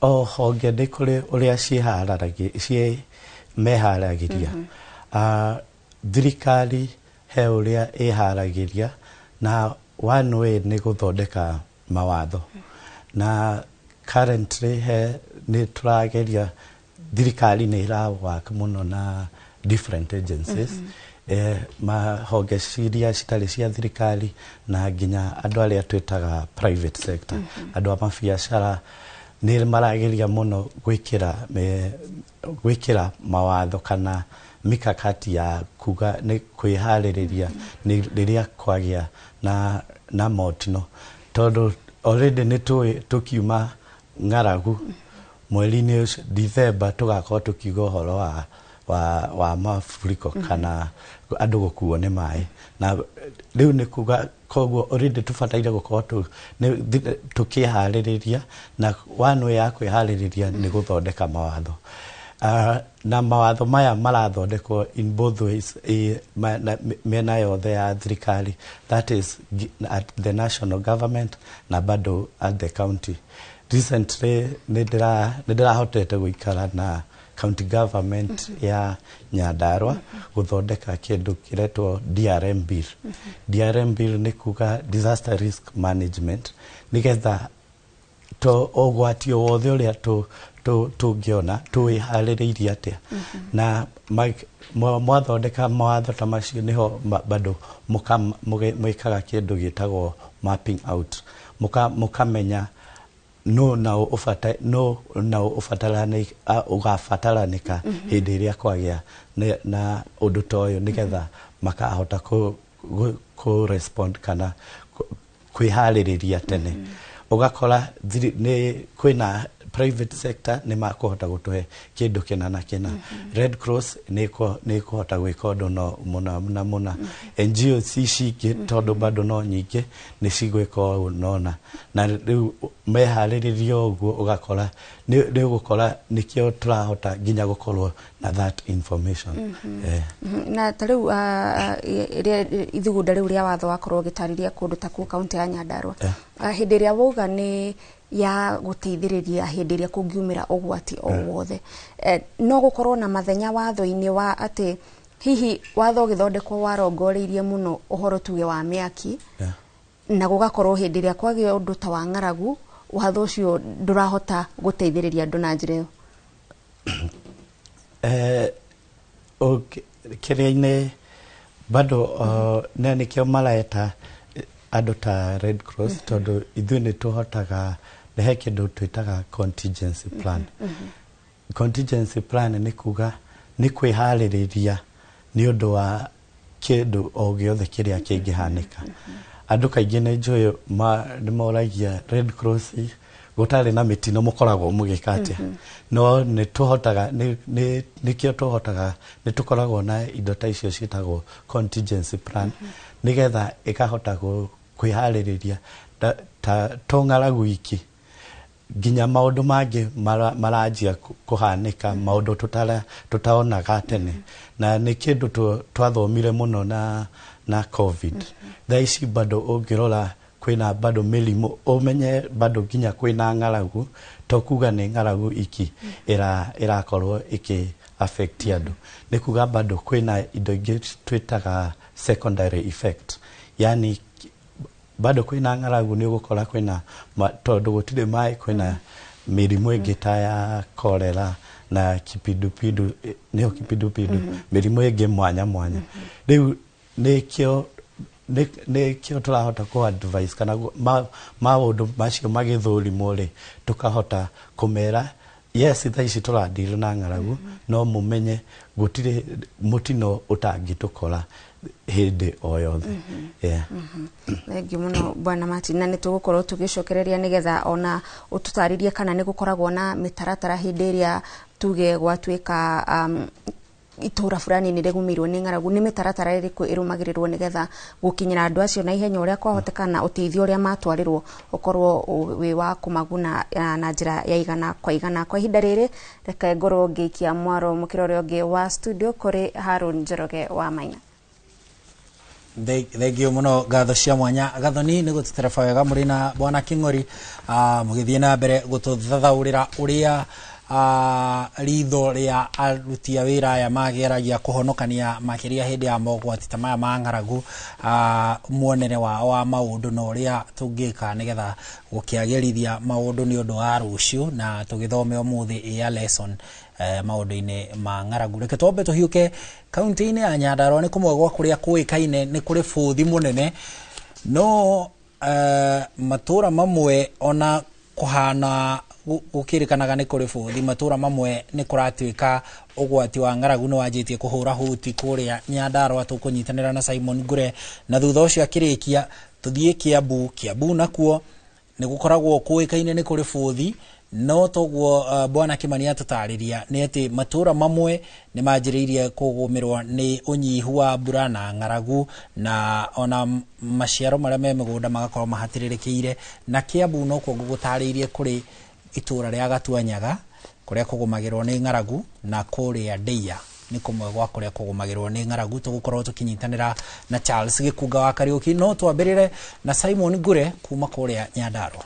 Speaker 2: Honge nĩ kũrĩ ũrĩa meharagĩria. Thirikari he ũrĩa ĩharagĩria na one way nĩ gũthondeka mawatho na currently nĩ tũrageria thirikari nĩ ĩrawaka mũno na different agencies mahonge ciria citarĩ cia thirikari na nginya andũ arĩa twĩtaga private sector andũ a mabiacara nĩ marageria mũno gwĩkĩra mawatho kana mikakati ya kuga nĩ kwĩharĩrĩria rĩrĩa kwagĩa na motino tondũ already nĩ tũkiuma ng'aragu mweri-inĩ ũcio December tũgakorwo tũkiuga ũhoro wa mafuriko kana andũ gũkuo nĩ maĩ na rĩu nĩ kuga koguo already tũbataire gũkorwo tũkĩharĩrĩria na one way ya kwĩharĩrĩria nĩ gũthondeka mawatho. Na mawatho maya marathondekwo in both ways mena yothe ya thirikari, that is at the national government na bado at the county. Recently nĩndĩrahotete gũikara na county government ya Nyandarua gũthondeka kĩndũ kĩretwo DRM bill. DRM bill nĩ kuga disaster risk management nĩgetha ũgwati o wothe ũrĩa tũngĩona twĩharĩrĩirie atĩa na mwathondeka mawatho ta macio nĩho bado mwĩkaga kĩndũ gĩtagwo mapping out mũkamenya no na ũgabataranĩka hĩndĩ ĩrĩa kwagĩa na ũndũ ta ũyũ nĩgetha makahota kũ-respond kana kwĩharĩrĩria tene. Ũgakora kwĩna private sector nĩ makũhota gũtũhe kĩndũ kĩna na kĩna. Red Cross nĩ ĩkũhota gwĩka ũndũ mũna. NGOs cingĩ tondũ bado no nyingĩ nĩ cigwĩka ũnona na rĩu meharĩrĩrio ũguo ũgakora nĩũgũkora nĩkĩo tũrahota nginya gũkorwo na that information. Na tarĩu ithugunda rĩu rĩa watho wakorwo ũgĩtarĩria kũndũ ta kũu kaunti ya Nyandarua hĩndĩ ĩrĩa wauga nĩ ya gũteithĩrĩria hĩndĩ ĩrĩa kũngiumĩra ũgwati o wothe no gũkorwo na mathenya watho-inĩ wa atĩ hihi watho ũgĩthondekwo warongoreirie mũno ũhoro tuge wa mĩaki na gũgakorwo hĩndĩ ĩrĩa kwagĩa ũndũ ta wa ng'aragu watho ũcio ndũrahota gũteithĩrĩria andũ na njĩra ĩyo.
Speaker 7: Kĩrĩa-inĩ bado na nĩkĩo mareta andũ ta Red Cross tondũ ithuĩ nĩ tũhotaga he kĩndũ twĩtaga contingency plan. Contingency plan nĩ kuga nĩ kwĩharĩrĩria nĩ ũndũ wa kĩndũ o gĩothe kĩrĩa kĩngĩhanĩka. Andũ kaingĩ nĩ njũĩ nĩ moragia Red Cross gũtarĩ na mĩtino mũkoragwo mũgĩka atĩa no nĩ tũhotaga nĩkĩo tũhotaga nĩ tũkoragwo na indo ta icio ciĩtagwo contingency plan nĩgetha ĩkahota kwĩharĩrĩria to ng'aragu iki nginya maundu mangi maranjia kuhanika maundu tutaonaga tene na ni kindu twathomire muno na covid thaa ici bado ungirora kwina bado milimu umenye bado nginya kwina ngaragu tokuga ni ngaragu iki irakorwo iki affect andu ni kuga bado kwina indo ingi twitaga secondary effect yani bado kwina ngaragu ni gukora kwina tondu gutire mai kwina mirimu ingi ta ya cholera na kipindupindu niyo kipindupindu mirimu ingi mwanya riu nikio turahota ku advice kana maundu macio magithurimo ri tukahota kumera yes thaici turadira na ngaragu no mumenye gutire mutino utangitukora hindi o yothe
Speaker 2: Thengi muno bwana Martin na nitugukorwo tugicokereria nigetha ona ututaririe kana nigukoragwo na mitaratara hindi iria tuge gwatuika itura fulani ni regumirwo ni ngaragu ni mitaratara iriku irumagirirwo nigetha gukinyira andu acio na ihenya uria kwahotekana uteithio uria matwarirwo ukorwo wi wa kumaguna na njira ya igana kwa ihinda riri reke ngorwo ngikia mwaro mukirore ungi wa studio kuri Harun Njoroge wa Maina.
Speaker 3: Thengio muno gatho cia mwanya gathoni ni gututereba wega muri na bwana King'ori mugithie na mbere gututhathaurira uria ritho ria aruti a wira aya mageragia kuhonokania makiria hindi ya mogwati ta maya ma ngaragu muonere wa maundu no ria tungika nigetha gukiagerithia maundu ni undu wa rucio na tugithome umuthi ya lesson maundu-ini ma ngaragu reke twambe tuhiuke kaunti-ini ya Nyandarua ni kumwe gwa kuria kuikaine ni kuri futhi munene no matura mamwe ona kuhana gukirikanaga ni kuri futhi matura mamwe ni kuratuika ugwati wa ngaragu no wajitie kuhura huti kuria Nyandarua tukunyitanira na Simon Ngure na thutha ucio akirikia tuthie Kiambu nakuo ni gukoragwo kuikaine ni kuri futhi no toguo bwana Kimani atutariria ni ati matura mamwe ni majiririe kugumirwa ni unyihu wa mbura na ngaragu na ona maciaro maria me migunda magakorwo mahatirirekeire na Kiambu no kuo gutaririe kuri itura ria Gatuanyaga kuria kugumagirwo ni ngaragu na kuria Ndeia ni kumwe gwa kuria kugumagirwo ni ngaragu tugukorwo tukinyitanira na Charles Gikunga wa Kariuki no twambirire na Simon Ngure kuma kuria Nyandarua.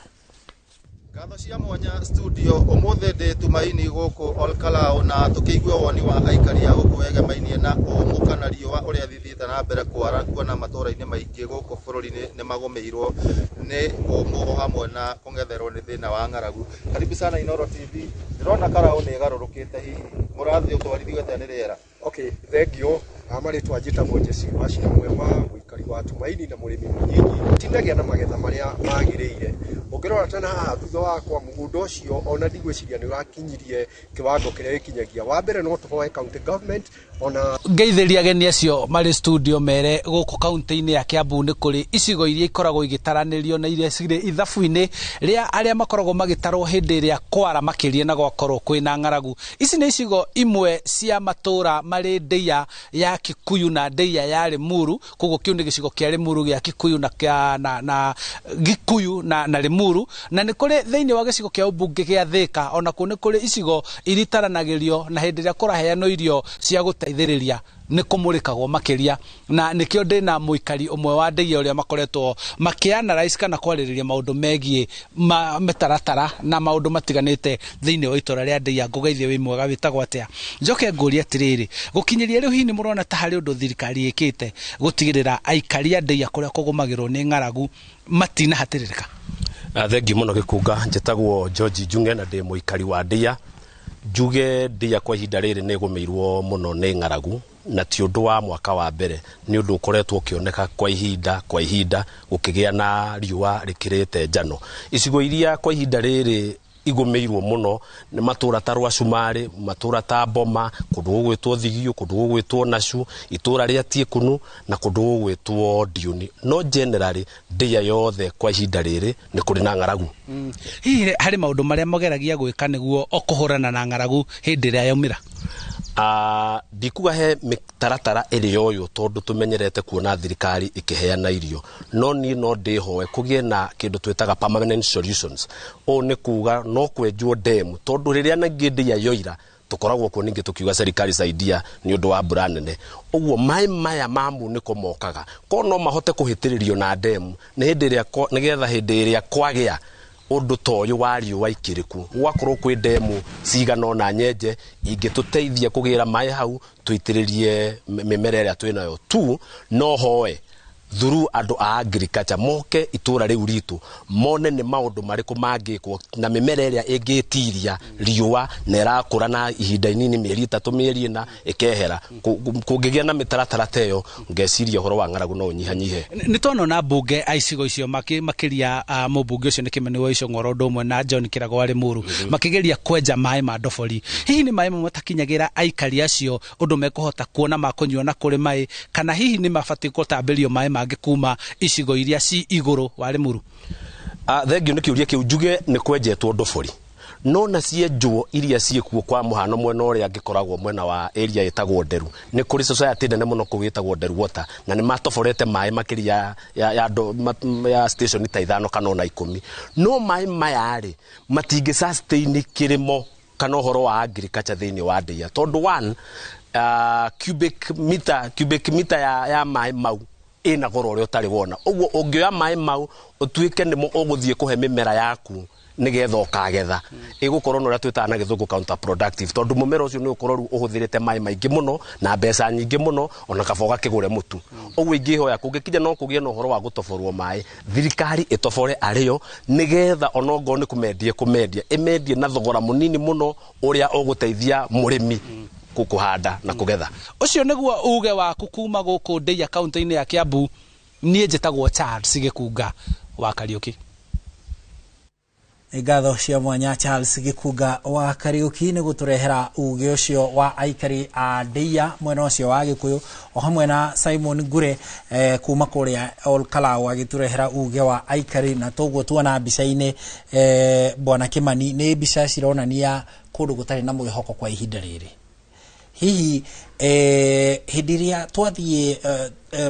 Speaker 4: Gatho cia mwanya studio umuthe ndi tumaini guku Olkalao na tukigwa woni wa aikari a guku wegemainie na umukana riua uria thithite na mbere kwara kuona matura-ini maingi guku bururi-ini ni magumirwo ni umugo hamwe na kungetherwo ni thina wa ngaragu. Karibu sana Inoro TV. Ndirona Kalao ni garurukite hihi murathi utwarithio tene riera.
Speaker 23: Okay, thengio amaritwa njita Mojesi Wachira mwema muikari wa tumaini na murimi munyingi tindagia na magetha maria magiriire ukirora tena haha thutha wakwa mugunda ucio ona ndigwiciria ni urakinyirie kiwango kiria ikinyagia wa mbere no tuhoe county government ona
Speaker 3: ngeithĩria ageni acio marĩ studio mere gũkũ kaunti-inĩ ya Kiambu nĩ kũrĩ icigo iria ikoragwo igĩtaranĩrio na iria cirĩ ithabu-inĩ rĩa arĩa makoragwo magĩtarwo hĩndĩ ĩrĩa kwara makĩria na gwakorwo kwĩna ng'aragu. Ici nĩ icigo imwe cia matũra marĩ Ndeia ya Kikuyu na Ndeia ya Limuru, koguo kĩu nĩ gĩcigo kĩa Limuru gĩa Kikuyu na Gikuyu na Limuru, na nĩ kũrĩ thĩinĩ wa gĩcigo kĩa ũmbunge gĩa Thika ona kuo nĩ kũrĩ icigo iritaranagĩrio na hĩndĩ ĩrĩa kũraheanwo irio cia gũteithĩrĩria nĩ kũmũrĩkagwo makĩria, na nĩkĩo ndĩna mũikari ũmwe wa Ndeia ũrĩa makoretwo makĩanalyze kana kwarĩrĩria maũndũ megiĩ mĩtaratara na maũndũ matiganĩte thĩinĩ wa itũra rĩa Ndeia. Ngũgeithie wĩ mwega, wĩtagwo atĩa? Njoke ngũrie atĩrĩrĩ, gũkinyĩria rĩu hihi nĩ mũrona ta harĩ ũndũ thirikari ĩkĩte gũtigĩrĩra aikari a Ndeia kũrĩa kũgũmagĩrwo nĩ ng'aragu matinahatĩrĩrĩka?
Speaker 5: Thengi mũno Gĩkunga, njĩtagwo George Njung'e na ndĩ mũikari wa Ndeia. Njuge Ndeia kwa ihinda rĩrĩ nĩ ĩgũmĩirwo mũno nĩ ng'aragu, na ti ũndũ wa mwaka wa mbere, nĩ ũndũ ũkoretwo ũkĩoneka kwa ihinda gũkĩgĩa na riũa rĩkĩrĩte njano. Icigo iria kwa ihinda rĩrĩ igũmĩirwo mũno nĩ matũra ta Rwa Cumarĩ, matũra ta Boma, kũndũ gũgwĩtwo Thigio, kũndũ gũgwĩtwo Nacu, itũra rĩa Tiĩkunu na kũndũ gũgwĩtwo Ndiuni. No generally Ndeia yothe kwa ihinda rĩrĩ nĩ kũrĩ na ng'aragu. Hihi harĩ maũndũ marĩa mũgeragia gwĩka nĩguo kũhũrana na ng'aragu hĩndĩ ĩrĩa yaumĩra? Ndikuga he mitaratara iri yoyo tondu tumenyerete kuona thirikari ikiheana irio no ni no ndihoe kugie na kindu twetaga permanent solutions o ni kuga no kwenjwo dam tondu riria na ngindi ya yoira tukoragwo ko ningi tukiuga serikali saidia ni undu wa mbura nene uguo mai maya mamu niko mokaga ko no mahote kuhitiririo na dam ni hindi ria nigetha hindi ria kwagia undu toyu wari wa ikiriku gwakorwo kwi demu cigano na nyenje ingituteithia kugira mai hau tuitiririe mimera ria twinayo tu no hoe through andu a agriculture moke itura riu ritu mone ni maundu mariku mangikwo na mimera ria ingitiria riua na irakura na ihinda inini mieri 3 mieri na ikehera kungigia na mitaratara teyo ngeciria horo wa ng'aragu no nyihanyihe
Speaker 6: ni tono na bunge aicigo icio makiria mubunge ucio ni kimeni wa icio ngoro ndomwe na John Kirago ari muru makigeria kwenja mai ma ndobori hihi ni mai matakinyagira aikari acio undu mekuhota kuona makunywa na kuri mai kana hihi ni mabati gutambirio mai magikuma icigo iria ci iguru wari muru
Speaker 5: thengio ni kiuria kiu njuge ni kwenjetwo ndobori no na cienjwo iria ciekuo kwa muhano mwena uria angikoragwo mwena wa area itagwo Nderu ni kuri society nene muno kugitagwo Nderu water na ni matoforete mai makiria ya station ta 5 kana na 10 no mai mayari matingi sustain kirimo kana horo wa agriculture thini wa Ndeia tondu 1 cubic meter ya mai mau ina goro uri utari wona uguo ungioya mai mau utuike nimo uguthie kuhe mimera yaku nigetha ukagetha igukorwo no ratwita na githungu counter productive tondu mumera ucio ni ukorwo uhuthirite mai maingi muno na mbeca nyingi muno ona kaboga kigure mutu uguo ingihoya kungikinya no kugie no horo wa gutoforwo mai thirikari itofore ariyo nigetha onongo ni kumendia imendie na thogora munini muno uria uguteithia murimi kukuhanda na kugetha
Speaker 6: ucio niguo uge wa kukuma guku Ndeia county-ini ya Kiambu nie njitagwo Charles Gikunga wa Kariuki
Speaker 3: Igatho cia mwanya Charles Gikunga wa Kariuki ni guturehera uge ucio wa aikari a Ndeia mwena ucio wa Gikuyu o hamwe na Simon Ngure kuma kuria Olkalau agiturehera uge wa aikari na toguo tuona mbica-ini bwana Kimani ni mbica cironania kundu gutari na mwihoko kwa ihinda riri hihi hindiria twathie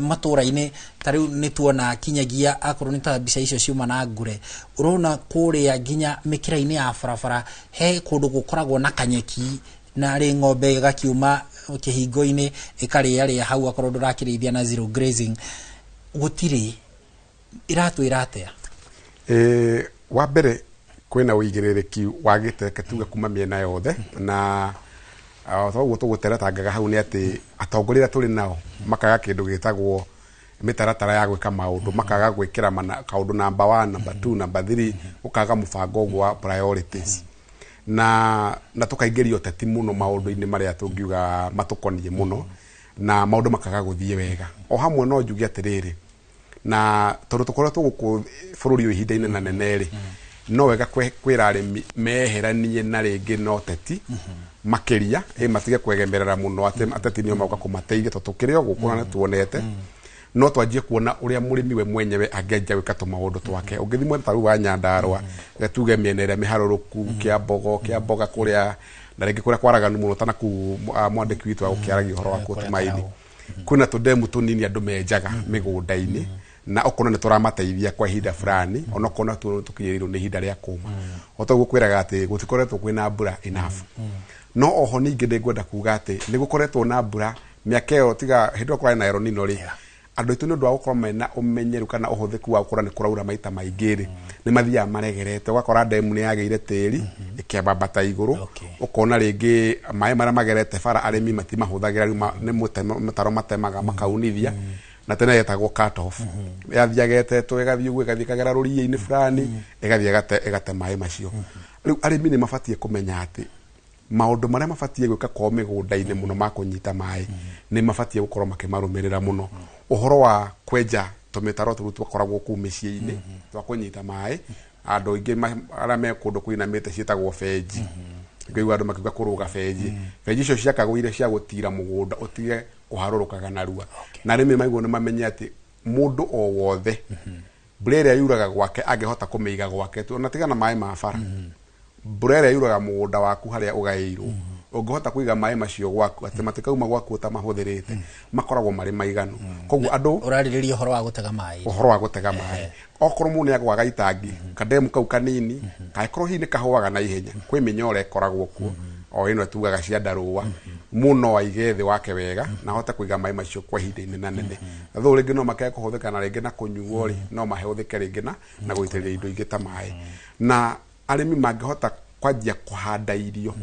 Speaker 3: matura-ini tariu ni tuona kinyagia akorwo ni ta mbica icio ciuma na Ngure urona kuria nginya mikira-ini ya barabara he kundu gukoragwo na kanyeki na ri ng'ombe gakiuma kihingo-ini ikaria hau akorwo ndurakirithia na zero grazing gutiri iratwira atia
Speaker 11: wa mbere kwina uigirereki wagiteke tuge kuma miena yothe na thoguo tuguteretangaga hau ni ati atongoria turi nao makaga kindu gitagwo mitaratara ya gwika maundu makaga gwikira kaundu number 1 number 2 number 3 ukaga mubango gwa priorities na tukaingirio teti muno maundu-ini maria tungiuga matukonie muno na maundu makaga guthie wega o hamwe no njuge atiriri na tondu tukoretwo guku bururi uyu ihinda inene na neneri no wega kwira arimi meheranie na ringi no teti makiria matige kwegemerera muno ateti nio mauka kumateithia to tukirio gukura na tuonete no twanjie kuona uria murimi we mwenyewe angenja gwika tumaundu twake ungithimwe taru wa Nyandarua gatuge miena ira miharuruku kia mboga kuria na ringi kuria kwaraganu muno tana ku mwandiki witu wa ukiaragi horo wa kutumaini kuna tudemu tunini andu menjaga migunda-ini na okona nituramateithia kwa ihinda fulani onokona tukinyirirwo ni ihinda ria kuma otoguo kwiraga ati gutikoretwo kwina mbura enough no oho ningi ndingwenda kuga ati ni gukoretwo na mbura miaka iyo tiga hindu kwa na El Nino ri andu itu ni ndu wa gukorwo mena umenyeru kana uhuthiku wa gukora ni kuraura maita maingi ri ni mathia maregerete ugakora demu ni yageire tiri ikiambata iguru ukona ringi mai mara magerete bara arimi matimahuthagira ni mutaro matemaga makaunithia na tena yetagwo cut off yathiagete to egathiugu egathikagera ruria-ini fulani egate mai macio riu arimi ni mabatie kumenya ati maundu maria mabatie gwika kwa migunda-ini muno makunyita mai ni mabatie gukorwo makimarumirira muno uhoro wa kwenja tumitaro turu twakoragwo ku micii-ini twa kunyita mai andu ingi aria me kundu kwinamite cietagwo fenji ngaiwa andu makiuga kuruga fenji icio ciakagwo iria cia gutira mugunda utige kuharurukaga narua na rimi maiguo ni mamenye ati mundu o wothe mbura iria yuraga gwake angihota kumiiga gwake tu ona tiga na mai ma bara mbura iria yuraga mugunda waku haria ugairwo ungihota kuiga mai macio gwaku ati matikauma gwaku utamahũthĩrĩte makoragwo marĩ maiganu koguo andũ
Speaker 3: urarĩrĩria ũhoro wa gũtega mai
Speaker 11: okorwo mũndũ nĩagwaga itangi kademu kau kanini kaikorwo hihi nĩkahũaga na ihenya kwĩ mĩnyore ĩkoragwo kuo o ĩno tugaga cia ndarũa mũno aige thĩ wake wega na hote kuiga mai macio kwa ihinda inene nene though rĩngĩ no makaya kũhũthĩka na rĩngĩ na kũnyuo rĩ no mahũthĩke rĩngĩ na gũitĩrĩria indo ingĩ ta mai na arĩmi mangĩhota kwanjia kũhanda irio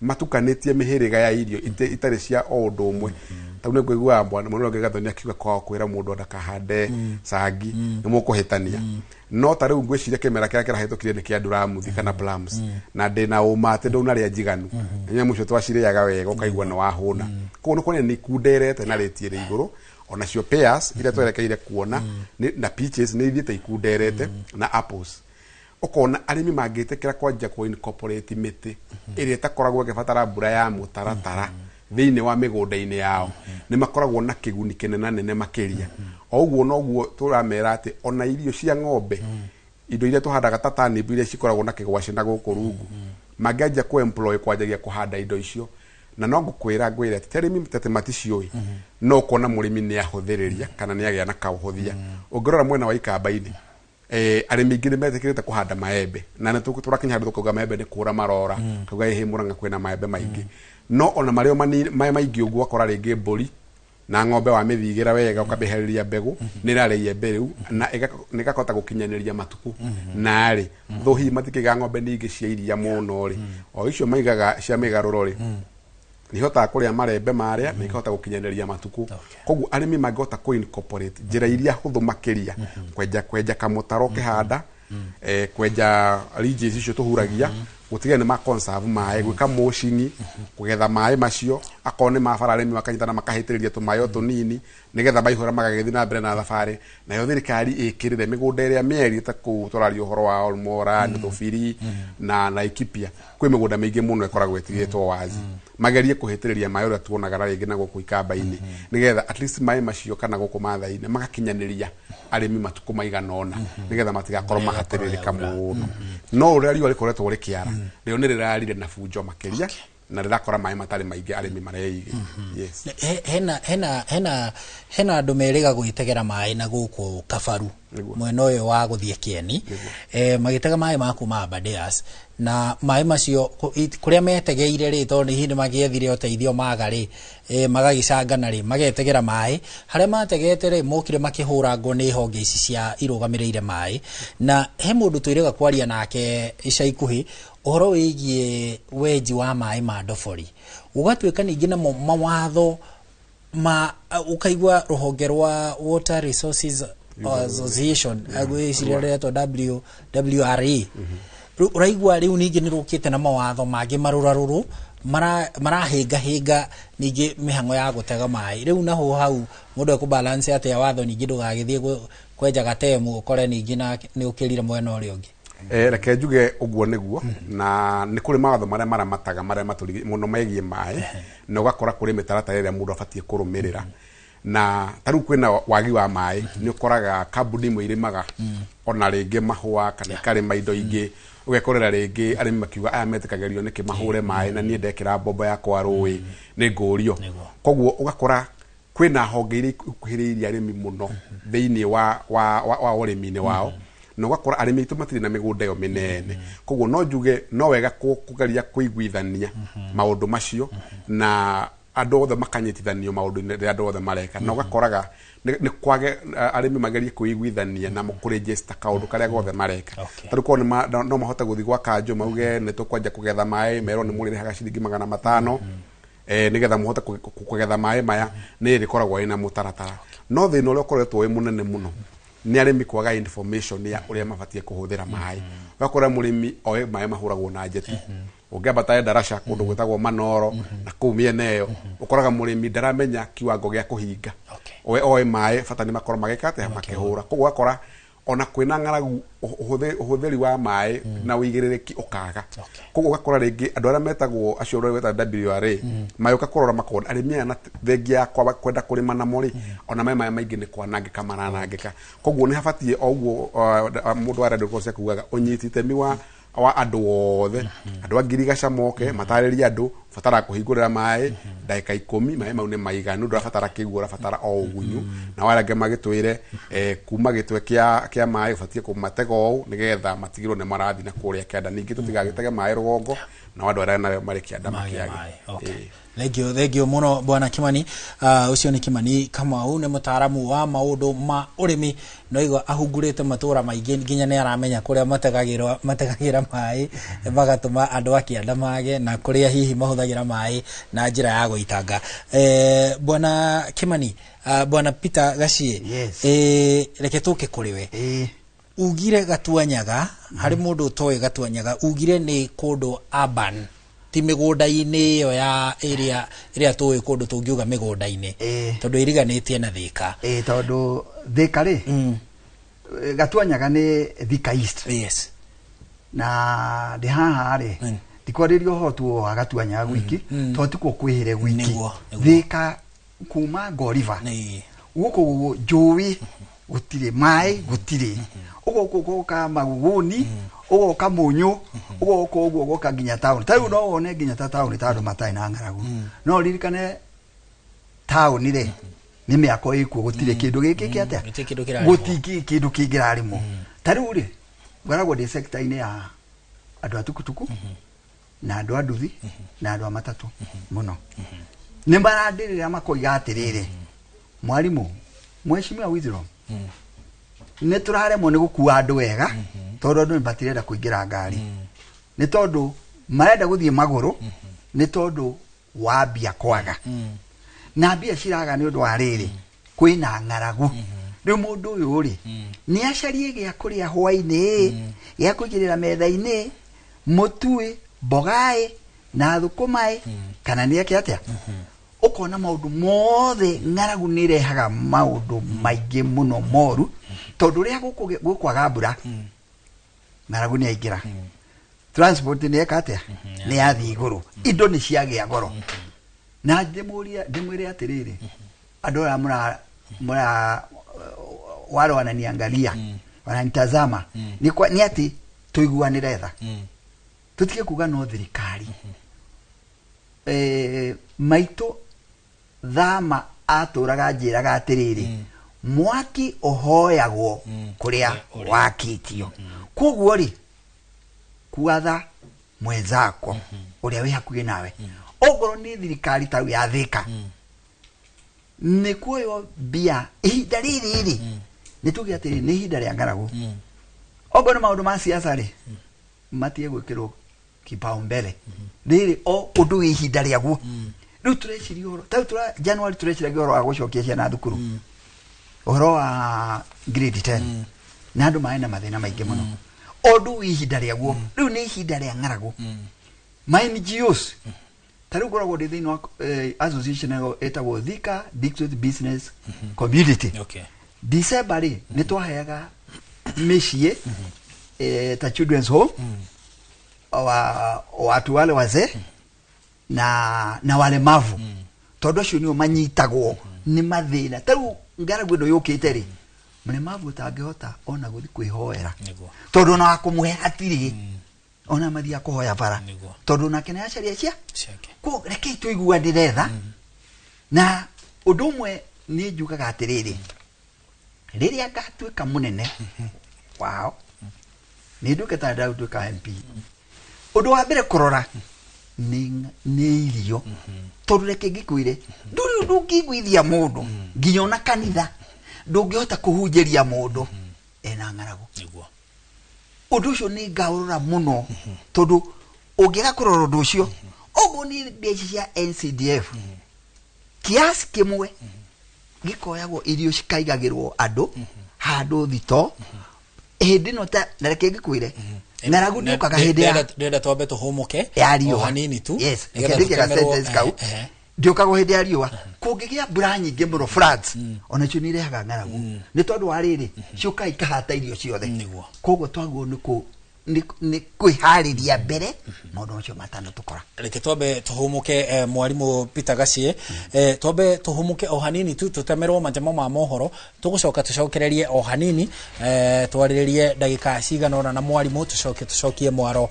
Speaker 11: matukanĩtie mĩhĩrĩga ya irio itarĩ cia o ũndũ ũmwe tau nĩ ngũiguaga mũno ngĩgathoni akiuga kwao kwĩra mũndũ ndakahande cangi nĩ mũkũhĩtania no ta rĩu ngwĩciria kĩmera kĩrĩa kĩrahĩtũkire nĩ kĩa nduramuthi kana plums na ndĩna ũma atĩ ndũnarĩa njiganu nyamũ icio twacirĩaga wega ũkaigua nĩ wahũna koguo nĩ kuonania nĩ ikunderete na rĩtie rĩ igũrũ onacio pears iria twerekeire kuona na peaches nĩ ithiĩte ikunderete na apples ukona arĩmi mangĩtĩkĩra kwanjia ku incorporate mĩtĩ ĩrĩa ĩtakoragwo ĩgĩbatara mbura ya mũtaratara thĩinĩ wa mĩgũnda-inĩ yao nĩ makoragwo na kĩguni kĩnene nene makĩria o ũguo noguo tũramera atĩ ona irio cia ng'ombe indo iria tũhandaga ta turnip iria cikoragwo na kĩgwacĩ na gũkũ rungu mangĩanjia ku employ kwanjagia kũhanda indo icio na no ngũkwĩra ngwĩre atĩ arĩmi tete maticiũĩ no kuona mũrĩmi nĩ ahũthĩrĩria kana nĩ agĩa na kaũhũthia ũngĩrora mwena wa ikamba-inĩ arĩmi aingĩ nĩmetĩkĩrĩte kũhanda maembe na nĩ tũrakinya handũ tũkauga maembe nĩ kũra marora tuga ĩhĩ Mũrang'a kwĩna maembe maingĩ no ona marĩo maingĩ ũguo akora rĩngĩ mbũri na ng'ombe wa mĩthigĩra wega ũkamĩherĩria mbegũ nĩ ĩrarĩa iembe rĩu na ĩgakota gũkinyanĩria matukũ na rĩ though hihi matikĩiga ng'ombe nyingĩ cia iria mũno rĩ o icio maigaga cia mĩgarũro rĩ nihotaga kũrĩa marembe marĩa na ikahota gũkinyanĩria matukũ koguo arĩmi mangĩhota ku incorporate njĩra iria hũthũ makĩria kwenja kamũtaro kĩhanda kwenja ridges icio tũhuragia gũtigĩrĩra nĩ ma conserve maĩ gwĩka mulching kũgetha maĩ macio akorwo nĩ mabara arĩmi makanyitana makahĩtĩrĩria tũmaĩ o tũnini nĩgetha maihũra magagĩthiĩ na mbere na thabarĩ nayo thirikari ĩkĩrĩre mĩgũnda ĩrĩa mĩeri ta kũu tũraria ũhoro wa Olmora Thũbiri na Laikipia kwĩ mĩgũnda mĩingĩ mũno ĩkoragwo ĩtigĩtwo wazi magerie kũhĩtĩrĩria maĩ ũrĩa tuonaga rĩngĩ na gũkũ ikamba-inĩ nĩgetha at least maĩ macio kana gũkũ mathai-inĩ magakinyanĩria arĩmi matukũ maigana ũna nĩgetha matigakorwo mahatĩrĩrĩka mũno no ũrĩa riũa rĩkoretwo rĩkĩara rĩo nĩ rĩrarire na bunjo makĩria na rĩrakora maĩ matarĩ maingĩ arĩmi mareigĩ yes
Speaker 3: hena andũ meriga gwĩtegera maĩ na gũkũ Kabaru mwena ũyũ wa gũthiĩ Kieni magĩtega maĩ ma kuma Aberdares na maĩ macio kũrĩa metegeire rĩ tondũ hindi magĩethire ũteithio maga rĩ magagĩcangana rĩ magetegera maĩ harĩa mategete rĩ mokire makĩhũra ngo nĩ honge ici cia irũgamĩrĩire maĩ na he mũndũ twĩrĩga kwaria nake ica ikuhĩ ũhoro wĩgiĩ wenji wa maĩ ma ndobori ũgatuĩka ningĩ na mawatho ma ukaigua rũhonge rwa Water Resources Association agwĩciria WRA uraigua rĩu ningĩ nĩ rũkĩte na mawatho mangĩ marũrarũrũ marahĩngahĩnga ningĩ mĩhang'o ya gũtega maĩ rĩu naho hau mũndũ ekũbalance atĩa watho ningĩ ndũgagĩthiĩ kwenja gatemu ũkore ningĩ nĩ ũkĩrire mwena ũrĩa ũngĩ
Speaker 11: reke njuge ũguo nĩguo na nĩ kũrĩ mawatho marĩa maramataga marĩa matũrigi mũno megiĩ maĩ na ũgakora kũrĩ mĩtaratara ĩrĩa mũndũ abatiĩ kũrũmĩrĩra na tarĩu kwĩna wagi wa maĩ nĩ ũkoraga kambuni imwe irĩmaga ona rĩngĩ mahũa kana ikarĩma indo ingĩ ũgekorera rĩngĩ arĩmi makiuga aya metĩkagĩrio nĩkĩ mahũre maĩ na niĩ ndekĩra mbombo yakwa rũĩ nĩ ngũrio koguo ũgakora kwĩna honge iria ikuhĩrĩirie arĩmi mũno thĩinĩ wa ũrĩmi-inĩ wao na ũgakora arĩmi aitũ matirĩ na mĩgũnda ĩyo mĩnene koguo no njuge no wega kũgeria kũiguithania maũndũ macio na andũ othe makanyitithanio maũndũ-inĩ rĩrĩa andũ othe mareka na ũgakoraga nĩ kwage arĩmi magerie kũiguithania na kũregister kaũndũ karĩa gothe mareka tarĩu korwo no mahote gũthiĩ gwa kanjũ mauge nĩ tũkwanja kũgetha maĩ merwo nĩ mũrĩrĩhaga ciringi 500 nĩgetha mũhote kũgetha maĩ maya nĩ rĩkoragwo ĩna mũtaratara no thĩna ũrĩa ũkoretwo wĩ mũnene mũno nĩ arĩmi kwaga information ya ũrĩa mabatiĩ kũhũthĩra maĩ ũgakora mũrĩmi oĩ maĩ mahũragwo na njeti ũngĩambata Darasha kũndũ gwĩtagwo Manoro na kũu mĩena ĩyo ũkoraga mũrĩmi ndaramenya kiwango gĩa kũhinga oĩ maĩ bata nĩ makorwo magĩkate makĩhũra koguo ũgakora ona kwĩna ng'aragu ũhũthĩri wa maĩ na ũigĩrĩrĩki ũkaga koguo ũgakora rĩngĩ andũ arĩa metagwo acio ũrĩa wetagwo WRA mayoka kũrora makona arĩmi aya na thengia yakwa kwenda kũrĩma namo rĩ ona maĩ maya maingĩ nĩ kwanangĩka maranangĩka koguo nĩ habatiĩ o ũguo mũndũ wa radio kugaga ũnyiti itemi wa andũ othe andũ a ngirigaca moke matarĩrie andũ fatara kuhingurira mai ndagika 10 mai mau ni maiganu ndurabatara kiguo urabatara o ugunyu na wala ngema gitwire kuma gitwe kia mai ubatie kumatega o nigetha matigirwo ni marathi na kuria kianda ningi tutigagitege mai rugongo na wandu ara na mari kianda makiage.
Speaker 3: Thegio muno bwana Kimani. Ucio ni Kimani Kamau, ni mutaaramu wa maundu ma urimi no igwa ahungurite matura maingi nginya ni aramenya kuria matagagira mai bagatuma andu akianda mage na kuria hihi mahuthagira mai na njira ya guitanga. Bwana Kimani, bwana Peter Gacie, reke tuke kuri we. Ugire Gatuanyaga, hari mundu toy Gatuanyaga, ugire ni kundu urban ti migunda-ini yo ya area tuwe kundu tungiuga migunda-ini tondu iriganitie na Thika
Speaker 8: tondu Thika ri Gatuanyaga ni Thika East.
Speaker 3: Yes.
Speaker 8: Na ndi haha ri ndikwaririo hotu wa Gatuanyaga gwiki to tiko kwihire gwiki Thika kuma Goriva guko Jowi gutire mai gutire ugo ka maguguni ugo ka munyu ugo ka ginya town tayo no one ginya town tado matai na ngaragu no ririkane town ire ni miako ikuo gutire kindu giki kiatia gutiki kindu kingirari mo tari uri gwaragwo de sector ine ya andu atukutuku na andu anduthi na andu amatatu muno ni mbarandirira makoiga atirire mwarimu mweshimia Withiro ne turaremo ni gukua andu wega tondu andu batirenda kuingira ngari ni tondu marenda guthie maguru ni tondu wa bia kwaga na bia ciraga ni undu wa riri kwina ngaragu ri mundu uyu ri ni acarie gia kuria hwaini ya kugirira metha-ini mutui bogai na thukumai kana ni akia ukona maundu mothe ngaragu ni rehaga maundu maingi muno moru tondu ria gukwaga mbura ngaragu ni aingira transport ni ekatia ni yathi iguru indo ni ciagia goro na ndimwire atiriri andu aya mura wale wananiangalia wananitazama ni ati tuiguanire tha tutike kuga no thirikari maito thama aturaga njiraga atiriri mwaki ohoyagwo kuria wakitio koguo ri kuatha mwenzako uria wi hakugi nawe ogoro ni thirikari ta ya Thika ni kuoyo bia ihinda riri ni tugi atiriri ni ihinda ria ngaragu ogoro maundu ma siasa ri matie gwikirwo kipaumbele riri o undu ihinda riaguo riu tureciria horo tau tura January tureciria horo wa gucokia ciana thukuru horo wa grade 10 na andu maena mathina maingi muno undu ihinda riaguo riu ni ihinda ria ngaragu my NGOs tariu koragwo ndi thiini wa association etagwo Thika District Business Community. December ri ni twaheaga mishie ta children's home watu wale wazee na wale mavu tondu cio nio manyitagwo ni mathina tariu ngaragu ndo yukite ri mune mavu tangihota ona guthi kwihoera tondu na akumuhe hatiri ona mathia kuhoya bara tondu na kene acaria cia ko reke tuigua ndiretha na undu umwe ni njugaga atiriri riria ngatuika munene wao ni nduke ta ndatuika MP undu wa mbere kurora ni irio tondu reke ngikwire nduri undu ngiguithia mundu nginya ona kanitha ndungihota kuhunjiria mundu ena ngaragu undu ucio ni ngaurura muno tondu ungiga kurora undu ucio ogo ni mbeca cia NCDF kiasi kimwe gikoyagwo irio cikaigagirwo andu handu thito hindi no ta reke ngikwire ngaragu ni ukaga hindi ya
Speaker 3: ndenda twambe tuhomoke
Speaker 8: o
Speaker 3: hanini tu
Speaker 8: yes ngiga sentence kau ndiokago hindi ya riua kungigia mbura nyingi muno floods ona cio ni rehaga ngaragu ni tondu wa riri ciuka ikahata irio ciothe koguo twaguo ni ni kwihariria mbere maundu macio matano tukora
Speaker 3: reke twambe tuhumuke mwarimu Peter Gacie twambe tuhumuke o hanini tu tutemerwo majamo ma mohoro tugucoka tucokererie o hanini twariririe ndagika cigana na mwarimu tucokie mwaro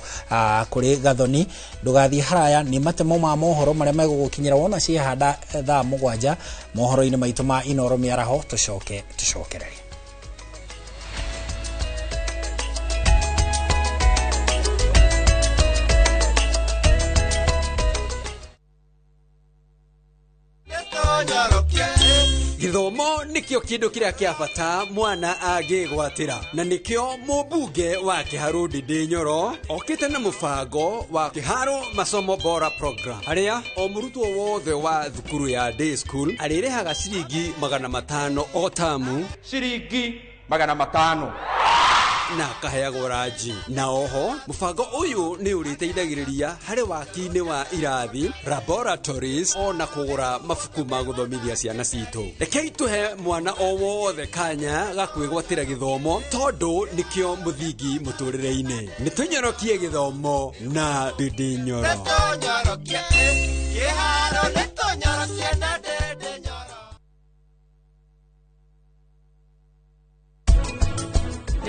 Speaker 3: kuri Gathoni ndugathie haraya ni matemo ma mohoro maria megugukinyira wona cie handa thaa 7 mohoro-ini maitu ma Inoro Miaraho tucokererie.
Speaker 9: Githomo nikio kindu kiria kia bata mwana agigwatira na nikio mubunge wa Kiharu Ndindi Nyoro okite na mubango wa Kiharu masomo bora program haria o murutwo wothe wa thukuru ya day school arirehaga ciringi 500 o tamu ciringi 500 na kaheagwo ranji na oho mubango uyu ni uriteithagiriria hari waki-ini wa irathi laboratories ona kugura mabuku ma guthomithia ciana citu rekei tuhe mwana o wothe kanya gakwigwatira githomo tondu nikio muthingi muturire-ini nitunyorokie githomo na Ndindi Nyoro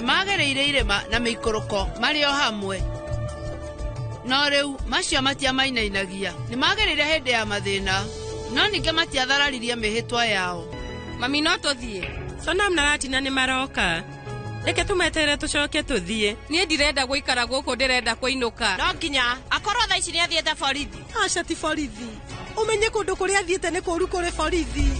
Speaker 10: magereire irema na mikoroko mario hamwe no riu macio matia mainainagia ni magereire hende ya mathina no ninge matiathararirie mihitwa yao
Speaker 13: mami no tuthie sona mnaratina ni maroka reke tumetere tucoke tuthie nie ndirenda guikara guku ndirenda kuinuka
Speaker 10: no nginya akorwo tha ici ni athiete borithi
Speaker 13: aca ti borithi umenye kundu kuria athiete ni kuru kuri borithi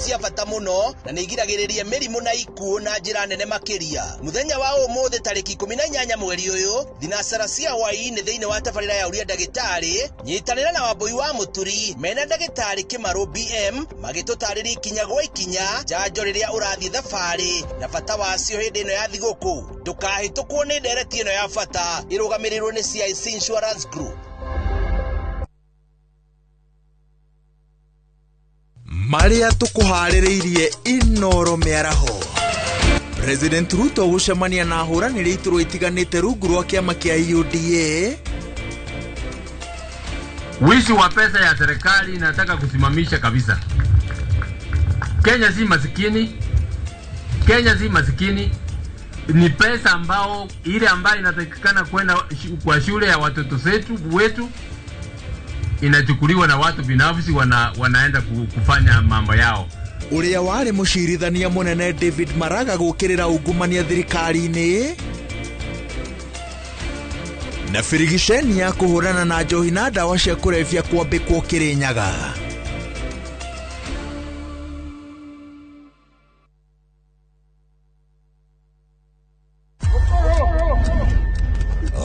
Speaker 22: cia bata muno na nigiragiriria mirimu na ikuo na njira nene makiria muthenya wa umuthi tariki 18 mweri uyu thinacara cia hwaini thiini wa tabarira ya uria ndagitari nyitanira na Wambui wa Muturi mena ndagitari Kimaru BM magitutariria ikinya gwa ikinya njanjo riria urathie thabari na bata wacio hindi ino ya thiguku ndukahitukwo ni ndereti ino ya bata irugamirirwo ni CIC Insurance Group.
Speaker 24: Maria tukuhaririirie Inoro Miaraho. President Ruto gucemania na ahuraniri iturwo itiganite rungu rwa kiama kia UDA.
Speaker 25: Wizi wa pesa ya serikali nataka kusimamisha kabisa. Kenya si masikini. Kenya si masikini. Ni pesa ambao ile ambayo inatakikana kwenda kwa shule ya watoto wetu inachukuliwa na watu binafsi wanaenda kufanya mambo yao.
Speaker 24: Uria wari mucirithania munene David Maraga gukirira ungumania thirikari-ini na firigisheni ya kuhurana na njohi na dawa cia kurevya kwambikwo Kirinyaga.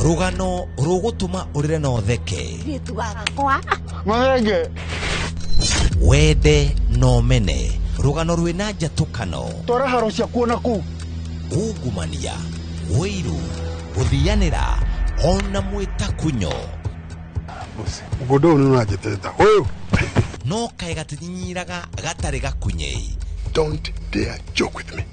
Speaker 1: Rugano rugutuma urire no theke wende no mene rugano rwina njatukano
Speaker 23: tora haro cia kuona ku
Speaker 1: ungumania wiru uthianira ona mwitakunyo
Speaker 23: mugodo ni najeteta oyo
Speaker 1: no kae gatinyiraga gatari gakunye.
Speaker 23: Don't dare joke with me.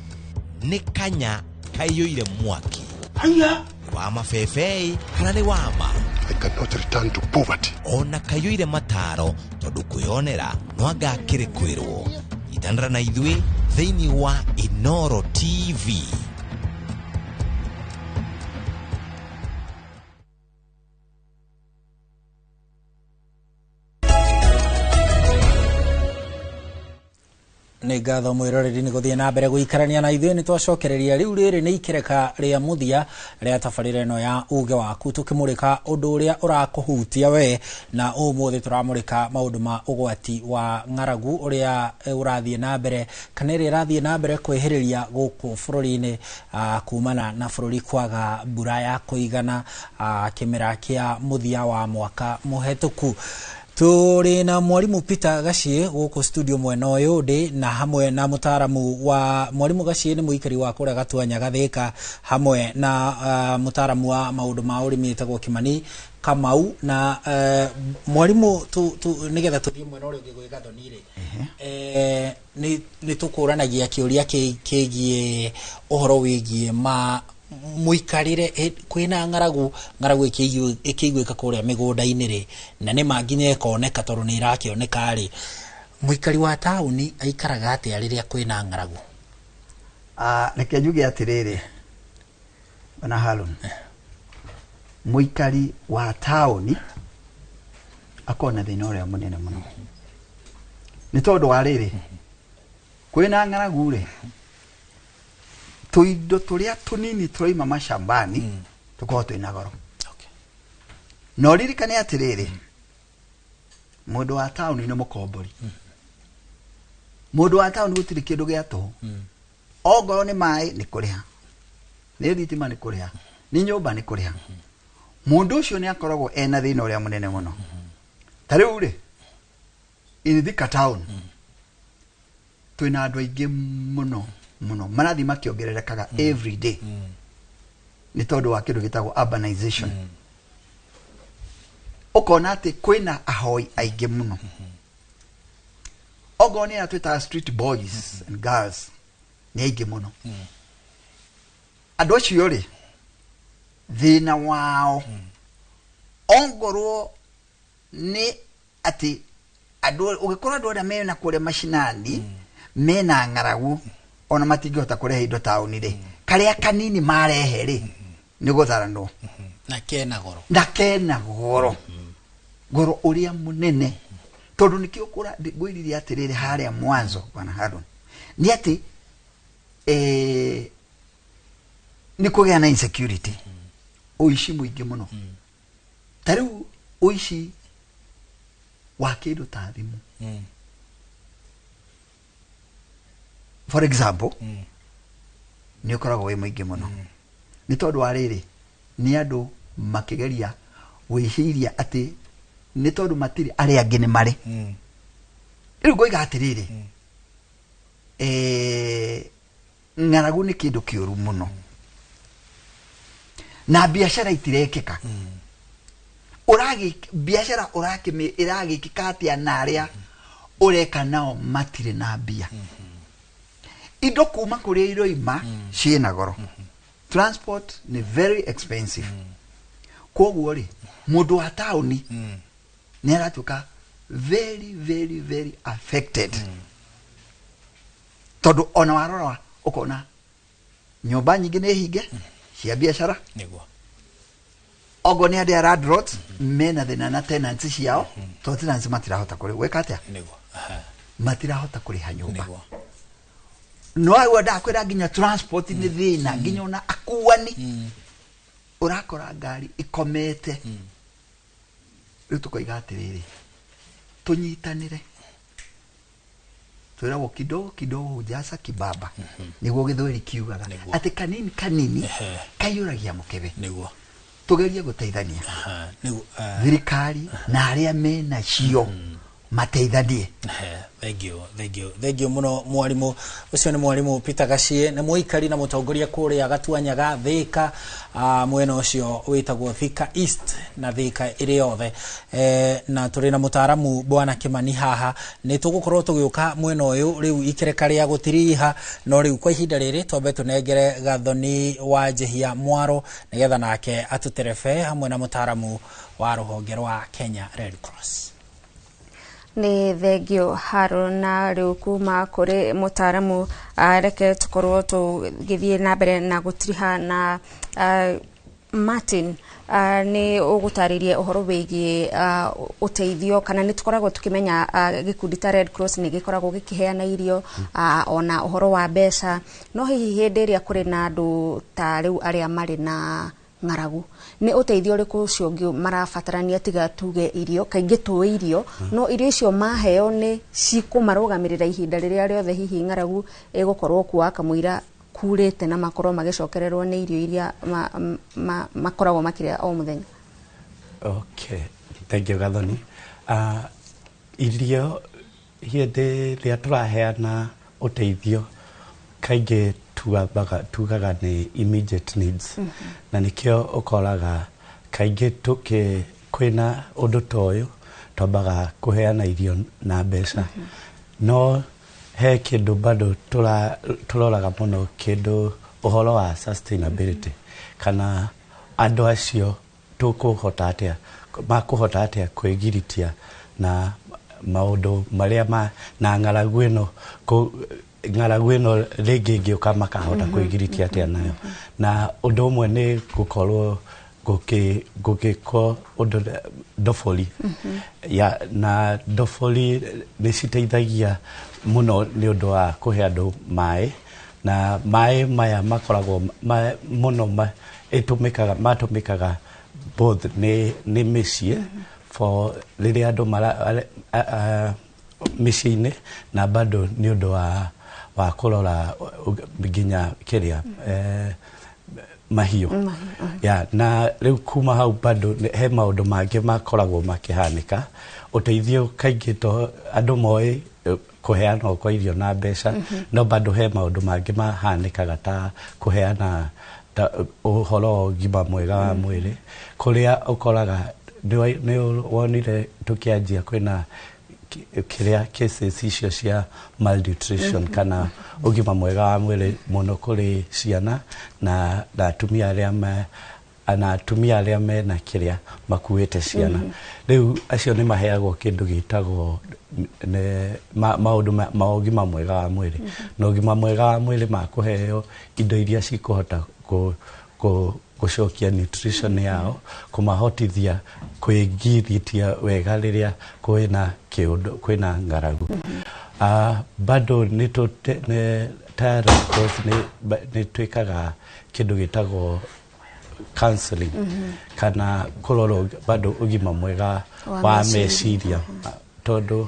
Speaker 1: Ni kanya kayoire mwaki
Speaker 23: haya
Speaker 1: wa mafefei kana ni wama.
Speaker 23: I cannot return to poverty.
Speaker 1: Ona kayoire mataro tondu kwionera nwanga kiri kwirwo itandra na ithwe thiini wa Inoro TV.
Speaker 3: Nĩ ngatho mwiroreri ni guthie na mbere guikarania na ithuĩ nitwacokereria riu riri ni ikereka ria muthia ria tabarĩra ĩno ya uge waku tukimurika undu uria urakuhutia we na umuthi turamurika maundu ma ugwati wa ng'aragu uria urathie na mbere kana ĩrĩa ĩrathie na mbere kwehĩrĩria gũkũ bũrũri-inĩ kumana na bũrũri kwaga mbura ya kũigana kĩmera kĩa muthia wa mwaka mũhetũku. turi na mwalimu Peter Gacie guku studio mwena uyu ndi na hamwe na mutaramu wa mwalimu Gacie ni muikari wa kuria Gatuanya Gathika hamwe na mutaramu wa maundu ma urimi etagwo Kimani Kamau na mwalimu nigetha tuthie mwena uria ungi Gathoni ri ni tukuranagia kiuria kigie uhoro wigie muikarire kwina ngaragu ikiguika kuria migunda-ini ri na ni manginya ikoneka toru ni irakioneka ri muikari wa tauni aikaraga atia riria kwina ngaragu
Speaker 8: reke njuge atiriri bana Harun muikari wa tauni akona thina uria munene muno ni tondu wa riri kwina ngaragu ri tuindo turia tunini turaima mashambani tukorwo twina goro no ririkane atiriri mundu wa tauni ni mukombori mundu wa tauni gutiri kindu gia tu ogoro ni mai ni kuriha ni thitima ni kuriha ni nyumba ni kuriha mundu ucio ni akoragwo ena thina uria munene muno tariu ri in Thika town twina andu aingi muno marathi makiongererekaga every day ni tondu wa kindu gitagwo urbanization ukona ati kwina ahoi aingi muno ogoni atwita street boys and girls ni aingi muno andu acio ri thina wao ongorwo ni ati andu ugikora andu aria mena kuria mashinani mena ngaragu ona matingihota kureha indo tauni ri karia kanini marehe ri ni gutharano
Speaker 3: na kena goro goro uria munene tondu nikio kura gwiriria atiriri haria mwanzo bwana Harun ni ati ni kugia na insecurity uishi muingi muno tariu uishi wa kindu ta thimu for example ni ukoragwo wi muingi muno ni tondu wa riri ni andu makigeria wihiria ati ni tondu matiri ari angi ni mari riu ngoiga atiriri ngaragu ni kindu kiuru muno na biashara itirekeka biashara iragikika atia na aria ureka nao matire na mbia indo kuma kuria iroima ciina goro transport ni very expensive koguo ri mundu wa tauni ni aratuka very affected tondu ona warora ukona nyumba nyingi ni hinge cia biashara niguo ogo ni adia rad roads mena thina na tenants ciao to tenants matirahota kuri weka atia niguo matirahota kuri hanyumba no ayo ndakwira nginya transport ni thina nginya ona akuani urakora ngari ikomete riu tukoiga atiriri tunyitanire twirawo kidogo jasa kibaba niguo githweri kiugaga ati kanini kayuragia mukebe niguo tugerie guteithania thirikari na aria mena cio mateithanie thank you muno mwalimu ucio ni mwalimu Peter Gacie na muikari na mutongoria kuria Gatuanya Gathika mwena ucio witagwo Thika East na Thika iri yothe na turi na mutaramu bwana Kimani haha ni tugukorwo tugiuka mwena uyu riu ikireka ria gutiriha no riu kwa ihinda riri twambe tunengere Gathoni wa Jehia Mwaro nigetha nake atuterebe hamwe na mutaramu wa ruhonge rwa Kenya Red Cross.
Speaker 2: Ni thegio Harun na riu kuma kuri mutaramu reke tukorwo tugithie na mbere na gutiriha na Martin ni ugutaririe uhoro wigie uteithio kana ni tukoragwo tukimenya gikundi ta Red Cross ni gikoragwo gikiheana irio ona uhoro wa mbeca no hihi hindi iria kuri na andu ta riu aria mari na ngaragu ni uteithio riku ciongi marabatarania tiga tuge irio kaingi tu irio no irio icio maheo ni cikumarugamirira ihinda riria riothe hihi ngaragu igukorwo kuwa kamwira kurete na makorwo magicokererwo ni irio iria makoragwo makiria o muthenya.
Speaker 7: Okay, thank you Gathoni. irio hĩndĩ rĩa tũraheana ũteithio kaingĩ tugaga nĩ immediate needs na nĩkĩo ũkoraga kaingĩ kwĩna ũndũ ta ũyũ twambaga kũheana irio na mbeca no he kĩndũ bado tũroraga mũno kĩndũ ũhoro wa sustainability kana andũ acio makũhota atĩa kwĩgiritia na maũndũ marĩa na ng'aragu ĩno rĩngĩ ĩngĩũka makahota kwĩgiritia atĩa nayo na ũndũ ũmwe nĩ gũkorwo gũgĩkwo ũndũ ndobori na ndobori nĩ citeithagia mũno nĩ ũndũ wa kũhe andũ maĩ na maĩ maya makoragwo mũno matũmĩkaga both nĩ mĩciĩ for rĩrĩa andũ mĩciĩ-inĩ na bado nĩ ũndũ wa kũrora nginya kĩrĩa mahiũ na rĩu kuma hau bado he maũndũ mangĩ makoragwo makĩhanĩka ũteithio kaingĩ andũ moĩ kũheana kwa irio na mbeca no bado he maũndũ mangĩ mahanĩkaga ta kũheana ũhoro wa ũgima mwega wa mwĩrĩ kũrĩa ũkoraga nĩ wonire tũkĩanjia kwĩna kĩrĩa cases icio cia malnutrition kana ũgima mwega wa mwĩrĩ mũno kũrĩ ciana na atumia arĩa mena kĩrĩa makuĩte ciana rĩu acio nĩ maheagwo kĩndũ gĩtagwo maũndũ ma ũgima mwega wa mwĩrĩ na ũgima mwega wa mwĩrĩ makũheo indo iria cikũhota gũcokia nutrition yao kũmahotithia kwĩgiritia wega rĩrĩa kwĩna ng'aragu bado nĩ twĩkaga kĩndũ gĩtagwo counseling kana kũrorwo bado ũgima mwega wa meciria tondũ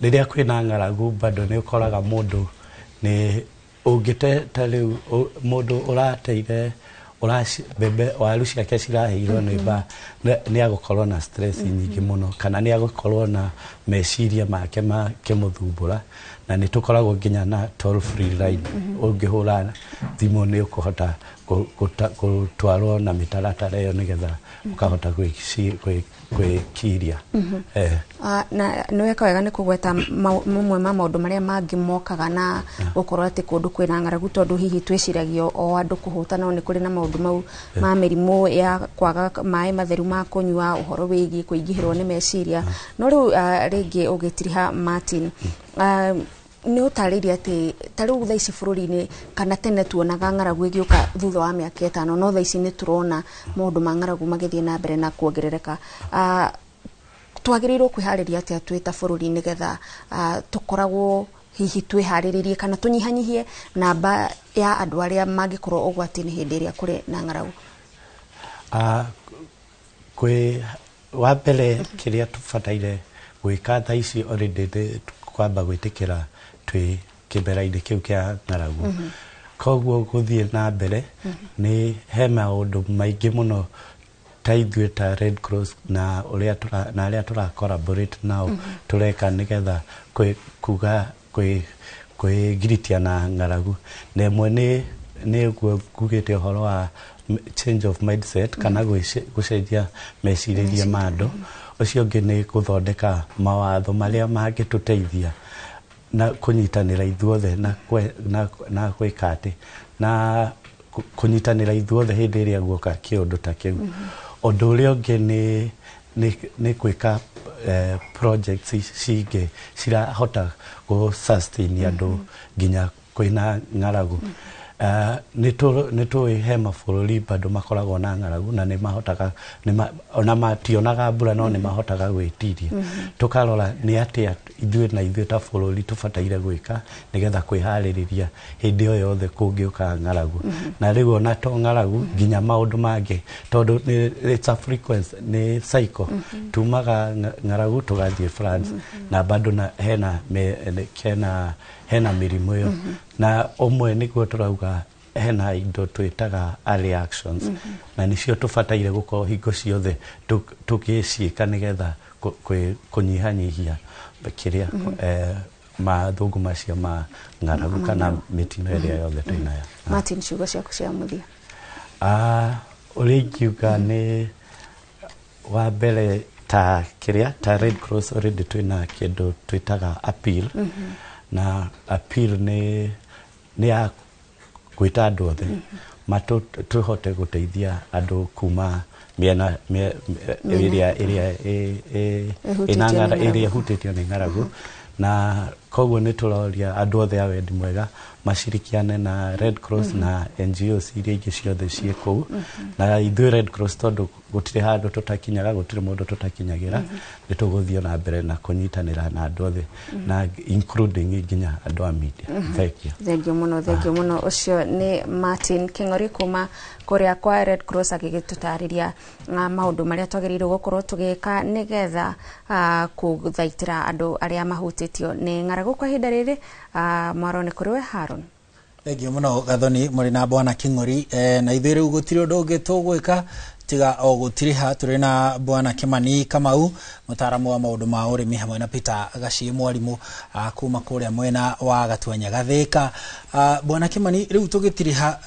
Speaker 7: rĩrĩa kwĩna ng'aragu bado nĩ ũkoraga mũndũ nĩ ũngĩte ta rĩu mũndũ ũrateire mbembe waru ciake ciraheirwo nĩ mbaa nĩ agũkorwo na stress nyingĩ mũno kana nĩ agũkorwo na meciria make makĩmũthumbũra na nĩ tũkoragwo nginya na toll free line ũngĩhũra thimũ nĩ ũkũhota gũtwarwo na mĩtaratara ĩyo nĩgetha ũkahota gwĩkiria
Speaker 2: na nĩ weka wega nĩ kũgweta mamwe ma maũndũ marĩa mangĩ mokaga na gũkorwo atĩ kũndũ kwĩna ng'aragu tondũ hihi twĩciragio o andũ kũhũta no nĩ kũrĩ na maũndũ mau ma mĩrimũ ya kwaga maĩ matheru ma kũnyua ũhoro wĩgiĩ kũingĩhĩrwo nĩ meciria no rĩu rĩngĩ ũgĩtiriha Martin nĩ ũtarĩirie atĩ ta rĩu thaa ici bũrũri-inĩ kana tene tuonaga ng'aragu ĩgĩũka thutha wa mĩaka 5 no thaa ici nĩ tũrona maũndũ ma ng'aragu magĩthiĩ na mbere na kuongerereka twagĩrĩirwo kwĩharĩria atĩa twĩ ta bũrũri nĩgetha tũkoragwo hihi twĩharĩrĩrie kana tũnyihanyihie namba ya andũ arĩa mangĩkorwo ũgwati-inĩ hĩndĩ ĩrĩa kũrĩ na ng'aragu
Speaker 7: wa mbere kĩrĩa tũbataire gwĩka thaa ici already kwamba gwĩtĩkĩra twĩ kĩmera-inĩ kĩu kĩa ng'aragu koguo gũthiĩ na mbere nĩ he maũndũ maingĩ mũno ta ithuĩ ta Red Cross na arĩa tũra collaborate nao tũreka nĩgetha kwĩgiritia na ng'aragu na ĩmwe nĩ gugĩte ũhoro wa change of mindset kana gũcenjia mecirĩrie ma andũ ũcio ũngĩ nĩ gũthondeka mawatho marĩa mangĩtũteithia na kũnyitanĩra ithuothe na gwĩka atĩ na kũnyitanĩra ithuothe hĩndĩ ĩrĩa guoka kĩũndũ ta kĩu ũndũ ũrĩa ũngĩ nĩ gwĩka projects cingĩ cirahota sustain andũ nginya kwĩna ng'aragu nĩ tũĩ he mabũrũri bado makoragwo na ng'aragu na nĩ mahotaga ona mationaga mbura no nĩ mahotaga gwĩtiria tũkarora nĩ atĩa ithuĩ ta bũrũri tũbataire gwĩka nĩgetha kwĩharĩrĩria hĩndĩ o yothe kũngĩũka ng'aragu na rĩu ona to ng'aragu nginya maũndũ mangĩ tondũ it's a frequency nĩ cycle tumaga ng'aragu tũgathiĩ France na bado hena mĩrimũ ĩyo na ũmwe nĩguo tũrauga hena indo twitaga early actions na nicio tubataire gukorwo hingo ciothe tukiciika nigetha kunyihanyihia kiria mathungu macio ma ng'aragu kana mitino ĩrĩa yothe twĩnayo.
Speaker 2: Martin, ciugo ciaku cia mũthia.
Speaker 7: Ũrĩa ingiuga nĩ wa mbere ta Red Cross already twĩna kĩndũ twĩtaga appeal na appeal nĩ ya gwĩta andũ othe tũhote gũteithia andũ kuma mĩena ĩrĩa ĩhutĩtio nĩ ng'aragu na koguo nĩ tũroria andũ othe a wendi mwega mashirikiane na Red Cross na NGOs iria ingĩ ciothe ciĩ kũu na ithuĩ Red Cross tondũ gũtirĩ handũ tũtakinyaga gũtirĩ mũndũ tũtakinyagĩra nĩ tũgũthiĩ na mbere na kũnyitanĩra na andũ othe na including nginya andũ a media. Thank you.
Speaker 2: Thank you mũno. Ũcio nĩ Martin King'ori kuma kũrĩa kwa Red Cross agĩgĩtũtarĩria maũndũ marĩa twagĩrĩirwo gũkorwo tũgĩka nĩgetha kũthaitĩra andũ arĩa mahutĩtio nĩ ng'aragu kwa ihinda rĩrĩ. Mwarone kũrĩ we Haron.
Speaker 3: Thank you mũno Gathoni, mũrĩ na Bwana King'ori na ithuĩ rĩu gũtirĩ ũndũ ũngĩ tũgwĩka tiga o gũtiriha. Tũrĩ na Bwana Kimani Kamau, mũtaaramu wa maũndũ ma ũrĩmi, hamwe na Peter Gaciĩ, mwarimũ kuma kũrĩa mwena wa Gatuanya Gathĩka. Bwana Kimani, rĩu tũgĩtiriha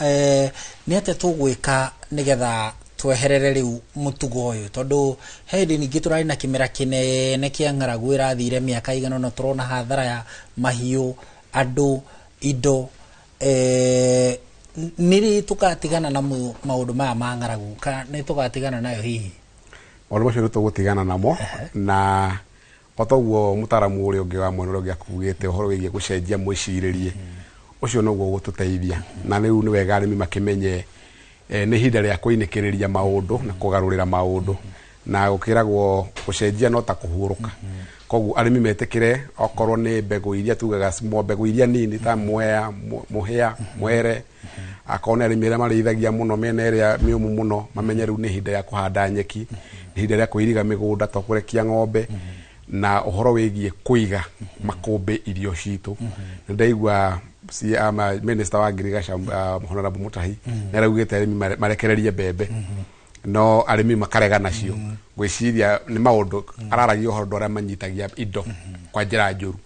Speaker 3: nĩ atĩa tũgwĩka nĩgetha tweherere rĩu mũtugo ũyũ, tondũ hĩndĩ ningĩ tũrarĩ na kĩmera kĩnene kĩa ng'aragu ĩrathire mĩaka igana ũna, tũrona hathara ya mahiũ, andũ, indo. Nĩrĩ tũgatigana na maũndũ maya ma ng'aragu kana nĩ tũgatigana nayo hihi?
Speaker 11: Maũndũ macio nĩ tũgũtigana namo na otoguo mũtaaramu ũrĩa ũngĩ wa mwena ũrĩa ũngĩ akugĩte ũhoro wĩgiĩ gũcenjia mwĩcirĩrie, ũcio noguo gũtũteithia. Na rĩu nĩ wega arĩmi makĩmenye nĩ ihinda rĩa kũinĩkĩrĩria maũndũ na kũgarũrĩra maũndũ na gũkĩragwo gũcenjia no ta kũhurũka. Koguo arĩmi metĩkĩre okorwo nĩ mbegũ iria tugaga mbegũ iria nini ta mwea, mũhĩa, mwere, akorwo nĩ arĩmi arĩa marĩithagia mũno mĩena ĩrĩa mĩũmũ mũno mamenye rĩu nĩ ihinda rĩa kũhanda nyeki, nĩ ihinda rĩa kũiriga mĩgũnda to kũrekia ng'ombe na ũhoro wĩgiĩ kũiga makũmbĩ irio citũ. Nĩ ndaigua Minister wa Ngirigaca Honorable Mutahi nĩ araugĩte arĩmi marekererie mbembe no arĩmi makarega nacio. Gwĩciria nĩ maũndũ araragia ũhoro ũrĩa manyitagia indo kwa njĩra njũru,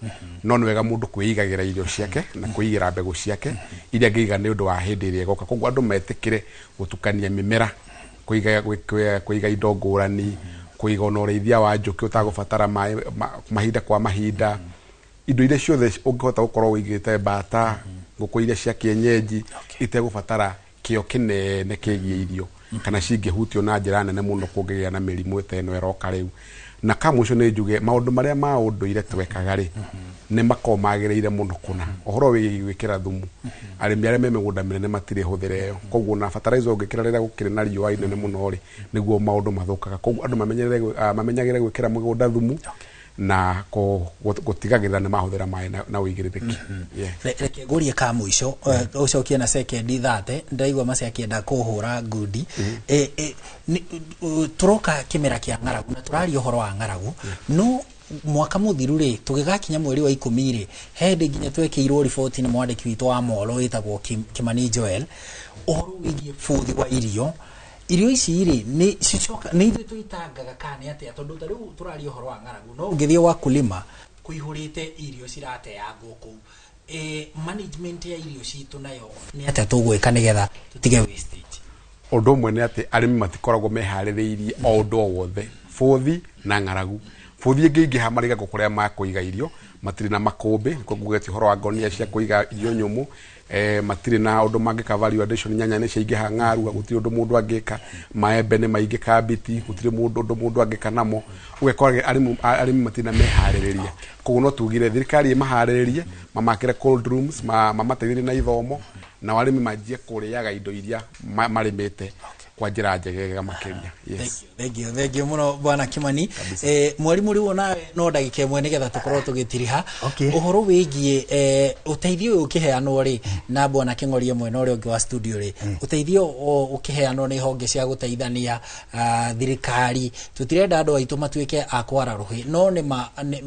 Speaker 11: no nĩ wega mũndũ kwĩigagĩra irio ciake na kwĩigĩra mbegũ ciake iria angĩiga nĩ ũndũ wa hĩndĩ ĩrĩa ĩgoka. Koguo andũ metĩkĩre gũtukania mĩmera, kũiga indo ngũrani, kũiga ona ũrĩithia wa njũkĩ ũtagũbatara mahinda kwa mahinda, indo iria ciothe ũngĩhota gũkorwo ũigĩte mbata, ngũkũ iria cia kienyeji itegũbatara kĩo kĩnene kĩgiĩ irio kana cingĩhutio na njĩra nene mũno kũngĩgĩa na mĩrimũ ta ĩno ĩroka rĩu. Na kamũico nĩ njuge maũndũ marĩa ma ũndũire twekaga rĩ nĩ makoragwo magĩrĩire mũno kũna. Ũhoro wĩgiĩ gwĩkĩra thumu, arĩmi arĩa me mĩgũnda mĩnene matirĩ hũthĩra ĩyo, koguo na fertilizer ũngĩkĩra rĩrĩa gũkĩrĩ na riũa inene mũno rĩ nĩguo maũndũ mathũkaga. Koguo andũ mamenyagĩre gwĩkĩra mũgũnda thumu na gũtigagĩrĩra nĩ mahũthĩra maĩ na ũigĩrĩrĩki.
Speaker 3: Reke ngũrie ka mũico ũcokie na sekendi 30, ndaigua Macia akĩenda kũhũra ngundi. Tũroka kĩmera kĩa ng'aragu na tũraria ũhoro wa ng'aragu, no mwaka mũthiru rĩ tũgĩgakinya mweri wa 10 rĩ hĩndĩ nginya twekĩirwo riboti na mwandĩki witũ wa Molo wĩtagwo Kimani Joel ũhoro wĩgiĩ bũthi wa irio ici rĩ nĩ ithuĩ tũitangaga kana atĩa, tondũ ta rĩu tũraria ũhoro wa ng'aragu no ũngĩthiĩ wa kulima kũihũrĩte irio cirateangwo kũu. Management ya irio citũ nayo nĩ atĩa tũgwĩka nĩgetha tũtige wastage?
Speaker 11: Ũndũ ũmwe nĩ atĩ arĩmi matikoragwo meharĩrĩirie o ũndũ o wothe, bũthi na ng'aragu. Bũthi ĩngĩingĩha marigagwo kũrĩa makũiga irio, matirĩ na makũmbĩ, koguo geti ũhoro wa ngonia cia kũiga irio nyũmũ, matirĩ na ũndũ mangĩka value addition, nyanya nĩ ciaingĩha ng'aru, gũtirĩ ũndũ mũndũ angĩka, maembe nĩ maingĩka mbiti, gũtirĩ ũndũ mũndũ angĩka namo. Ũgekora arĩmi matirĩ na meharĩrĩria. Koguo no tugire thirikari ĩmaharĩrĩrie, mamakĩre cold rooms, mamateithĩrĩrie na ithomo na arĩmi manjie kũrĩaga indo iria marĩmĩte kwa njĩra njegega makĩria. Yes.
Speaker 3: Thank you mũno Bwana Kimani. Mwarimũ rĩu nawe no ndagĩka ĩmwe nĩgetha tũkorwo tũgĩtiriha ũhoro wĩgiĩ ũteithio ũyũ ũkĩheanwo rĩ na Bwana King'ori mwena ũrĩa ũngĩ wa studio rĩ, ũteithio ũkĩheanwo nĩ honge cia gũteithania thirikari. Tũtirenda andũ aitũ matuĩke a kwara rũhĩ, no nĩ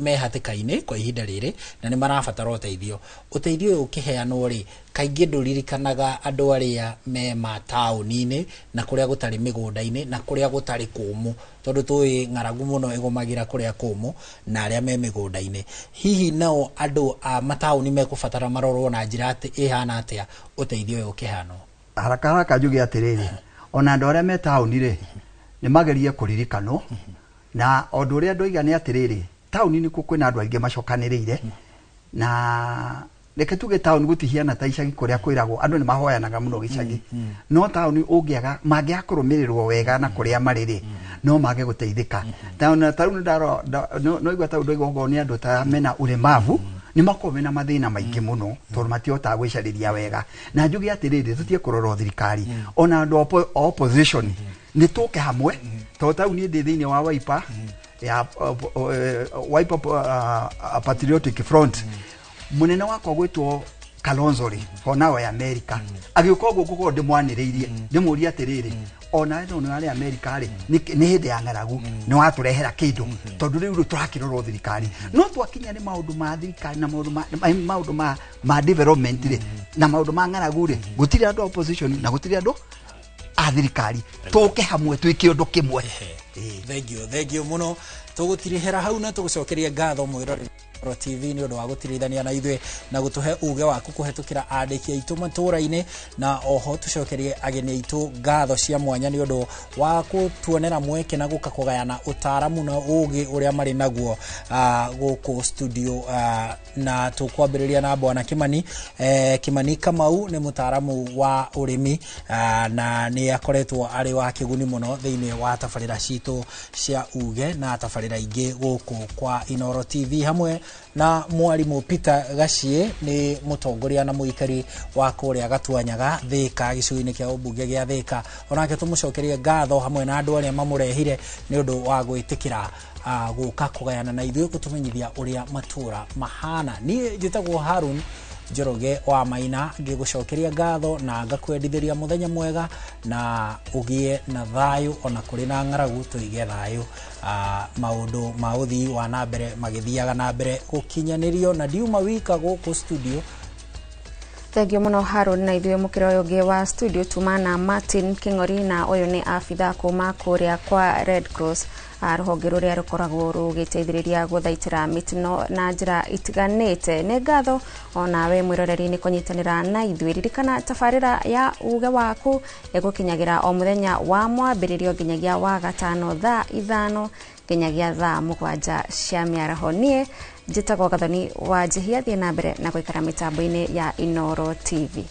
Speaker 3: mehatĩka-inĩ kwa ihinda rĩrĩ na nĩ marabatara ũteithio. Ũteithio ũyũ ũkĩheanwo rĩ kaingĩ ndũririkanaga andũ arĩa me mataũni-inĩ na kũrĩa gũtarĩ mĩgũnda-inĩ na kũrĩa gũtarĩ kũmũ, tondũ tũĩ ng'aragu mũno ĩgũmagĩra kũrĩa kũmũ na arĩa me mĩgũnda-inĩ. Hihi nao andũ a mataũni mekũbatara marorwo na njĩra atĩ ĩhana atĩa ũteithio ũyũ ũkĩhanwo?
Speaker 8: Haraka njuge atĩrĩrĩ, ona andũ arĩa me taũni-rĩ nĩ magerie kũririkanwo, na ũndũ ũrĩa andũ aiga nĩ atĩrĩrĩ, taũni-inĩ kwĩna andũ aingĩ macokanĩrĩire, na reke tuge taũni gũtihiana ta icagi kũrĩa kwĩragwo andũ nĩ mahoyanaga mũno gĩcagi, no taũni ũngĩaga mangĩaga kũrũmĩrĩrwo wega na kũrĩa marĩ no mage gũteithĩka. Taũni no igua taũni ndoiga nĩ andũ ta mena ũremavu nĩ makorwo mena mathĩna maingĩ mũno tondũ matihotaga gwĩcarĩria wega. Na njuge atĩrĩrĩ, tũtige kũrora thirikari, ona andũ opposition nĩ tũke hamwe, tondũ taũni ndĩ thĩinĩ wa Wiper ya Wiper Patriotic Front, munene wakwa gwitwo Kalonzo for now ya America agĩuka ũguo ngũkorwo ndĩmwanĩrĩirie ndĩmũria atĩrĩrĩ, ona eno nĩ arĩ America rĩ nĩ hĩndĩ ya ng'aragu nĩ watũrehera kĩndũ, tondũ rĩu tũrakĩrorwo thirikari, no twakinya nĩ maũndũ ma thirikari na maũndũ ma development rĩ na maũndũ ma ng'aragu rĩ, gũtirĩ andũ opposition na gũtirĩ andũ a thirikari, tũke hamwe twĩke ũndũ kĩmwe.
Speaker 3: Thengio mũno, tũgũtirihera hau na tũgũcokeria ngatho mwĩroreri TV nĩ ũndũ wa gũtirithania na ithuĩ na gũtũhe uge waku kũhetũkĩra andĩki aitũ matũra-inĩ, na oho tũcokerie ageni aitũ ngatho cia mwanya nĩ ũndũ wa gũtuonera mweke na gũka kũgayana ũtaaramu na ũgĩ ũrĩa marĩ naguo gũkũ studio. Na tũkwambĩrĩria na Bwana Kimani Kamau nĩ mũtaaramu wa ũrĩmi na nĩ akoretwo arĩ wa kĩguni mũno thĩinĩ wa tabarĩra citũ cia uge na tabarĩra ingĩ gũkũ kwa Inooro TV, hamwe na mwarimũ Peter Gacie nĩ mũtongoria na mũikari wa kũrĩa Gatuanyaga Thika gĩcigo-inĩ kĩa ũmbunge gĩa Thika. Onake tũmũcokerie ngatho hamwe na andũ arĩa mamũrehire nĩ ũndũ wa gwĩtĩkĩra gũka kũgayana na ithuĩ gũtũmenyithia ũrĩa matũra mahana. Niĩ njĩtagwo Harun Njoroge wa Maina, ngĩgũcokeria ngatho na ngakwendithĩria mũthenya mwega na ũgĩe na thayũ, ona kũrĩ na ng'aragu tũige thayũ. Maũndũ ma ũthii wa na mbere magĩthiaga na mbere gũkinyanĩrio na ndiuma wika gũkũ studio.
Speaker 2: Thengio mũno Harun, na ithuĩ mũkĩra ũyũ ũngĩ wa studio tumana Martin King'ori, na ũyũ nĩ abitha kuma kũrĩa kwa Red Cross, rũhonge rũrĩa rũkoragwo rũgĩteithĩrĩria gũthaitĩra mĩtino na njĩra itiganĩte. Nĩ ngatho ona we mwĩroreri nĩ kũnyitanĩra na ithuĩ. Ririkana tabarĩra ya uge waku ĩgũkinyagĩra o mũthenya wa mwambĩrĩrio nginyagia wa gatano thaa 5 nginyagia thaa 7 cia mĩaraho. Niĩ njĩtagwo Gathoni wa Njihia, thiĩ na mbere na gũikara mĩtambo-inĩ ya Inooro TV.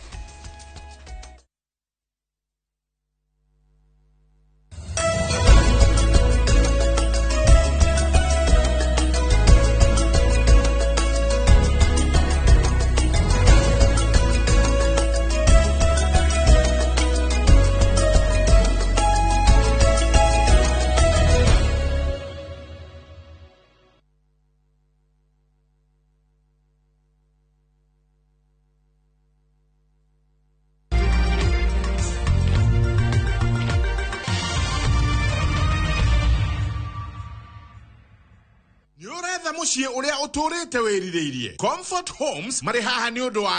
Speaker 12: Muciĩ ũrĩa ũtũrĩte wĩrirĩirie. Comfort Homes marĩ haha nĩ ũndũ wa